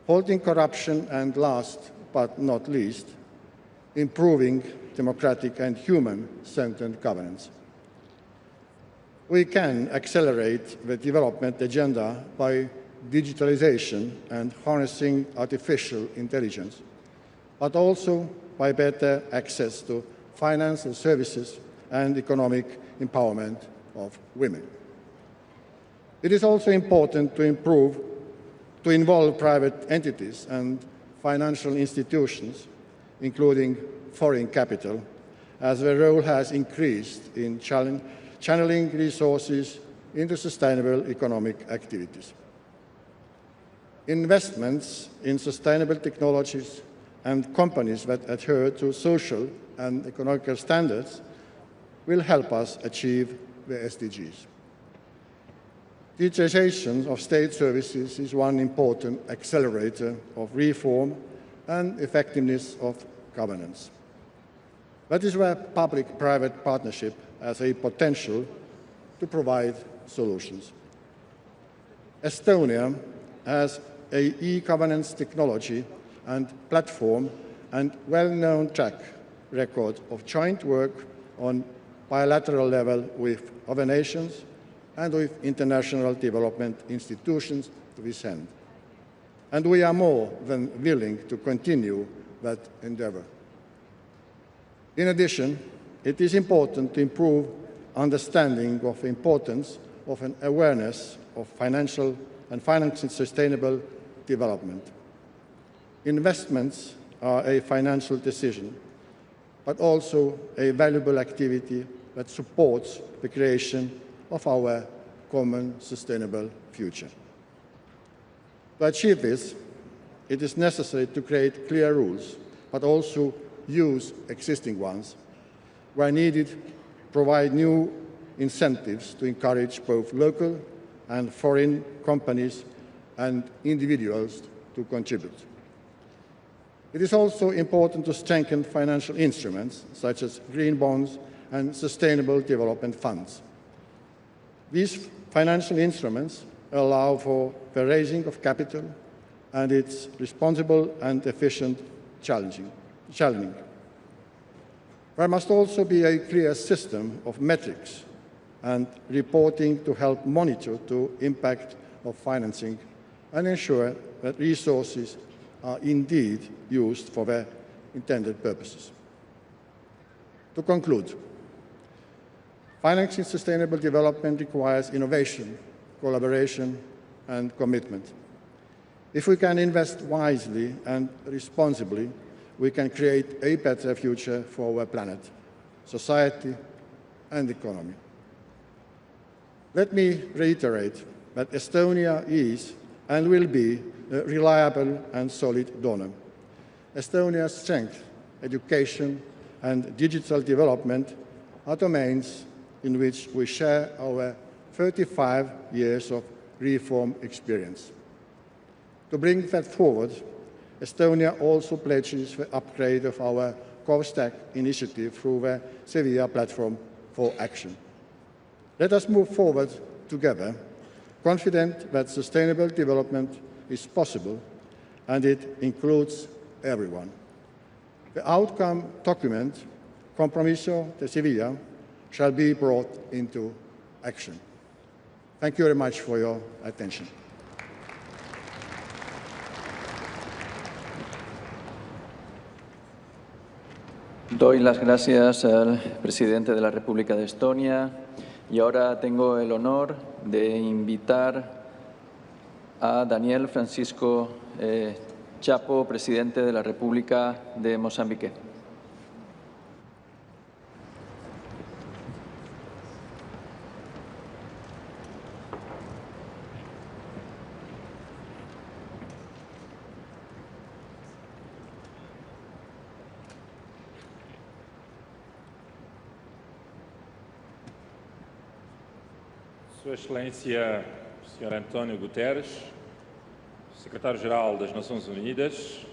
halting corruption, and last but not least, improving democratic and human-centered governance. We can accelerate the development agenda by digitalization and harnessing artificial intelligence, but also by better access to financial services and economic empowerment of women. It is also important to involve private entities and financial institutions, including foreign capital, as their role has increased in channeling resources into sustainable economic activities. Investments in sustainable technologies and companies that adhere to social and economic standards will help us achieve the SDGs. Digitization of state services is one important accelerator of reform and effectiveness of governance. That is where public-private partnership has a potential to provide solutions. Estonia has an e-governance technology and platform and well-known track record of joint work on bilateral level with other nations and with international development institutions to this end. And we are more than willing to continue that endeavor. In addition, it is important to improve understanding of the importance of an awareness of financial and financing sustainable development. Investments are a financial decision, but also a valuable activity that supports the creation of our common sustainable future. To achieve this, it is necessary to create clear rules, but also use existing ones. Where needed, provide new incentives to encourage both local and foreign companies and individuals to contribute. It is also important to strengthen financial instruments, such as green bonds and sustainable development funds. These financial instruments allow for the raising of capital and its responsible and efficient channeling. There must also be a clear system of metrics and reporting to help monitor the impact of financing and ensure that resources are indeed used for their intended purposes. To conclude, financing sustainable development requires innovation, collaboration, and commitment. If we can invest wisely and responsibly, we can create a better future for our planet, society, and economy. Let me reiterate that Estonia is and will be a reliable and solid donor. Estonia's strength, education, and digital development are domains in which we share our 35 years of reform experience. To bring that forward, Estonia also pledges the upgrade of our GovStack initiative through the Seville platform for action. Let us move forward together, confident that sustainable development is possible and it includes everyone. The outcome document, Compromiso de Sevilla, shall be brought into action. Thank you very much for your attention. Doy las gracias al presidente de la República de Estonia y ahora tengo el honor de invitar a Daniel Francisco Chapo, presidente de la República de Mozambique. Sua Excelência, Sr. António Guterres, Secretário-Geral das Nações Unidas,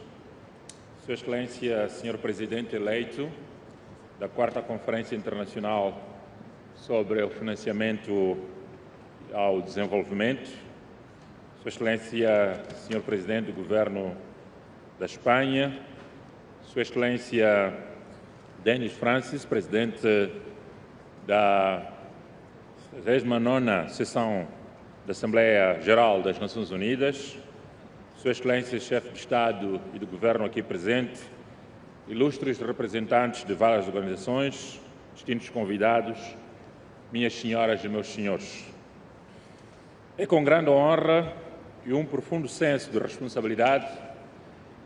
Sua Excelência, Sr. Presidente eleito da 4ª Conferência Internacional sobre o Financiamento ao Desenvolvimento, Sua Excelência, Sr. Presidente do Governo da Espanha, Sua Excelência Denis Francis, Presidente da 69ª sessão da Assembleia Geral das Nações Unidas, Sua Excelência, Chefe de Estado e do Governo aqui presente, ilustres representantes de várias organizações, distintos convidados, minhas senhoras e meus senhores. É com grande honra e um profundo senso de responsabilidade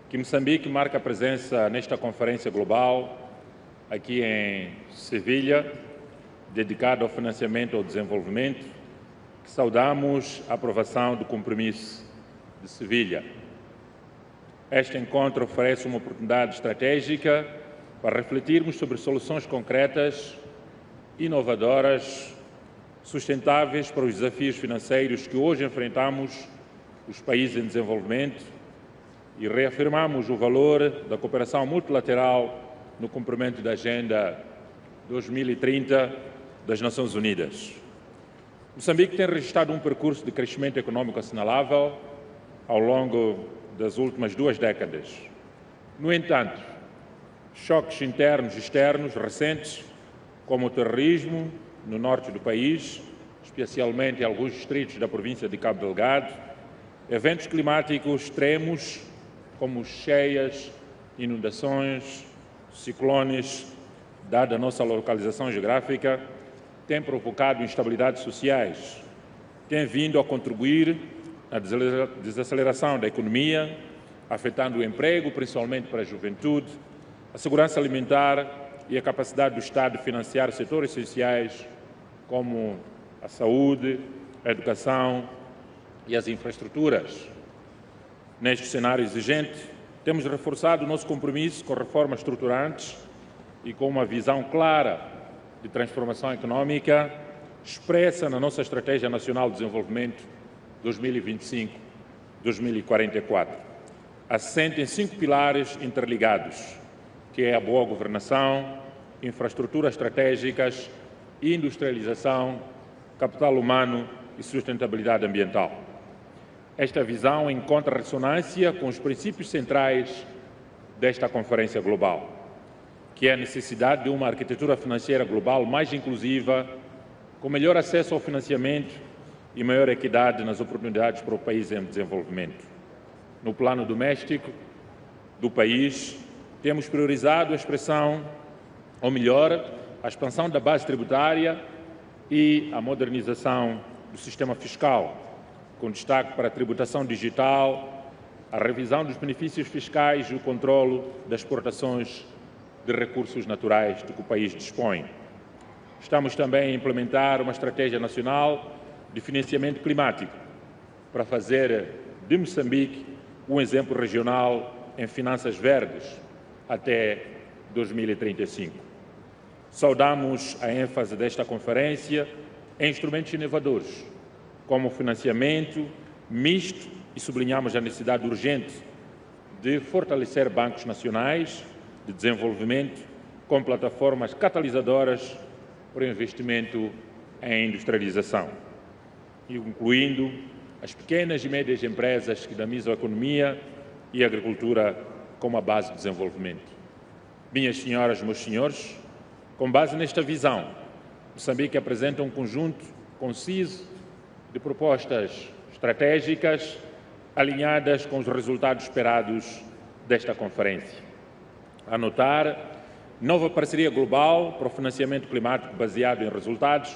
que Moçambique marca a presença nesta conferência global aqui em Sevilha, dedicada ao financiamento ao desenvolvimento, que saudamos a aprovação do compromisso de Sevilha. Este encontro oferece uma oportunidade estratégica para refletirmos sobre soluções concretas, inovadoras, sustentáveis para os desafios financeiros que hoje enfrentamos os países em desenvolvimento e reafirmamos o valor da cooperação multilateral no cumprimento da Agenda 2030 das Nações Unidas. Moçambique tem registrado um percurso de crescimento econômico assinalável ao longo das últimas 2 décadas. No entanto, choques internos e externos recentes, como o terrorismo no norte do país, especialmente em alguns distritos da província de Cabo Delgado, eventos climáticos extremos, como cheias, inundações, ciclones, dada a nossa localização geográfica, têm provocado instabilidades sociais, têm vindo a contribuir à desaceleração da economia, afetando o emprego, principalmente para a juventude, a segurança alimentar e a capacidade do Estado de financiar setores essenciais como a saúde, a educação e as infraestruturas. Neste cenário exigente, temos reforçado o nosso compromisso com reformas estruturantes e com uma visão clara de transformação econômica expressa na nossa Estratégia Nacional de Desenvolvimento 2025-2044. Assente em 5 pilares interligados, que é a boa governação, infraestruturas estratégicas, industrialização, capital humano e sustentabilidade ambiental. Esta visão encontra ressonância com os princípios centrais desta conferência global, que é a necessidade de uma arquitetura financeira global mais inclusiva, com melhor acesso ao financiamento e maior equidade nas oportunidades para o país em desenvolvimento. No plano doméstico do país, temos priorizado a expressão, ou melhor, a expansão da base tributária e a modernização do sistema fiscal, com destaque para a tributação digital, a revisão dos benefícios fiscais e o controle das exportações de recursos naturais de que o país dispõe. Estamos também a implementar uma estratégia nacional de financiamento climático para fazer de Moçambique um exemplo regional em finanças verdes até 2035. Saudamos a ênfase desta conferência em instrumentos inovadores, como o financiamento misto, e sublinhamos a necessidade urgente de fortalecer bancos nacionais de desenvolvimento com plataformas catalisadoras para o investimento em industrialização, incluindo as pequenas e médias empresas que dinamizam a economia e a agricultura como a base do desenvolvimento. Minhas senhoras e meus senhores, com base nesta visão, Moçambique apresenta um conjunto conciso de propostas estratégicas alinhadas com os resultados esperados desta conferência. A notar, nova parceria global para o financiamento climático baseado em resultados,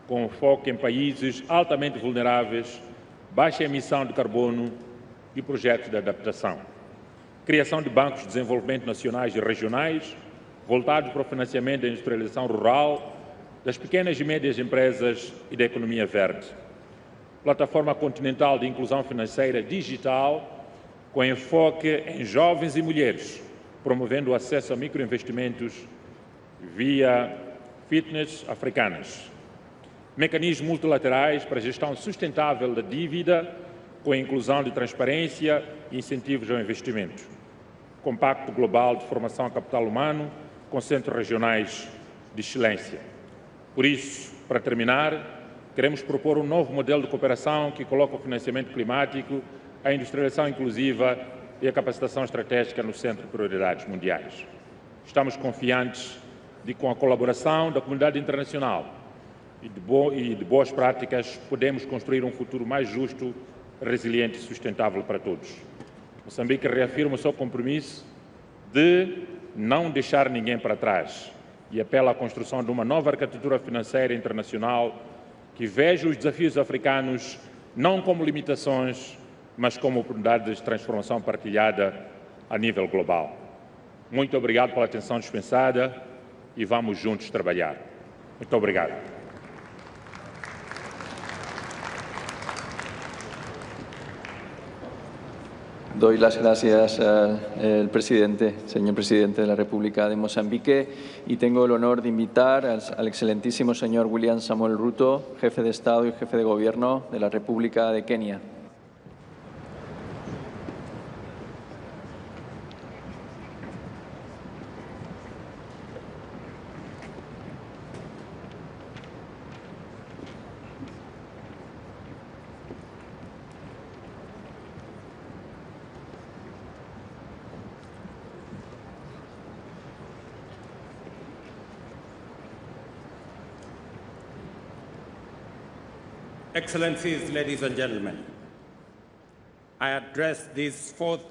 com foco em países altamente vulneráveis, baixa emissão de carbono e projetos de adaptação. Criação de bancos de desenvolvimento nacionais e regionais, voltados para o financiamento da industrialização rural, das pequenas e médias empresas e da economia verde. Plataforma continental de inclusão financeira digital, com enfoque em jovens e mulheres, promovendo o acesso a microinvestimentos via fitness africanas. Mecanismos multilaterais para a gestão sustentável da dívida, com a inclusão de transparência e incentivos ao investimento. Compacto global de formação a capital humano, com centros regionais de excelência. Por isso, para terminar, queremos propor um novo modelo de cooperação que coloca o financiamento climático, a industrialização inclusiva e a capacitação estratégica no centro de prioridades mundiais. Estamos confiantes de que, com a colaboração da comunidade internacional, e de boas práticas, podemos construir um futuro mais justo, resiliente e sustentável para todos. Moçambique reafirma o seu compromisso de não deixar ninguém para trás e apela à construção de uma nova arquitetura financeira internacional que veja os desafios africanos não como limitações, mas como oportunidades de transformação partilhada a nível global. Muito obrigado pela atenção dispensada e vamos juntos trabalhar. Muito obrigado. Doy las gracias al señor presidente de la República de Mozambique, y tengo el honor de invitar al excelentísimo señor William Samuel Ruto, jefe de Estado y jefe de Gobierno de la República de Kenia. Excellencies, ladies and gentlemen, I address this fourth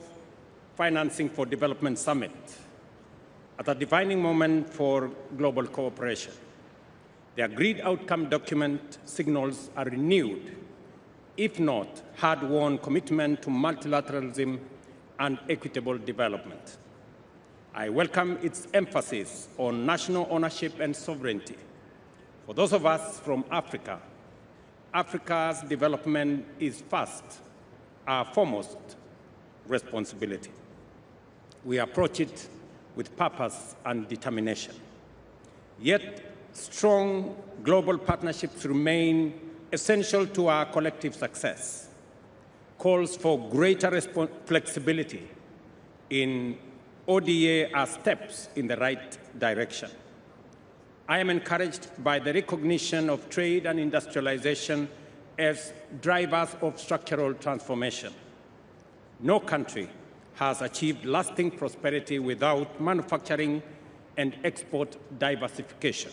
Financing for Development Summit at a defining moment for global cooperation. The agreed outcome document signals a renewed, if not hard-won, commitment to multilateralism and equitable development. I welcome its emphasis on national ownership and sovereignty. For those of us from Africa, Africa's development is first, our foremost responsibility. We approach it with purpose and determination. Yet, strong global partnerships remain essential to our collective success. Calls for greater flexibility in ODA are steps in the right direction. I am encouraged by the recognition of trade and industrialization as drivers of structural transformation. No country has achieved lasting prosperity without manufacturing and export diversification.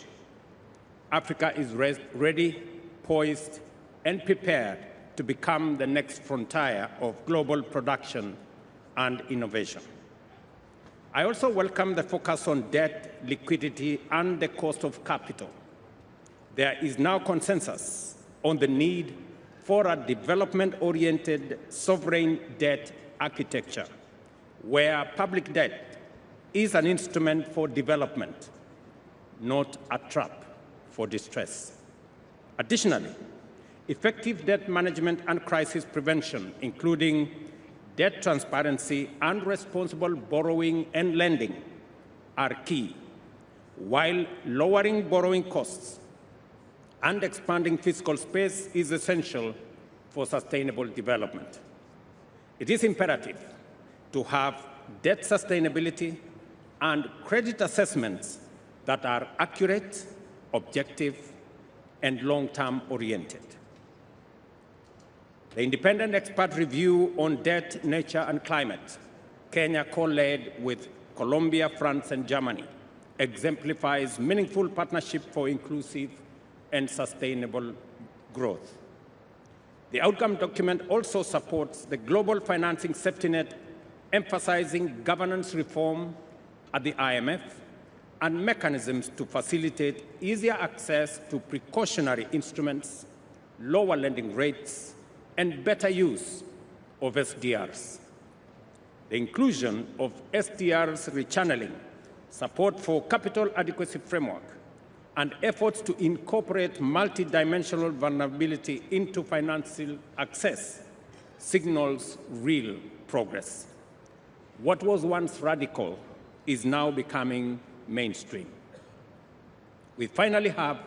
Africa is ready, poised, and prepared to become the next frontier of global production and innovation. I also welcome the focus on debt, liquidity, and the cost of capital. There is now consensus on the need for a development-oriented sovereign debt architecture, where public debt is an instrument for development, not a trap for distress. Additionally, effective debt management and crisis prevention, including debt transparency and responsible borrowing and lending, are key, while lowering borrowing costs and expanding fiscal space is essential for sustainable development. It is imperative to have debt sustainability and credit assessments that are accurate, objective, and long-term oriented. The independent expert review on debt, nature, and climate, Kenya co-led with Colombia, France, and Germany, exemplifies meaningful partnership for inclusive and sustainable growth. The outcome document also supports the global financing safety net, emphasizing governance reform at the IMF and mechanisms to facilitate easier access to precautionary instruments, lower lending rates, and better use of SDRs. The inclusion of SDRs rechanneling, support for capital adequacy framework, and efforts to incorporate multidimensional vulnerability into financial access signals real progress. What was once radical is now becoming mainstream. We finally have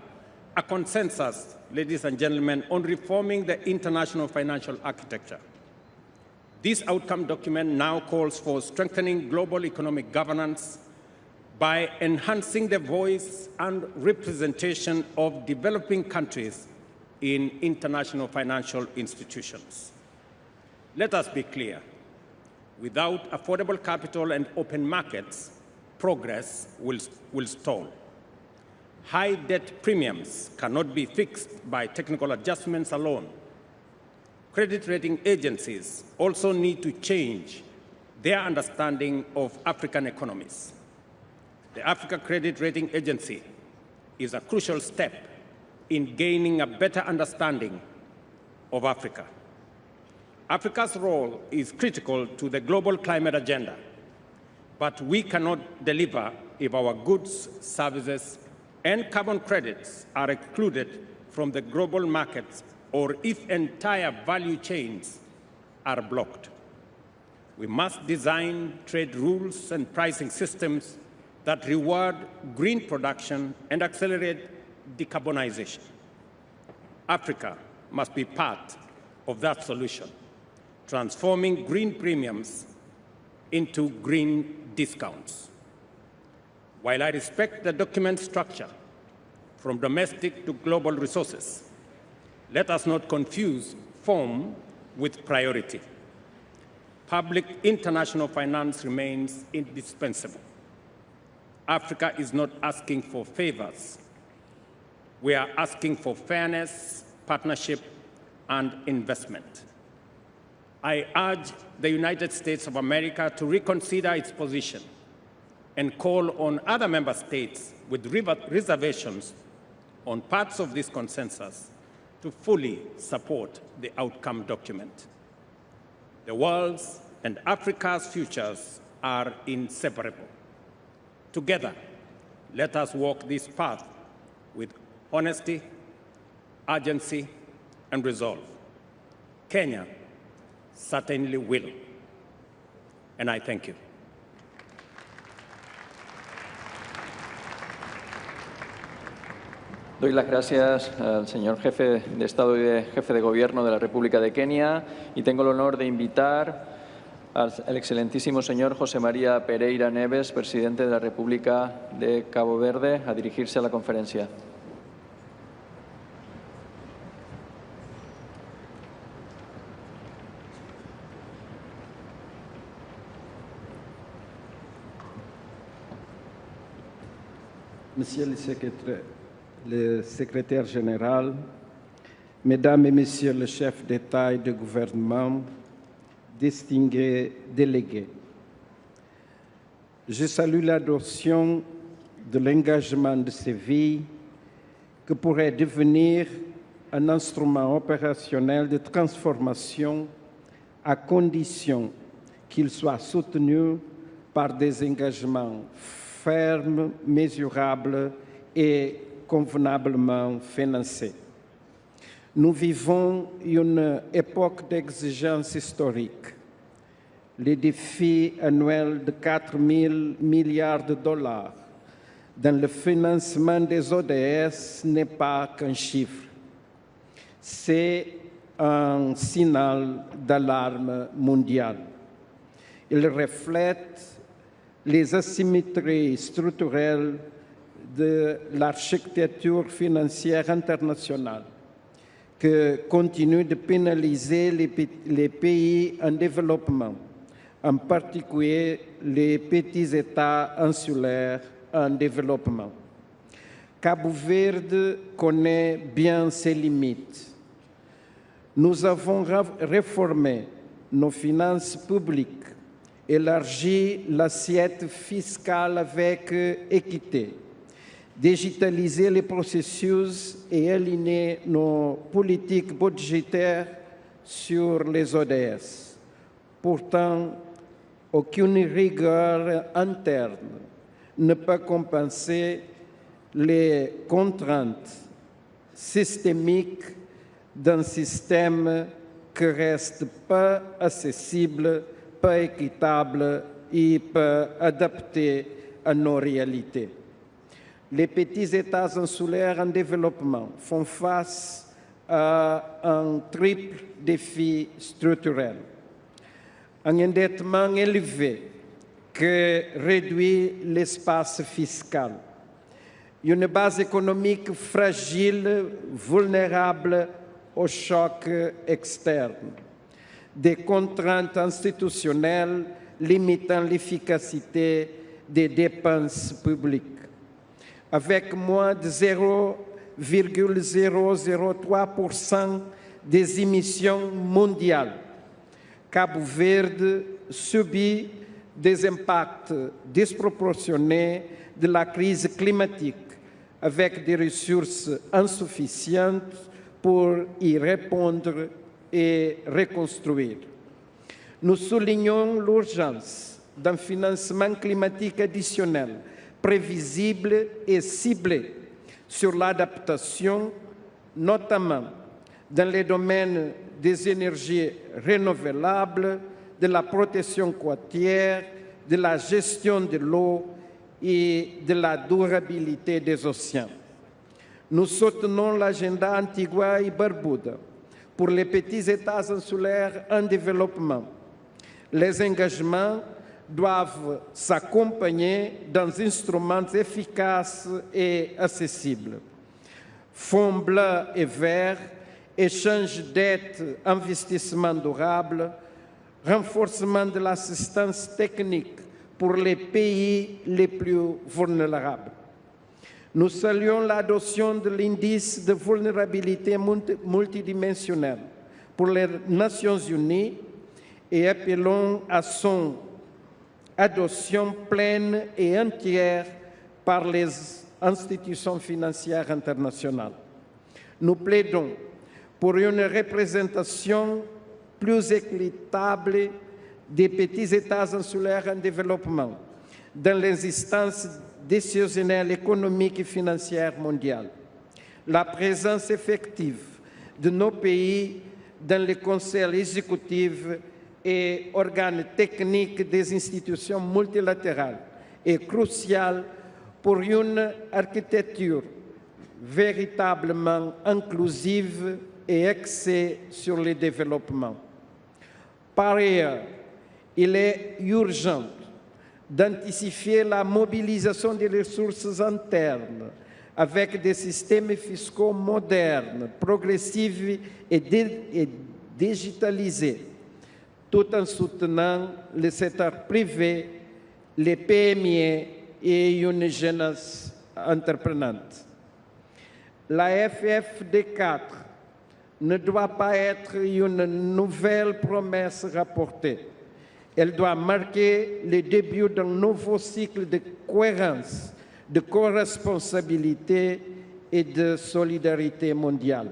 a consensus, ladies and gentlemen, on reforming the international financial architecture. This outcome document now calls for strengthening global economic governance by enhancing the voice and representation of developing countries in international financial institutions. Let us be clear. Without affordable capital and open markets, progress will stall. High debt premiums cannot be fixed by technical adjustments alone. Credit rating agencies also need to change their understanding of African economies. The Africa Credit Rating Agency is a crucial step in gaining a better understanding of Africa. Africa's role is critical to the global climate agenda, but we cannot deliver if our goods, services, and carbon credits are excluded from the global markets or if entire value chains are blocked. We must design trade rules and pricing systems that reward green production and accelerate decarbonization. Africa must be part of that solution, transforming green premiums into green discounts. While I respect the document structure from domestic to global resources, let us not confuse form with priority. Public international finance remains indispensable. Africa is not asking for favors. We are asking for fairness, partnership, and investment. I urge the United States of America to reconsider its position and call on other member states with reservations on parts of this consensus to fully support the outcome document. The world's and Africa's futures are inseparable. Together, let us walk this path with honesty, urgency, and resolve. Kenya certainly will. And I thank you. Doy las gracias al señor jefe de Estado y jefe de Gobierno de la República de Kenia y tengo el honor de invitar al excelentísimo señor José María Pereira Neves, presidente de la República de Cabo Verde, a dirigirse a la conferencia. Monsieur le secrétaire général, Mesdames et Messieurs les chefs d'État et de gouvernement, distingués délégués, je salue l'adoption de l'engagement de Séville qui pourrait devenir un instrument opérationnel de transformation à condition qu'il soit soutenu par des engagements fermes, mesurables et convenablement financés. Nous vivons une époque d'exigence historique. Le défi annuel de 4 000 milliards de dollars dans le financement des ODS n'est pas qu'un chiffre. C'est un signal d'alarme mondiale. Il reflète les asymétries structurelles de l'architecture financière internationale qui continue de pénaliser les pays en développement, en particulier les petits États insulaires en développement. Cabo Verde connaît bien ses limites. Nous avons réformé nos finances publiques, élargi l'assiette fiscale avec équité, digitaliser les processus et aligner nos politiques budgétaires sur les ODS. Pourtant, aucune rigueur interne ne peut compenser les contraintes systémiques d'un système qui reste peu accessible, peu équitable et peu adapté à nos réalités. Les petits États insulaires en développement font face à un triple défi structurel. Un endettement élevé qui réduit l'espace fiscal, une base économique fragile, vulnérable aux chocs externes, des contraintes institutionnelles limitant l'efficacité des dépenses publiques. avec moins de 0,003% des émissions mondiales. Cabo Verde subit des impacts disproportionnés de la crise climatique, avec des ressources insuffisantes pour y répondre et reconstruire. Nous soulignons l'urgence d'un financement climatique additionnel, prévisible et ciblé sur l'adaptation, notamment dans les domaines des énergies renouvelables, de la protection côtière, de la gestion de l'eau et de la durabilité des océans. Nous soutenons l'agenda Antigua et Barbuda pour les petits États insulaires en développement. Les engagements doivent s'accompagner d'instruments efficaces et accessibles. Fonds bleus et verts, échange d'aide, investissement durable, renforcement de l'assistance technique pour les pays les plus vulnérables. Nous saluons l'adoption de l'indice de vulnérabilité multidimensionnel pour les Nations Unies et appelons à son adoption pleine et entière par les institutions financières internationales. Nous plaidons pour une représentation plus équitable des petits États insulaires en développement dans les instances décisionnelles économiques et financières mondiales. La présence effective de nos pays dans les conseils exécutifs et organes techniques des institutions multilatérales est cruciale pour une architecture véritablement inclusive et axée sur le développement. Par ailleurs, il est urgent d'intensifier la mobilisation des ressources internes avec des systèmes fiscaux modernes, progressifs et digitalisés, tout en soutenant le secteur privé, les PME et une jeunesse entreprenante. La FFD4 ne doit pas être une nouvelle promesse rapportée. Elle doit marquer le début d'un nouveau cycle de cohérence, de co-responsabilité et de solidarité mondiale.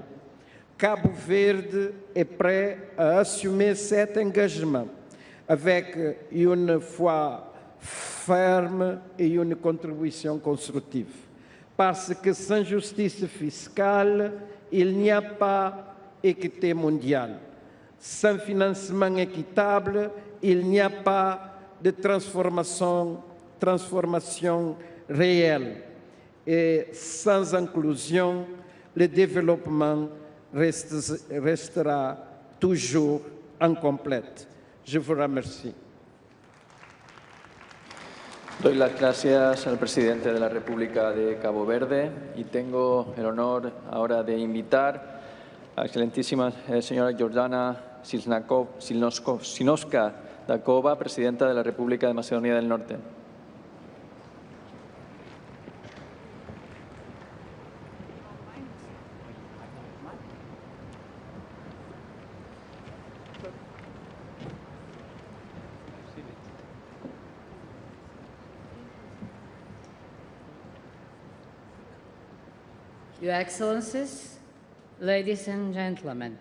Cabo Verde est prêt à assumer cet engagement avec une foi ferme et une contribution constructive. Parce que sans justice fiscale, il n'y a pas équité mondiale. Sans financement équitable, il n'y a pas de transformation réelle. Et sans inclusion, le développement restera toujours incomplet. Je vous remercie. Doy las gracias al presidente de la República de Cabo Verde y tengo el honor ahora de invitar a la excelentísima señora Jordana Silnoska-Dakova, presidenta de la República de Macedonia del Norte. Your Excellencies, ladies and gentlemen,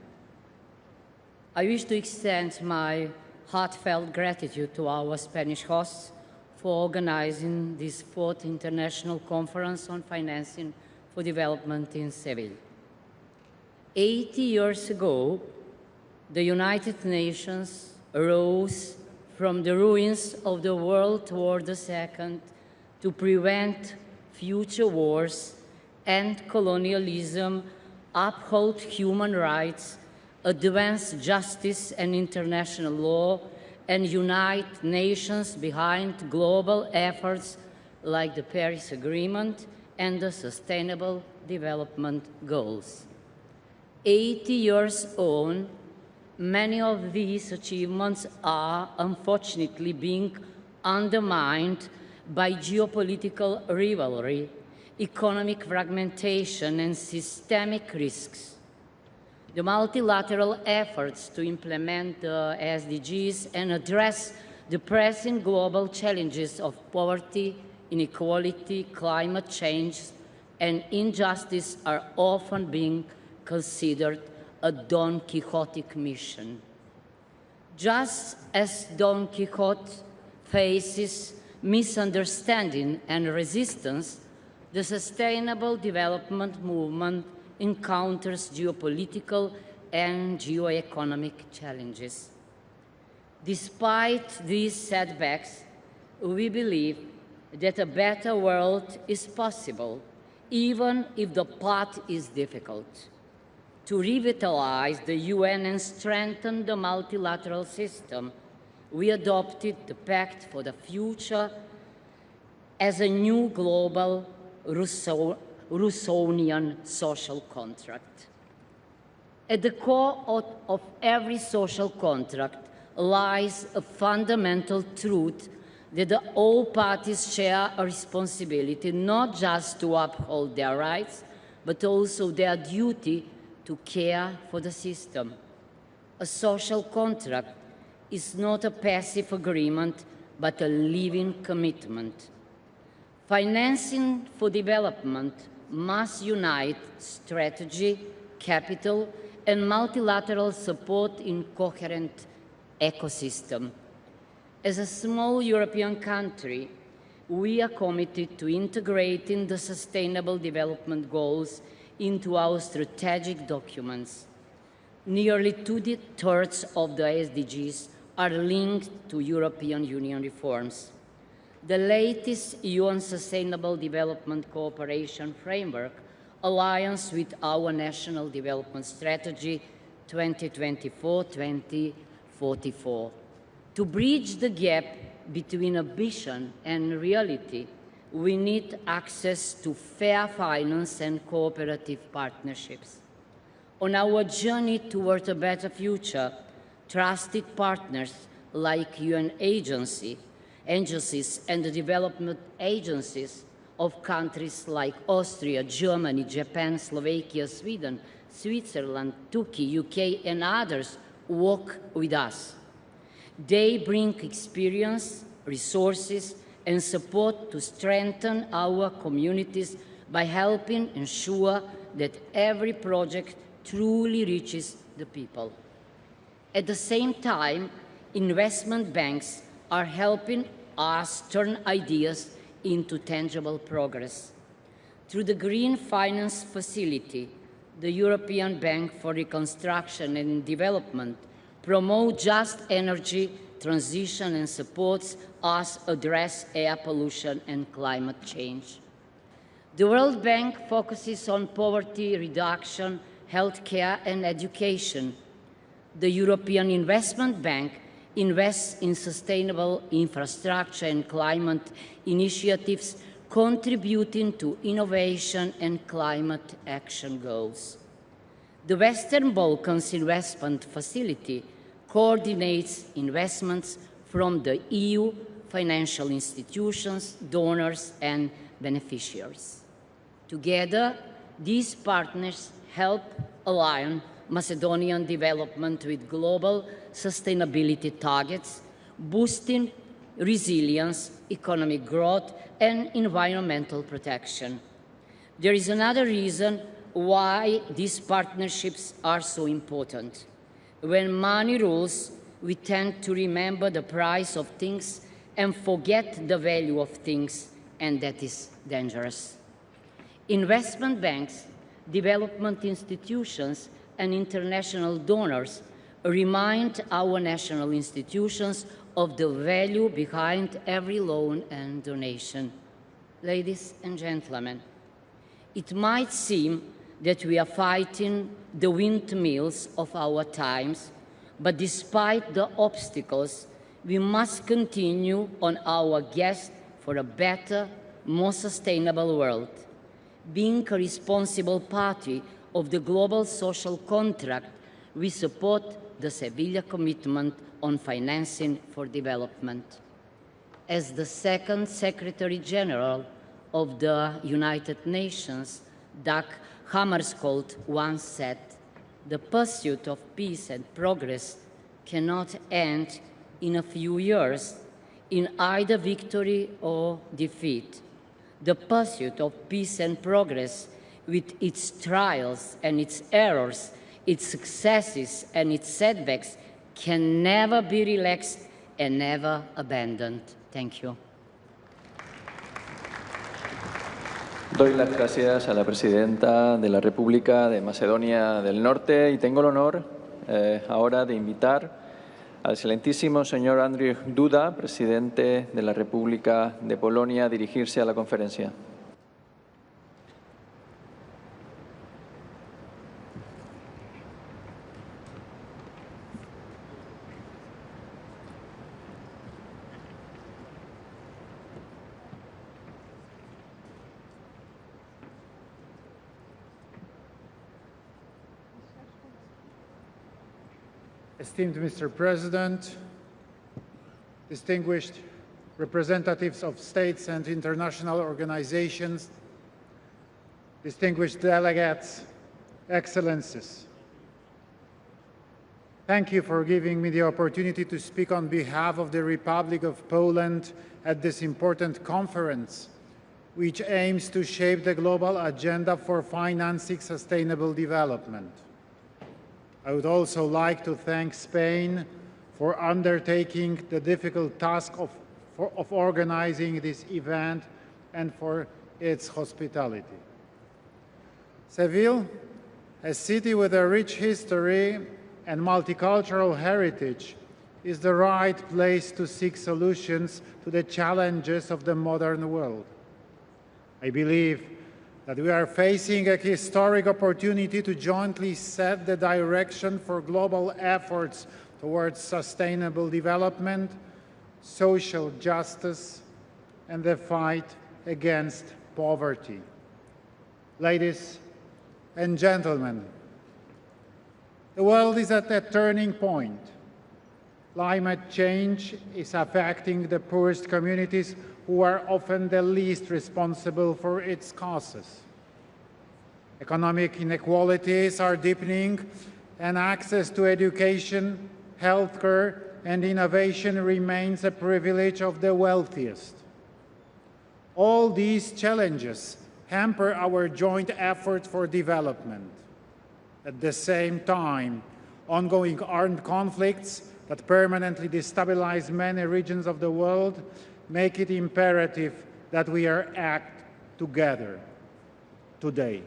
I wish to extend my heartfelt gratitude to our Spanish hosts for organizing this 4th International Conference on Financing for Development in Seville. 80 years ago, the United Nations arose from the ruins of the World War II to prevent future wars and colonialism, uphold human rights, advance justice and international law, and unite nations behind global efforts like the Paris Agreement and the Sustainable Development Goals. 80 years on, many of these achievements are unfortunately being undermined by geopolitical rivalry economic fragmentation, and systemic risks. The multilateral efforts to implement the SDGs and address the pressing global challenges of poverty, inequality, climate change, and injustice are often being considered a Don Quixotic mission. Just as Don Quixote faces misunderstanding and resistance, the Sustainable Development Movement encounters geopolitical and geoeconomic challenges. Despite these setbacks, we believe that a better world is possible, even if the path is difficult. To revitalize the UN and strengthen the multilateral system, we adopted the Pact for the Future as a new global Rousseauian social contract. At the core of every social contract lies a fundamental truth that all parties share a responsibility not just to uphold their rights, but also their duty to care for the system. A social contract is not a passive agreement, but a living commitment. Financing for development must unite strategy, capital, and multilateral support in coherent ecosystem. As a small European country, we are committed to integrating the Sustainable Development Goals into our strategic documents. Nearly 2/3 of the SDGs are linked to European Union reforms. The latest UN Sustainable Development Cooperation Framework aligns with our National Development Strategy 2024-2044. To bridge the gap between ambition and reality, we need access to fair finance and cooperative partnerships. On our journey toward a better future, trusted partners like UN agencies and the development agencies of countries like Austria, Germany, Japan, Slovakia, Sweden, Switzerland, Turkey, UK, and others work with us. They bring experience, resources, and support to strengthen our communities by helping ensure that every project truly reaches the people. At the same time, investment banks are helping us turn ideas into tangible progress. Through the Green Finance Facility, the European Bank for Reconstruction and Development promotes just energy transition and supports us address air pollution and climate change. The World Bank focuses on poverty reduction, healthcare, and education. The European Investment Bank invests in sustainable infrastructure and climate initiatives, contributing to innovation and climate action goals. The Western Balkans Investment Facility coordinates investments from the EU, financial institutions, donors, and beneficiaries. Together, these partners help align Macedonian development with global sustainability targets, boosting resilience, economic growth, and environmental protection. There is another reason why these partnerships are so important. When money rules, we tend to remember the price of things and forget the value of things, and that is dangerous. Investment banks, development institutions, and international donors remind our national institutions of the value behind every loan and donation. Ladies and gentlemen, it might seem that we are fighting the windmills of our times, but despite the obstacles, we must continue on our quest for a better, more sustainable world. Being a responsible party of the global social contract, we support the Seville commitment on financing for development. As the second Secretary General of the United Nations, Dag Hammarskjöld, once said, "The pursuit of peace and progress cannot end in a few years in either victory or defeat. The pursuit of peace and progress, with its trials and its errors, its successes and its setbacks, can never be relaxed and never abandoned." Thank you. Doy las gracias a la presidenta de la República de Macedonia del Norte y tengo el honor ahora de invitar al excelentísimo señor Andrzej Duda, presidente de la República de Polonia, a dirigirse a la conferencia. Esteemed Mr. President, distinguished representatives of states and international organizations, distinguished delegates, excellencies. Thank you for giving me the opportunity to speak on behalf of the Republic of Poland at this important conference, which aims to shape the global agenda for financing sustainable development. I would also like to thank Spain for undertaking the difficult task of organizing this event and for its hospitality. Seville, a city with a rich history and multicultural heritage, is the right place to seek solutions to the challenges of the modern world. I believe that we are facing a historic opportunity to jointly set the direction for global efforts towards sustainable development, social justice, and the fight against poverty. Ladies and gentlemen, the world is at a turning point. Climate change is affecting the poorest communities, who are often the least responsible for its causes. Economic inequalities are deepening, and access to education, healthcare, and innovation remains a privilege of the wealthiest. All these challenges hamper our joint efforts for development. At the same time, ongoing armed conflicts that permanently destabilize many regions of the world make it imperative that we act together today.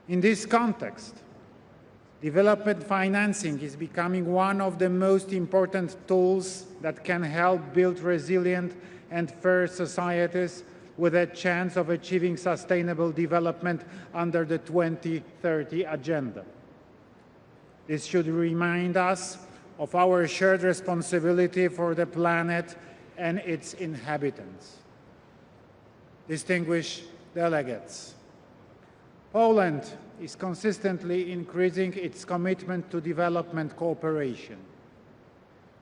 In this context, development financing is becoming one of the most important tools that can help build resilient and fair societies with a chance of achieving sustainable development under the 2030 Agenda. This should remind us of our shared responsibility for the planet and its inhabitants. Distinguished delegates, Poland is consistently increasing its commitment to development cooperation.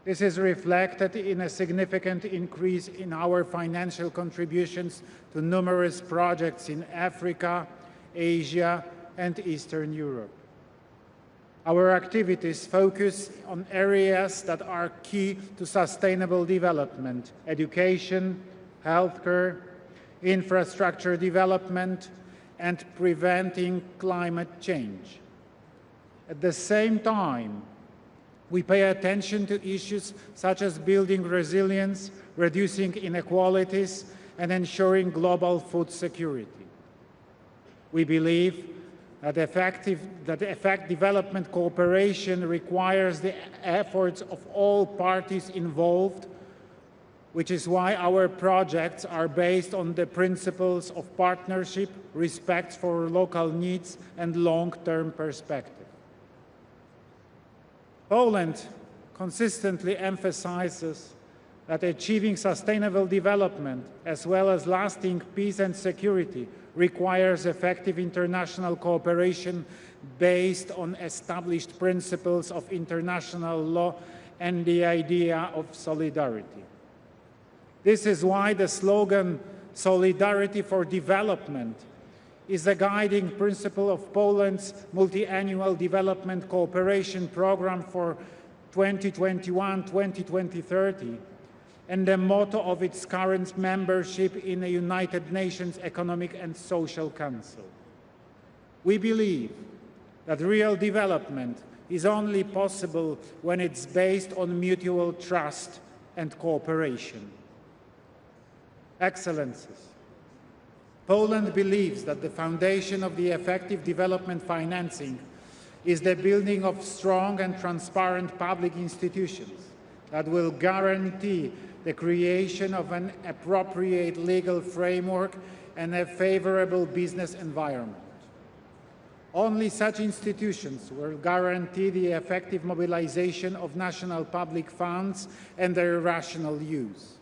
This is reflected in a significant increase in our financial contributions to numerous projects in Africa, Asia, and Eastern Europe. Our activities focus on areas that are key to sustainable development: education, healthcare, infrastructure development, and preventing climate change. At the same time, we pay attention to issues such as building resilience, reducing inequalities, and ensuring global food security. We believe that effective development cooperation requires the efforts of all parties involved, which is why our projects are based on the principles of partnership, respect for local needs, and long-term perspective. Poland consistently emphasizes that achieving sustainable development, as well as lasting peace and security, requires effective international cooperation based on established principles of international law and the idea of solidarity. This is why the slogan, solidarity for development, is the guiding principle of Poland's multi-annual development cooperation program for 2021-2030, and the motto of its current membership in the United Nations Economic and Social Council. We believe that real development is only possible when it's based on mutual trust and cooperation. Excellencies, Poland believes that the foundation of the effective development financing is the building of strong and transparent public institutions that will guarantee the creation of an appropriate legal framework and a favorable business environment. Only such institutions will guarantee the effective mobilization of national public funds and their rational use.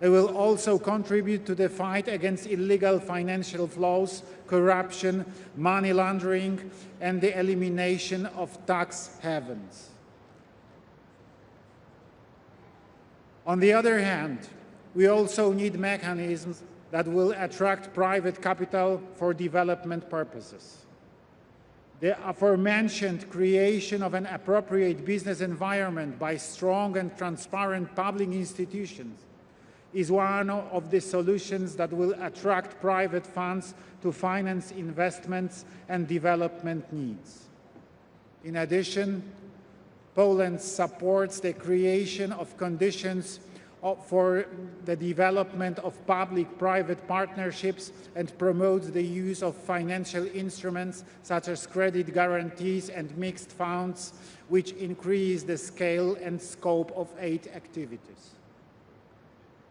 They will also contribute to the fight against illegal financial flows, corruption, money laundering, and the elimination of tax havens. On the other hand, we also need mechanisms that will attract private capital for development purposes. The aforementioned creation of an appropriate business environment by strong and transparent public institutions is one of the solutions that will attract private funds to finance investments and development needs. In addition, Poland supports the creation of conditions for the development of public-private partnerships and promotes the use of financial instruments such as credit guarantees and mixed funds, which increase the scale and scope of aid activities.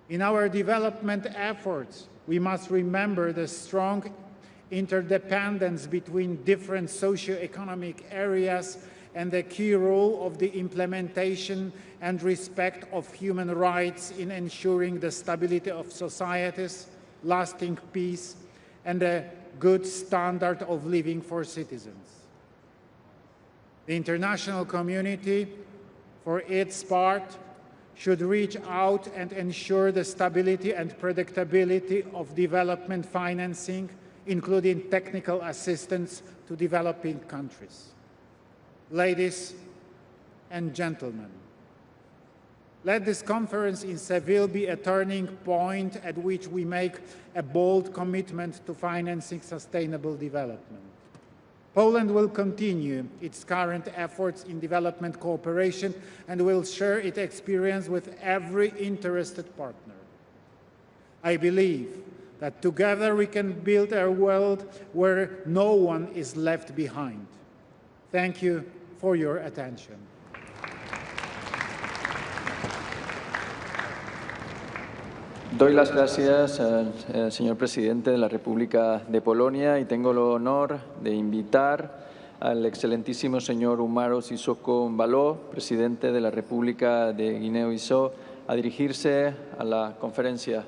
In our development efforts, we must remember the strong interdependence between different socioeconomic areas and the key role of the implementation and respect of human rights in ensuring the stability of societies, lasting peace, and a good standard of living for citizens. The international community, for its part, should reach out and ensure the stability and predictability of development financing, including technical assistance to developing countries. Ladies and gentlemen, let this conference in Seville be a turning point at which we make a bold commitment to financing sustainable development. Poland will continue its current efforts in development cooperation and will share its experience with every interested partner. I believe that together we can build a world where no one is left behind. Thank you for your attention. Doy las gracias al señor presidente de la República de Polonia y tengo el honor de invitar al excelentísimo señor Umaro Sissoco Embaló, presidente de la República de Guinea-Bissau, a dirigirse a la conferencia.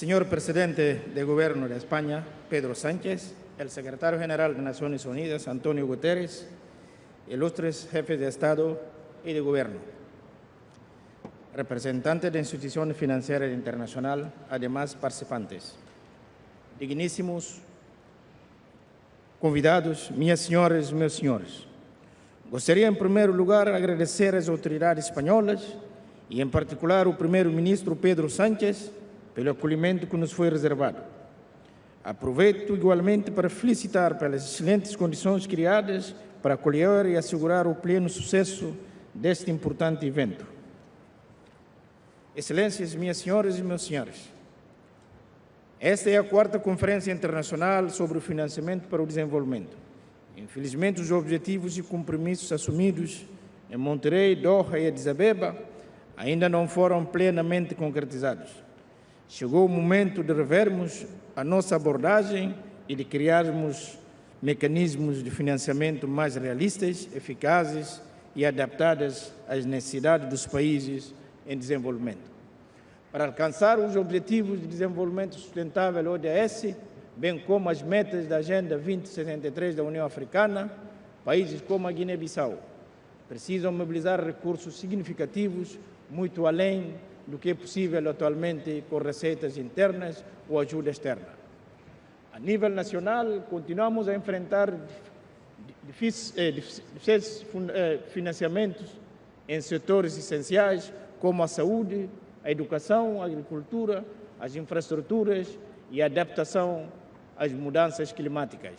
Señor Presidente del Gobierno de España, Pedro Sánchez, el Secretario General de Naciones Unidas, Antonio Guterres, ilustres jefes de Estado y de Gobierno, representantes de instituciones financieras internacionales, además participantes, dignísimos convidados, minhas senhoras e meus senhores. Gostaria, em primeiro lugar, de agradecer às autoridades espanholas e, em particular, ao primeiro-ministro Pedro Sánchez, pelo acolhimento que nos foi reservado. Aproveito igualmente para felicitar pelas excelentes condições criadas para acolher e assegurar o pleno sucesso deste importante evento. Excelências, minhas senhoras e meus senhores, esta é a quarta Conferência Internacional sobre o Financiamento para o Desenvolvimento. Infelizmente, os objetivos e compromissos assumidos em Monterrey, Doha e Addis Abeba ainda não foram plenamente concretizados. Chegou o momento de revermos a nossa abordagem e de criarmos mecanismos de financiamento mais realistas, eficazes e adaptados às necessidades dos países em desenvolvimento. para alcançar os Objetivos de Desenvolvimento Sustentável ODS, bem como as metas da Agenda 2063 da União Africana, países como a Guiné-Bissau precisam mobilizar recursos significativos muito além do que é possível atualmente com receitas internas ou ajuda externa. A nível nacional, continuamos a enfrentar difíceis financiamentos em setores essenciais como a saúde, a educação, a agricultura, as infraestruturas e a adaptação às mudanças climáticas.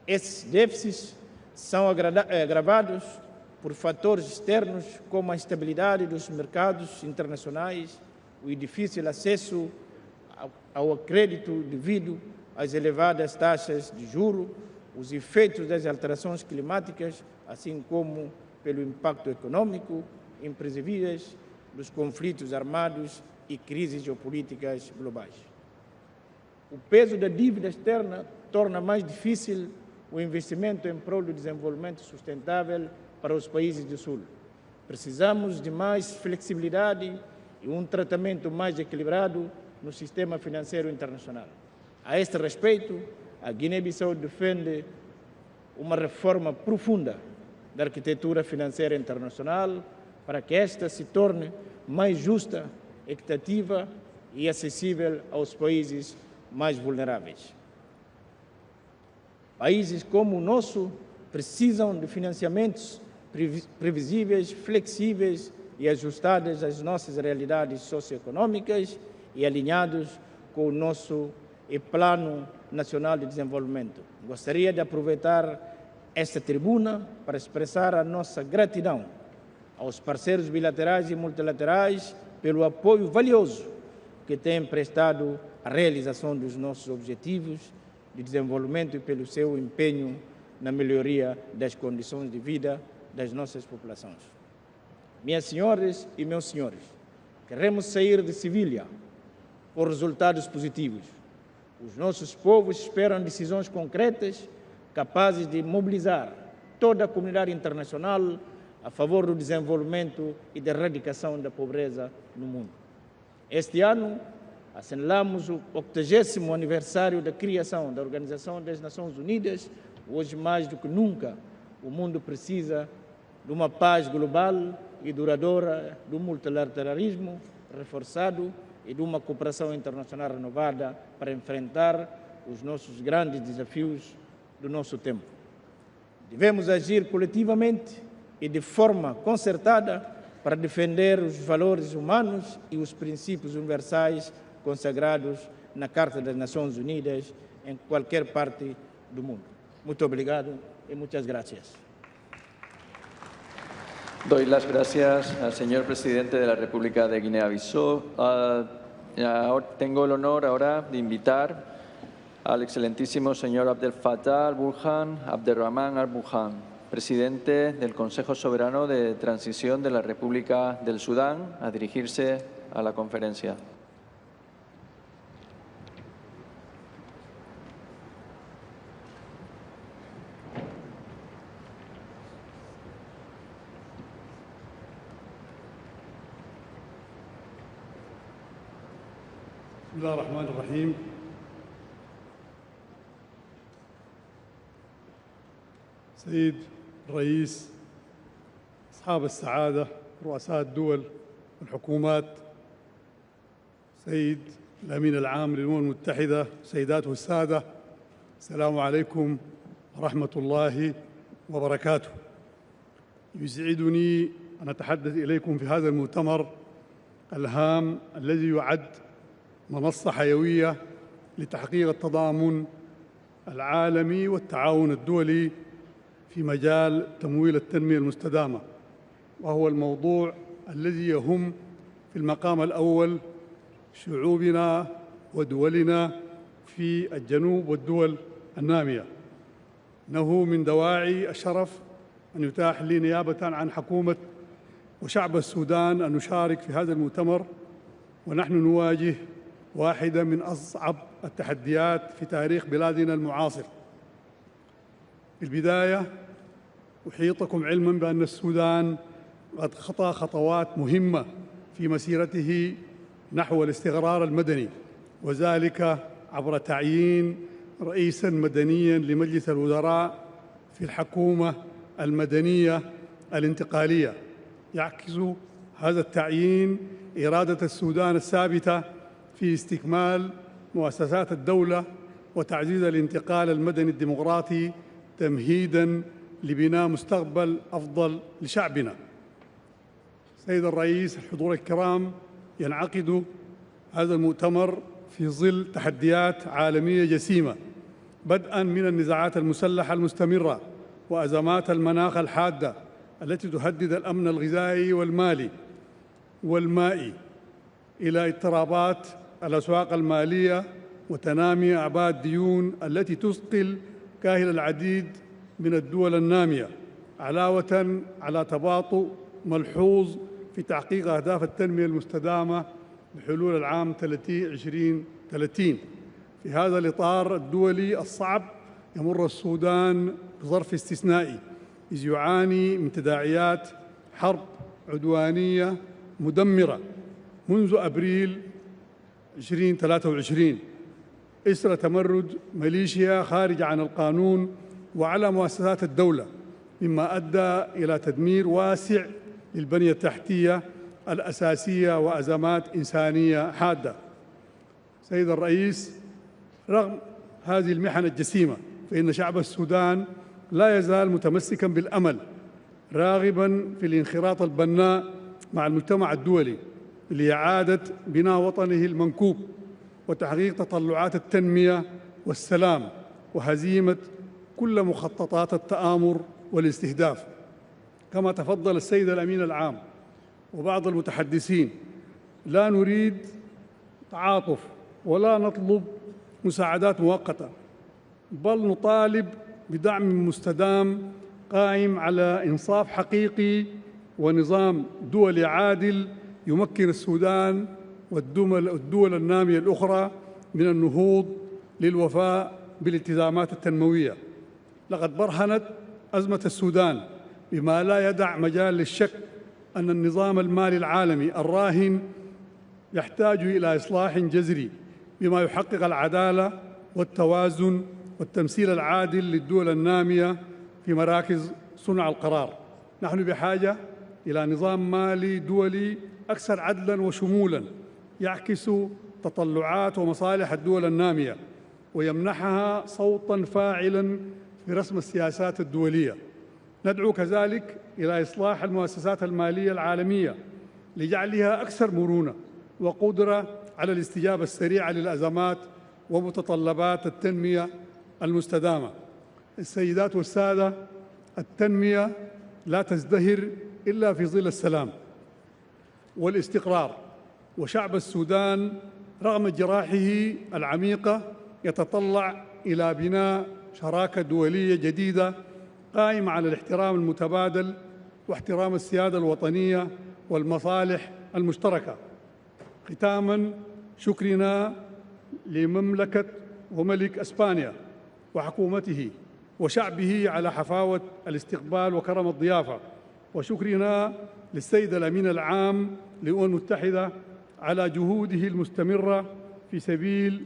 Esses déficits são agravados por fatores externos como a instabilidade dos mercados internacionais, o difícil acesso ao crédito devido às elevadas taxas de juros, os efeitos das alterações climáticas, assim como pelo impacto econômico imprevisíveis dos conflitos armados e crises geopolíticas globais. O peso da dívida externa torna mais difícil o investimento em prol do desenvolvimento sustentável para os países do Sul. Precisamos de mais flexibilidade e um tratamento mais equilibrado no sistema financeiro internacional. A este respeito, a Guiné-Bissau defende uma reforma profunda da arquitetura financeira internacional para que esta se torne mais justa, equitativa e acessível aos países mais vulneráveis. Países como o nosso precisam de financiamentos previsíveis, flexíveis e ajustados às nossas realidades socioeconômicas e alinhados com o nosso Plano Nacional de Desenvolvimento. Gostaria de aproveitar esta tribuna para expressar a nossa gratidão aos parceiros bilaterais e multilaterais pelo apoio valioso que têm prestado à realização dos nossos objetivos de desenvolvimento e pelo seu empenho na melhoria das condições de vida das nossas populações. Minhas senhoras e meus senhores, queremos sair de Sevilha com resultados positivos. Os nossos povos esperam decisões concretas capazes de mobilizar toda a comunidade internacional a favor do desenvolvimento e da erradicação da pobreza no mundo. Este ano, assinalamos o 80º aniversário da criação da Organização das Nações Unidas. Hoje, mais do que nunca, o mundo precisa de uma paz global e duradoura, do multilateralismo reforçado e de uma cooperação internacional renovada para enfrentar os nossos grandes desafios do nosso tempo. Devemos agir coletivamente e de forma concertada para defender os valores humanos e os princípios universais consagrados na Carta das Nações Unidas em qualquer parte do mundo. Muito obrigado y muchas gracias. Doy las gracias al señor presidente de la República de Guinea-Bissau. Tengo el honor ahora de invitar al excelentísimo señor Abdel Fattah al-Burhan, Abderrahman al-Burhan, presidente del Consejo Soberano de Transición de la República del Sudán, a dirigirse a la conferencia. بسم الله الرحمن الرحيم. سيد الرئيس، أصحاب السعادة، رؤساء الدول والحكومات، سيد الأمين العام للأمم المتحدة، سيدات والسادة، السلام عليكم ورحمة الله وبركاته. يسعدني أن أتحدث إليكم في هذا المؤتمر الهام الذي يعد منصة حيوية لتحقيق التضامن العالمي والتعاون الدولي في مجال تمويل التنمية المستدامة، وهو الموضوع الذي يهم في المقام الأول شعوبنا ودولنا في الجنوب والدول النامية. إنه من دواعي الشرف أن يتاح لي نيابة عن حكومة وشعب السودان أن نشارك في هذا المؤتمر، ونحن نواجه واحدة من أصعب التحديات في تاريخ بلادنا المعاصر. في البداية أحيطكم علماً بأن السودان قد خطى خطوات مهمة في مسيرته نحو الاستقرار المدني، وذلك عبر تعيين رئيساً مدنياً لمجلس الوزراء في الحكومة المدنية الانتقالية. يعكس هذا التعيين إرادة السودان الثابتة في استكمال مؤسسات الدولة وتعزيز الانتقال المدني الديمقراطي تمهيداً لبناء مستقبل أفضل لشعبنا. سيد الرئيس، الحضور الكرام، ينعقد هذا المؤتمر في ظل تحديات عالمية جسيمة، بدءاً من النزاعات المسلحة المستمرة وأزمات المناخ الحادة التي تهدد الأمن الغذائي والمالي والمائي، إلى اضطرابات الأسواق المالية وتنامي أعباء الديون التي تثقل كاهل العديد من الدول النامية، علاوة على تباطؤ ملحوظ في تحقيق أهداف التنمية المستدامة بحلول العام 2030. في هذا الإطار الدولي الصعب يمر السودان بظرف استثنائي، إذ يعاني من تداعيات حرب عدوانية مدمرة منذ أبريل 2023 إثر تمرد ميليشيا خارج عن القانون وعلى مؤسسات الدولة، مما أدى إلى تدمير واسع للبنية التحتية الأساسية وأزمات إنسانية حادة. سيد الرئيس، رغم هذه المحن الجسيمة فإن شعب السودان لا يزال متمسكاً بالأمل، راغباً في الانخراط البناء مع المجتمع الدولي لإعادة بناء وطنه المنكوب وتحقيق تطلعات التنمية والسلام وهزيمة كل مخططات التآمر والاستهداف. كما تفضل السيد الأمين العام وبعض المتحدثين، لا نريد تعاطف ولا نطلب مساعدات مؤقتة، بل نطالب بدعم مستدام قائم على إنصاف حقيقي ونظام دولي عادل يمكن السودان والدول النامية الأخرى من النهوض للوفاء بالالتزامات التنموية. لقد برهنت أزمة السودان بما لا يدع مجال للشك أن النظام المالي العالمي الراهن يحتاج إلى إصلاح جذري بما يحقق العدالة والتوازن والتمثيل العادل للدول النامية في مراكز صنع القرار. نحن بحاجة إلى نظام مالي دولي أكثر عدلاً وشمولاً يعكس تطلعات ومصالح الدول النامية ويمنحها صوتاً فاعلاً في رسم السياسات الدولية. ندعو كذلك إلى إصلاح المؤسسات المالية العالمية لجعلها أكثر مرونة وقدرة على الاستجابة السريعة للأزمات ومتطلبات التنمية المستدامة. السيدات والسادة، التنمية لا تزدهر إلا في ظل السلام والاستقرار، وشعب السودان رغم جراحه العميقة يتطلع إلى بناء شراكة دولية جديدة قائمة على الاحترام المتبادل واحترام السيادة الوطنية والمصالح المشتركة. ختاماً، شكرنا لمملكة وملك إسبانيا وحكومته وشعبه على حفاوة الاستقبال وكرم الضيافة، وشكرنا للسيد الأمين العام للأمم المتحدة على جهوده المستمرة في سبيل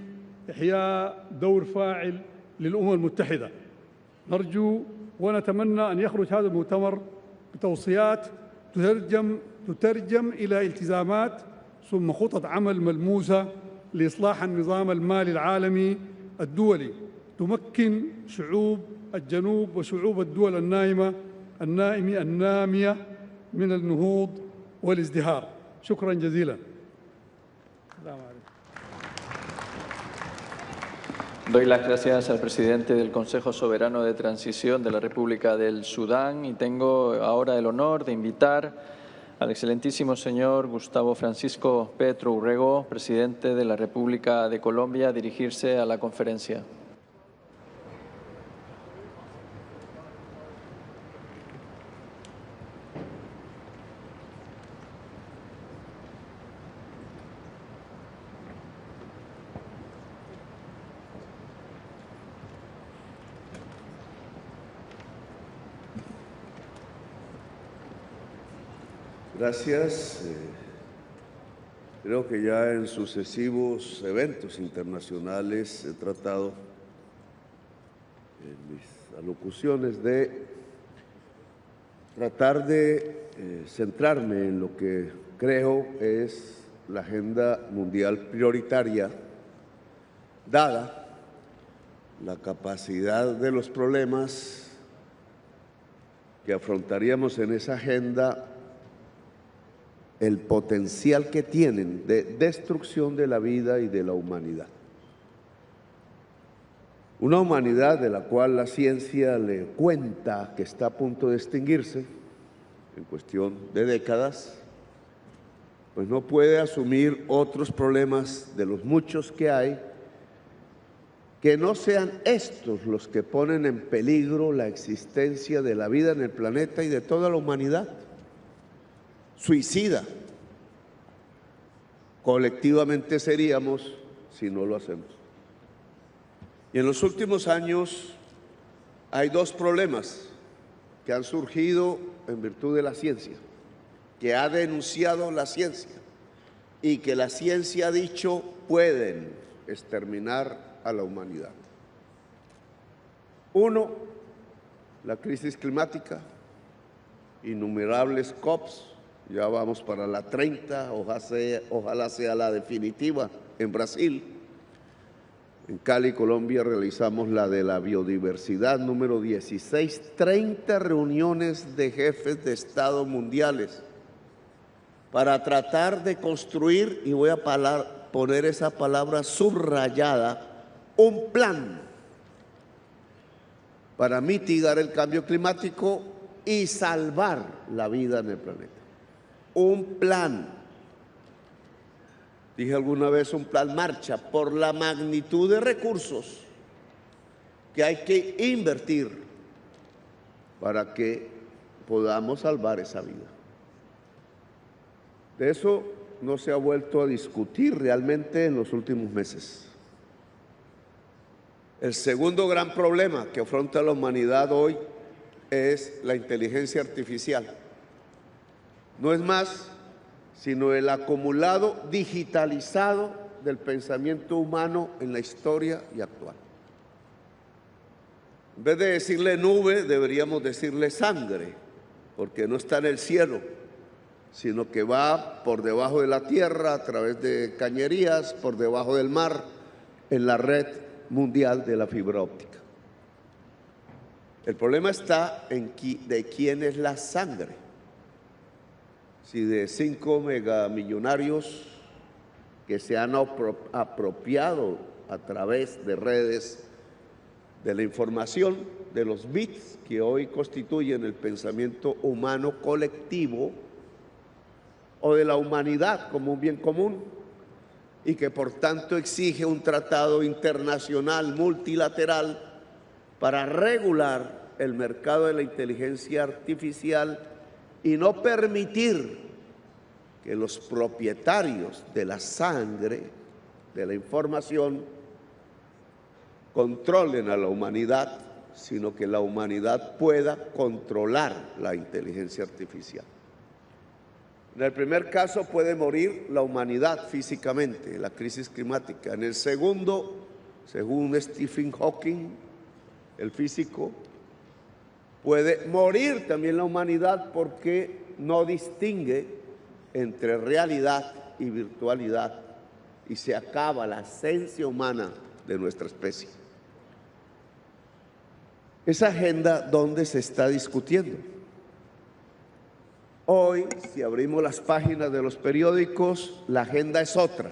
إحياء دور فاعل للأمم المتحدة. نرجو ونتمنى أن يخرج هذا المؤتمر بتوصيات تترجم إلى التزامات ثم خطط عمل ملموسة لإصلاح النظام المالي العالمي الدولي تمكن شعوب الجنوب وشعوب الدول النامية من النهوض والازدهار. شكرا جزيلا. Doy las gracias al presidente del Consejo Soberano de Transición de la República del Sudán y tengo ahora el honor de invitar al excelentísimo señor Gustavo Francisco Petro Urrego, presidente de la República de Colombia, a dirigirse a la conferencia. Gracias. Creo que ya en sucesivos eventos internacionales he tratado en mis alocuciones de tratar de centrarme en lo que creo es la agenda mundial prioritaria, dada la capacidad de los problemas que afrontaríamos en esa agenda, el potencial que tienen de destrucción de la vida y de la humanidad. Una humanidad de la cual la ciencia le cuenta que está a punto de extinguirse en cuestión de décadas, pues no puede asumir otros problemas de los muchos que hay, que no sean estos los que ponen en peligro la existencia de la vida en el planeta y de toda la humanidad. Suicida colectivamente seríamos si no lo hacemos. Y en los últimos años hay dos problemas que han surgido en virtud de la ciencia, que ha denunciado la ciencia y que la ciencia ha dicho pueden exterminar a la humanidad. Uno, la crisis climática, innumerables COPs, ya vamos para la 30, ojalá sea la definitiva en Brasil. En Cali, Colombia, realizamos la de la biodiversidad número 16, 30 reuniones de jefes de Estado mundiales para tratar de construir, y voy a poner esa palabra subrayada, un plan para mitigar el cambio climático y salvar la vida en el planeta. Un plan. Dije alguna vez un plan marcha por la magnitud de recursos que hay que invertir para que podamos salvar esa vida. De eso no se ha vuelto a discutir realmente en los últimos meses. El segundo gran problema que afronta la humanidad hoy es la inteligencia artificial. No es más sino el acumulado digitalizado del pensamiento humano en la historia y actual. En vez de decirle nube, deberíamos decirle sangre, porque no está en el cielo, sino que va por debajo de la tierra, a través de cañerías, por debajo del mar, en la red mundial de la fibra óptica. El problema está en de quién es la sangre. Si de 5 megamillonarios que se han apropiado a través de redes de la información, de los bits que hoy constituyen el pensamiento humano colectivo, o de la humanidad como un bien común, y que por tanto exige un tratado internacional multilateral para regular el mercado de la inteligencia artificial y no permitir que los propietarios de la sangre, de la información, controlen a la humanidad, sino que la humanidad pueda controlar la inteligencia artificial. En el primer caso puede morir la humanidad físicamente, la crisis climática. En el segundo, según Stephen Hawking, el físico, puede morir también la humanidad porque no distingue entre realidad y virtualidad y se acaba la esencia humana de nuestra especie. Esa agenda, ¿dónde se está discutiendo? Hoy, si abrimos las páginas de los periódicos, la agenda es otra.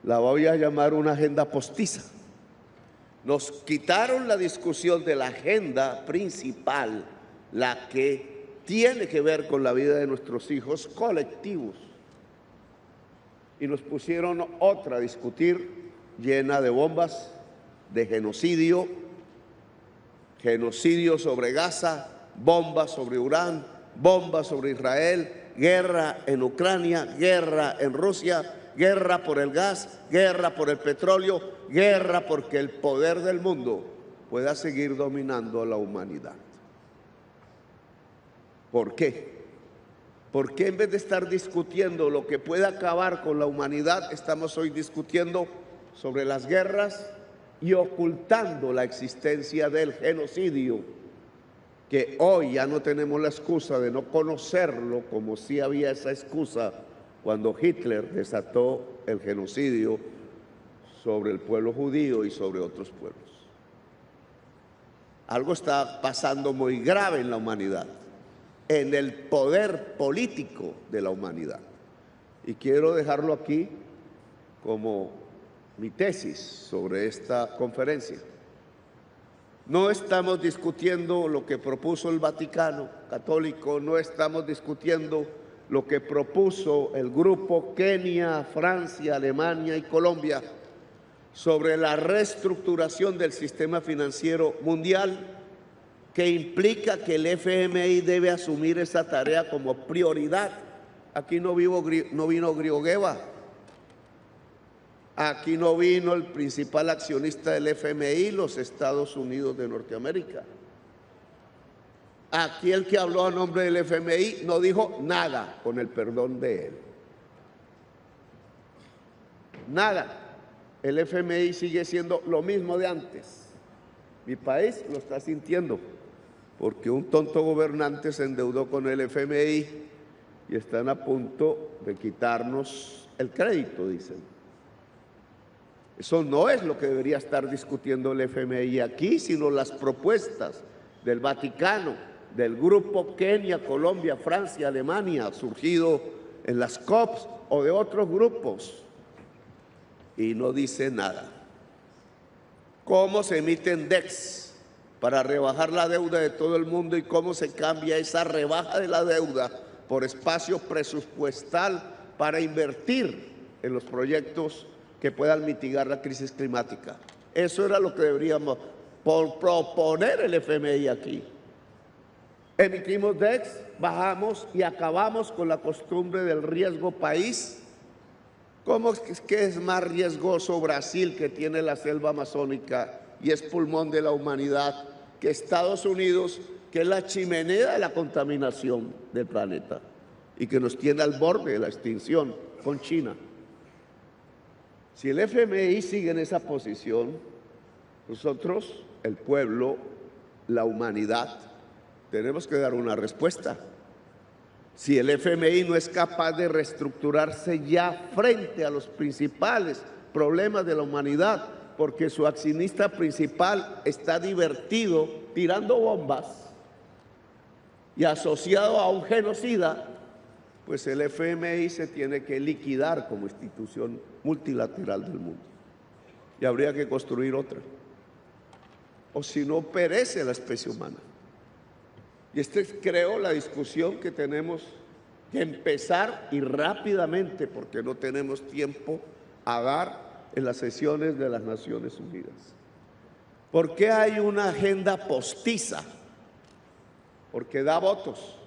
La voy a llamar una agenda postiza. Nos quitaron la discusión de la agenda principal, la que tiene que ver con la vida de nuestros hijos colectivos, y nos pusieron otra a discutir llena de bombas, de genocidio, genocidio sobre Gaza, bombas sobre Irán, bombas sobre Israel, guerra en Ucrania, guerra en Rusia, guerra por el gas, guerra por el petróleo, guerra porque el poder del mundo pueda seguir dominando a la humanidad. ¿Por qué? ¿Por qué en vez de estar discutiendo lo que puede acabar con la humanidad, estamos hoy discutiendo sobre las guerras y ocultando la existencia del genocidio? Que hoy ya no tenemos la excusa de no conocerlo, como sí había esa excusa cuando Hitler desató el genocidio sobre el pueblo judío y sobre otros pueblos. Algo está pasando muy grave en la humanidad, en el poder político de la humanidad. Y quiero dejarlo aquí como mi tesis sobre esta conferencia. No estamos discutiendo lo que propuso el Vaticano Católico, no estamos discutiendo lo que propuso el grupo Kenia, Francia, Alemania y Colombia sobre la reestructuración del sistema financiero mundial, que implica que el FMI debe asumir esa tarea como prioridad. Aquí no vino Griogeva, aquí no vino el principal accionista del FMI, los Estados Unidos de Norteamérica. Aquí el que habló a nombre del FMI no dijo nada, con el perdón de él. Nada. El FMI sigue siendo lo mismo de antes. Mi país lo está sintiendo, porque un tonto gobernante se endeudó con el FMI y están a punto de quitarnos el crédito, dicen. Eso no es lo que debería estar discutiendo el FMI aquí, sino las propuestas del Vaticano, del grupo Kenia, Colombia, Francia, Alemania, surgido en las COPs o de otros grupos. Y no dice nada. ¿Cómo se emiten DEX para rebajar la deuda de todo el mundo y cómo se cambia esa rebaja de la deuda por espacio presupuestal para invertir en los proyectos que puedan mitigar la crisis climática? Eso era lo que deberíamos proponer el FMI aquí. Emitimos DEX, bajamos y acabamos con la costumbre del riesgo país. ¿Cómo es que es más riesgoso Brasil, que tiene la selva amazónica y es pulmón de la humanidad, que Estados Unidos, que es la chimenea de la contaminación del planeta y que nos tiene al borde de la extinción con China? Si el FMI sigue en esa posición, nosotros, el pueblo, la humanidad, tenemos que dar una respuesta. Si el FMI no es capaz de reestructurarse ya frente a los principales problemas de la humanidad, porque su accionista principal está divertido tirando bombas y asociado a un genocida, pues el FMI se tiene que liquidar como institución multilateral del mundo. Y habría que construir otra. O si no, perece la especie humana. Y esta es, creo, la discusión que tenemos que empezar y rápidamente, porque no tenemos tiempo a dar en las sesiones de las Naciones Unidas. ¿Por qué hay una agenda postiza? Porque da votos.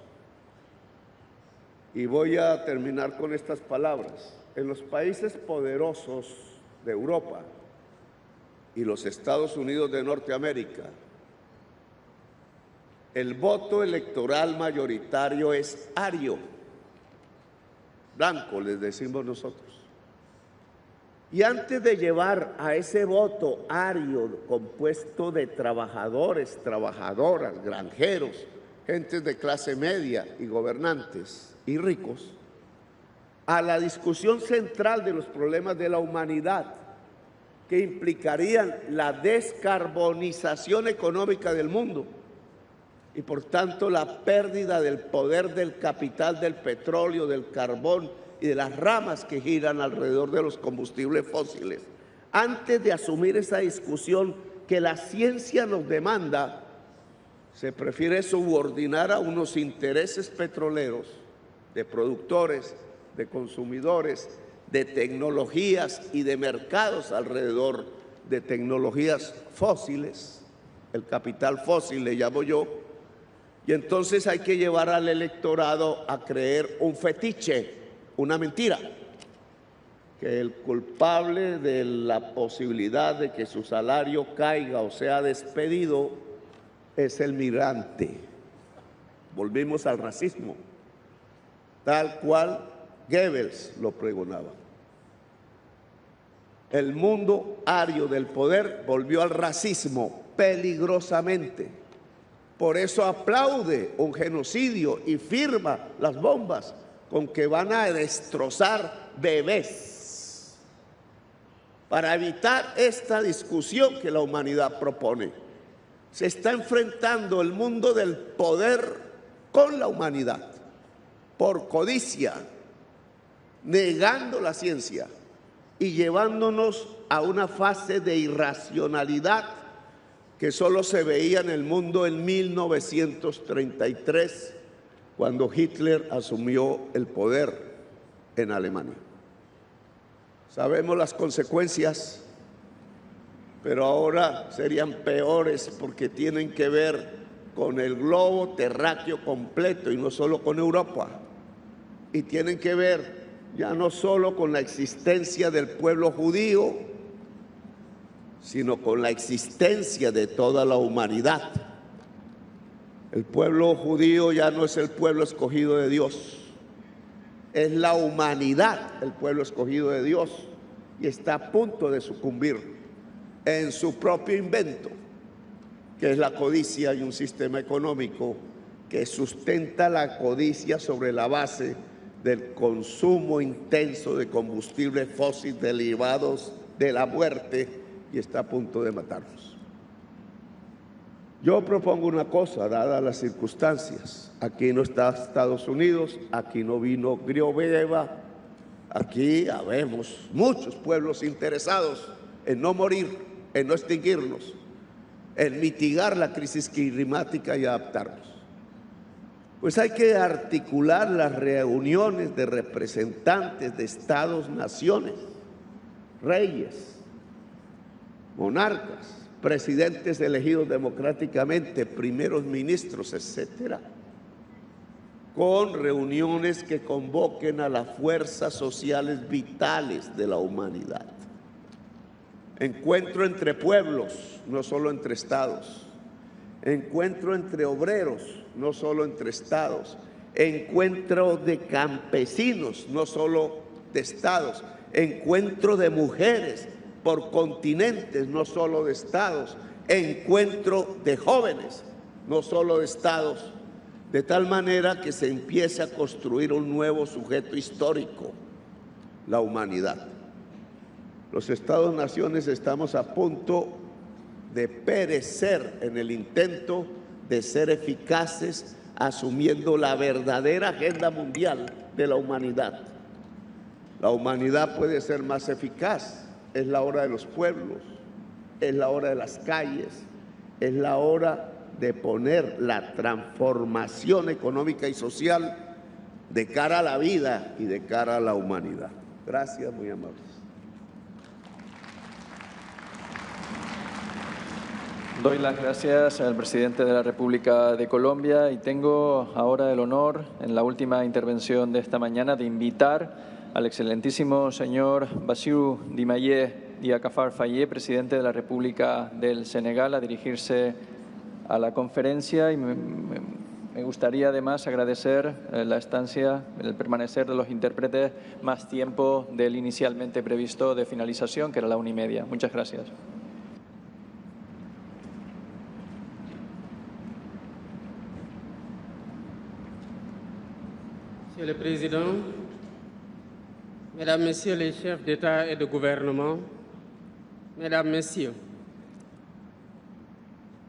Y voy a terminar con estas palabras. En los países poderosos de Europa y los Estados Unidos de Norteamérica, el voto electoral mayoritario es ario, blanco, les decimos nosotros. Y antes de llevar a ese voto ario compuesto de trabajadores, trabajadoras, granjeros, gentes de clase media y gobernantes y ricos, a la discusión central de los problemas de la humanidad, que implicarían la descarbonización económica del mundo y por tanto la pérdida del poder del capital, del petróleo, del carbón y de las ramas que giran alrededor de los combustibles fósiles. Antes de asumir esa discusión que la ciencia nos demanda, se prefiere subordinar a unos intereses petroleros, de productores, de consumidores, de tecnologías y de mercados alrededor de tecnologías fósiles, el capital fósil le llamo yo, y entonces hay que llevar al electorado a creer un fetiche, una mentira, que el culpable de la posibilidad de que su salario caiga o sea despedido es el migrante. Volvimos al racismo. tal cual Goebbels lo pregonaba. El mundo ario del poder volvió al racismo peligrosamente. Por eso aplaude un genocidio y firma las bombas con que van a destrozar bebés para evitar esta discusión que la humanidad propone. Se está enfrentando el mundo del poder con la humanidad por codicia, negando la ciencia y llevándonos a una fase de irracionalidad que solo se veía en el mundo en 1933, cuando Hitler asumió el poder en Alemania. Sabemos las consecuencias, pero ahora serían peores porque tienen que ver con el globo terráqueo completo y no solo con Europa. Y tienen que ver ya no solo con la existencia del pueblo judío, sino con la existencia de toda la humanidad. El pueblo judío ya no es el pueblo escogido de Dios, es la humanidad el pueblo escogido de Dios y está a punto de sucumbir en su propio invento, que es la codicia y un sistema económico que sustenta la codicia sobre la base del consumo intenso de combustibles fósiles derivados de la muerte y está a punto de matarnos. Yo propongo una cosa, dadas las circunstancias. Aquí no está Estados Unidos, aquí no vino Grioveva, aquí habemos muchos pueblos interesados en no morir, en no extinguirnos, en mitigar la crisis climática y adaptarnos. Pues hay que articular las reuniones de representantes de estados, naciones, reyes, monarcas, presidentes elegidos democráticamente, primeros ministros, etcétera, con reuniones que convoquen a las fuerzas sociales vitales de la humanidad. Encuentro entre pueblos, no solo entre estados. Encuentro entre obreros, no solo entre estados. Encuentro de campesinos, no solo de estados. Encuentro de mujeres por continentes, no solo de estados. Encuentro de jóvenes, no solo de estados. De tal manera que se empiece a construir un nuevo sujeto histórico, la humanidad. Los Estados-naciones estamos a punto de perecer en el intento de ser eficaces asumiendo la verdadera agenda mundial de la humanidad. La humanidad puede ser más eficaz. Es la hora de los pueblos, es la hora de las calles, es la hora de poner la transformación económica y social de cara a la vida y de cara a la humanidad. Gracias, muy amables. Doy las gracias al presidente de la República de Colombia y tengo ahora el honor, en la última intervención de esta mañana, de invitar al excelentísimo señor Bassirou Diomaye Diakhar Faye, presidente de la República del Senegal, a dirigirse a la conferencia y me gustaría además agradecer la estancia, el permanecer de los intérpretes más tiempo del inicialmente previsto de finalización, que era la 1:30. Muchas gracias. Monsieur le Président, Mesdames, Messieurs les chefs d'État et de gouvernement, Mesdames, Messieurs,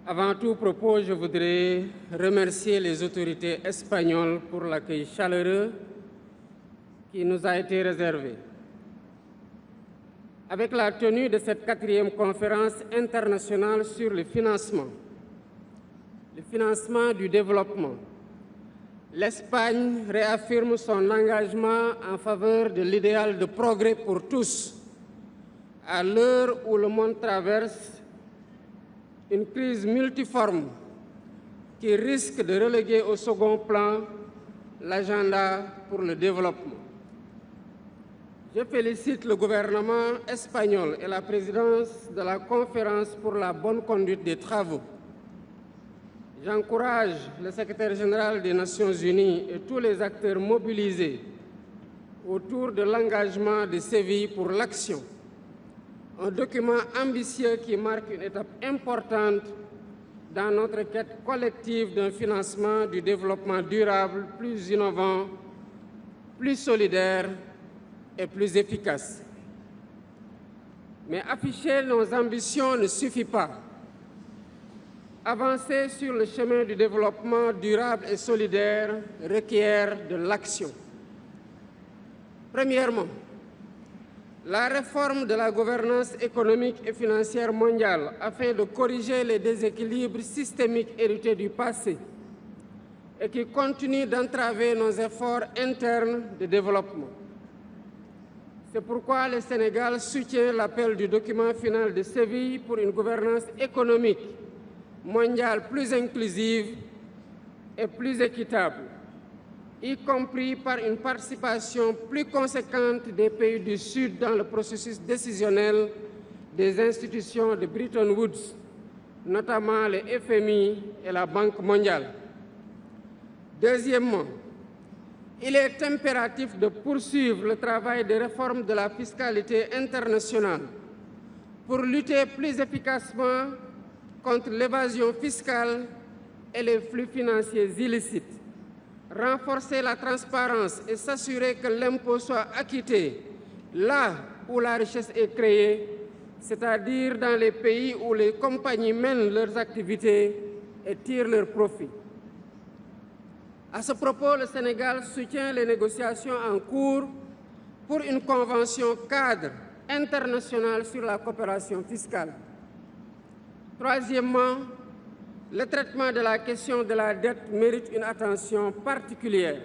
avant tout propos, je voudrais remercier les autorités espagnoles pour l'accueil chaleureux qui nous a été réservé. Avec la tenue de cette 4e conférence internationale sur le financement du développement, l'Espagne réaffirme son engagement en faveur de l'idéal de progrès pour tous, à l'heure où le monde traverse une crise multiforme qui risque de reléguer au second plan l'agenda pour le développement. Je félicite le gouvernement espagnol et la présidence de la conférence pour la bonne conduite des travaux. J'encourage le secrétaire général des Nations Unies et tous les acteurs mobilisés autour de l'engagement de Séville pour l'action, un document ambitieux qui marque une étape importante dans notre quête collective d'un financement du développement durable plus innovant, plus solidaire et plus efficace. Mais afficher nos ambitions ne suffit pas. Avancer sur le chemin du développement durable et solidaire requiert de l'action. Premièrement, la réforme de la gouvernance économique et financière mondiale afin de corriger les déséquilibres systémiques hérités du passé et qui continuent d'entraver nos efforts internes de développement. C'est pourquoi le Sénégal soutient l'appel du document final de Séville pour une gouvernance économique mondiale plus inclusive et plus équitable, y compris par une participation plus conséquente des pays du Sud dans le processus décisionnel des institutions de Bretton Woods, notamment le FMI et la Banque mondiale. Deuxièmement, il est impératif de poursuivre le travail de réforme de la fiscalité internationale pour lutter plus efficacement contre l'évasion fiscale et les flux financiers illicites, renforcer la transparence et s'assurer que l'impôt soit acquitté là où la richesse est créée, c'est-à-dire dans les pays où les compagnies mènent leurs activités et tirent leurs profits. À ce propos, le Sénégal soutient les négociations en cours pour une convention cadre internationale sur la coopération fiscale. Troisièmement, le traitement de la question de la dette mérite une attention particulière.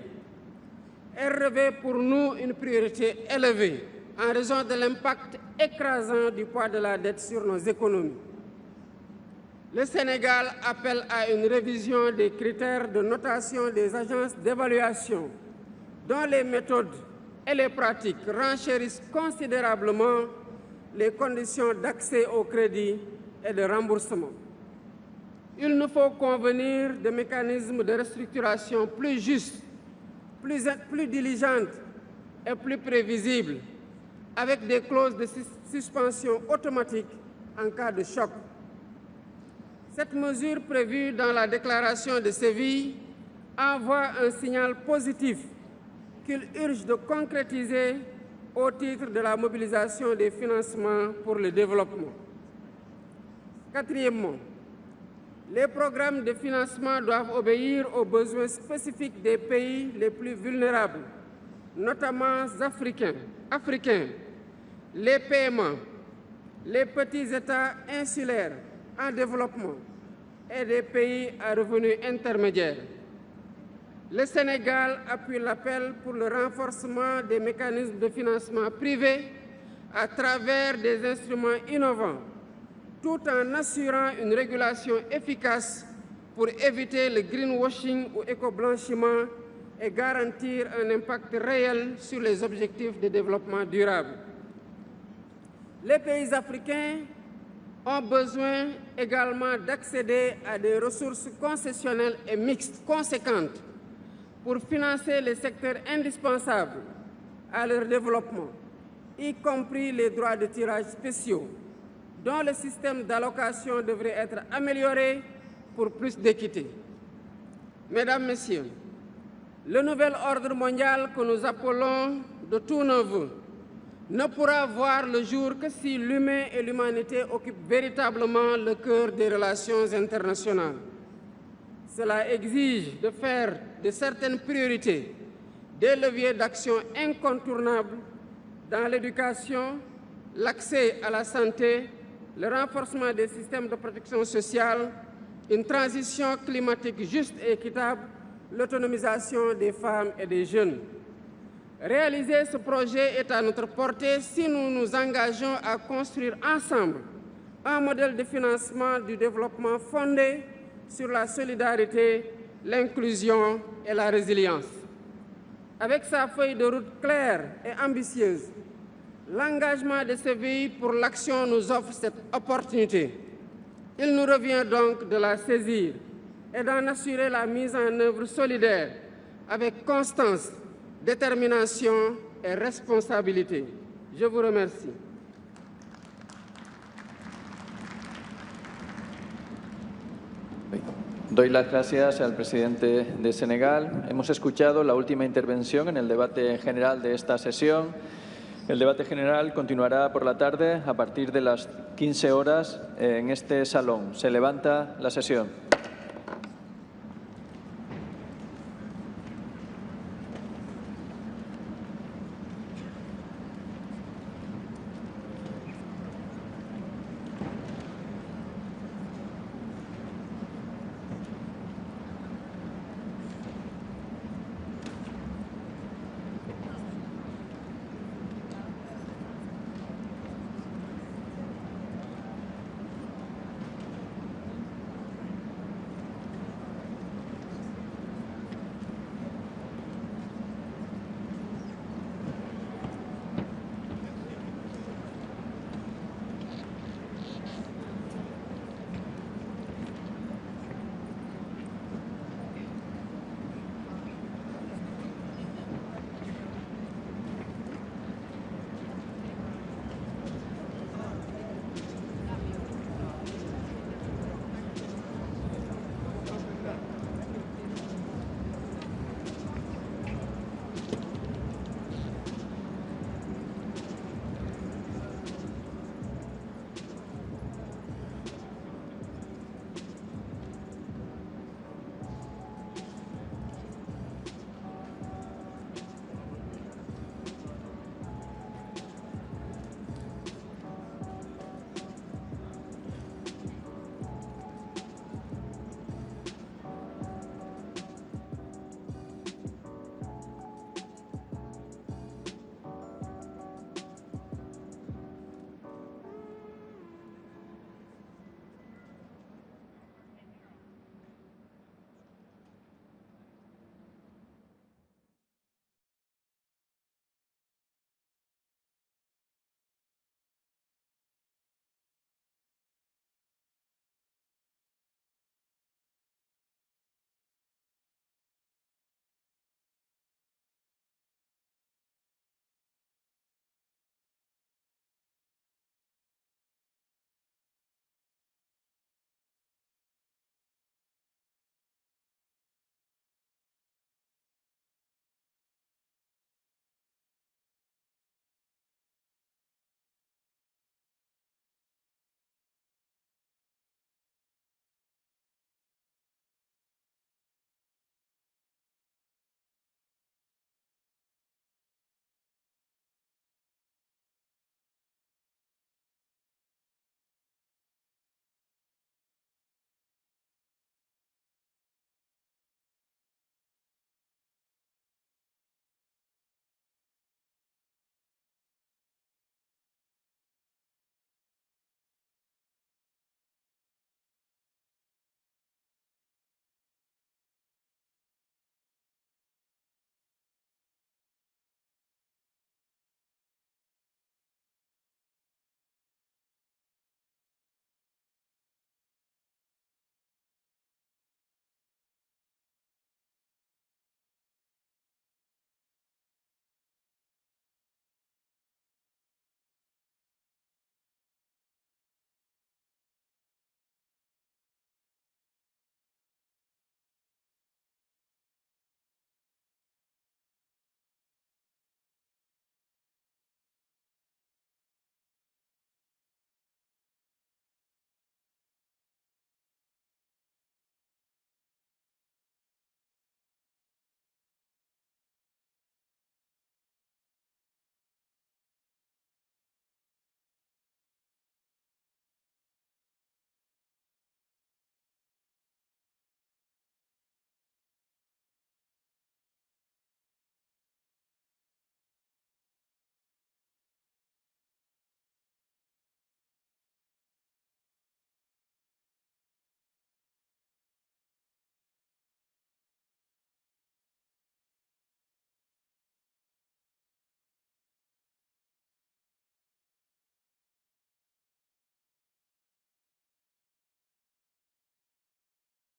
Elle revêt pour nous une priorité élevée en raison de l'impact écrasant du poids de la dette sur nos économies. Le Sénégal appelle à une révision des critères de notation des agences d'évaluation, dont les méthodes et les pratiques renchérissent considérablement les conditions d'accès au crédit et de remboursement. Il nous faut convenir de mécanismes de restructuration plus justes, plus diligentes et plus prévisibles, avec des clauses de suspension automatique en cas de choc. Cette mesure prévue dans la déclaration de Séville envoie un signal positif qu'il urge de concrétiser au titre de la mobilisation des financements pour le développement. Quatrièmement, les programmes de financement doivent obéir aux besoins spécifiques des pays les plus vulnérables, notamment africains, les PMA, les petits États insulaires en développement et des pays à revenus intermédiaires. Le Sénégal appuie l'appel pour le renforcement des mécanismes de financement privés à travers des instruments innovants, tout en assurant une régulation efficace pour éviter le greenwashing ou éco-blanchiment et garantir un impact réel sur les objectifs de développement durable. Les pays africains ont besoin également d'accéder à des ressources concessionnelles et mixtes conséquentes pour financer les secteurs indispensables à leur développement, y compris les droits de tirage spéciaux, dont le système d'allocation devrait être amélioré pour plus d'équité. Mesdames, Messieurs, le nouvel ordre mondial que nous appelons de tous nos vœux ne pourra voir le jour que si l'humain et l'humanité occupent véritablement le cœur des relations internationales. Cela exige de faire de certaines priorités des leviers d'action incontournables dans l'éducation, l'accès à la santé, le renforcement des systèmes de protection sociale, une transition climatique juste et équitable, l'autonomisation des femmes et des jeunes. Réaliser ce projet est à notre portée si nous nous engageons à construire ensemble un modèle de financement du développement fondé sur la solidarité, l'inclusion et la résilience. Avec sa feuille de route claire et ambitieuse, l'engagement de Séville pour l'action nous offre cette opportunité. Il nous revient donc de la saisir et d'en assurer la mise en œuvre solidaire avec constance, détermination et responsabilité. Je vous remercie. Doy las gracias al presidente de Senegal. Hemos escuchado la última intervención en el debate general de esta sesión. El debate general continuará por la tarde a partir de las 15 horas en este salón. Se levanta la sesión.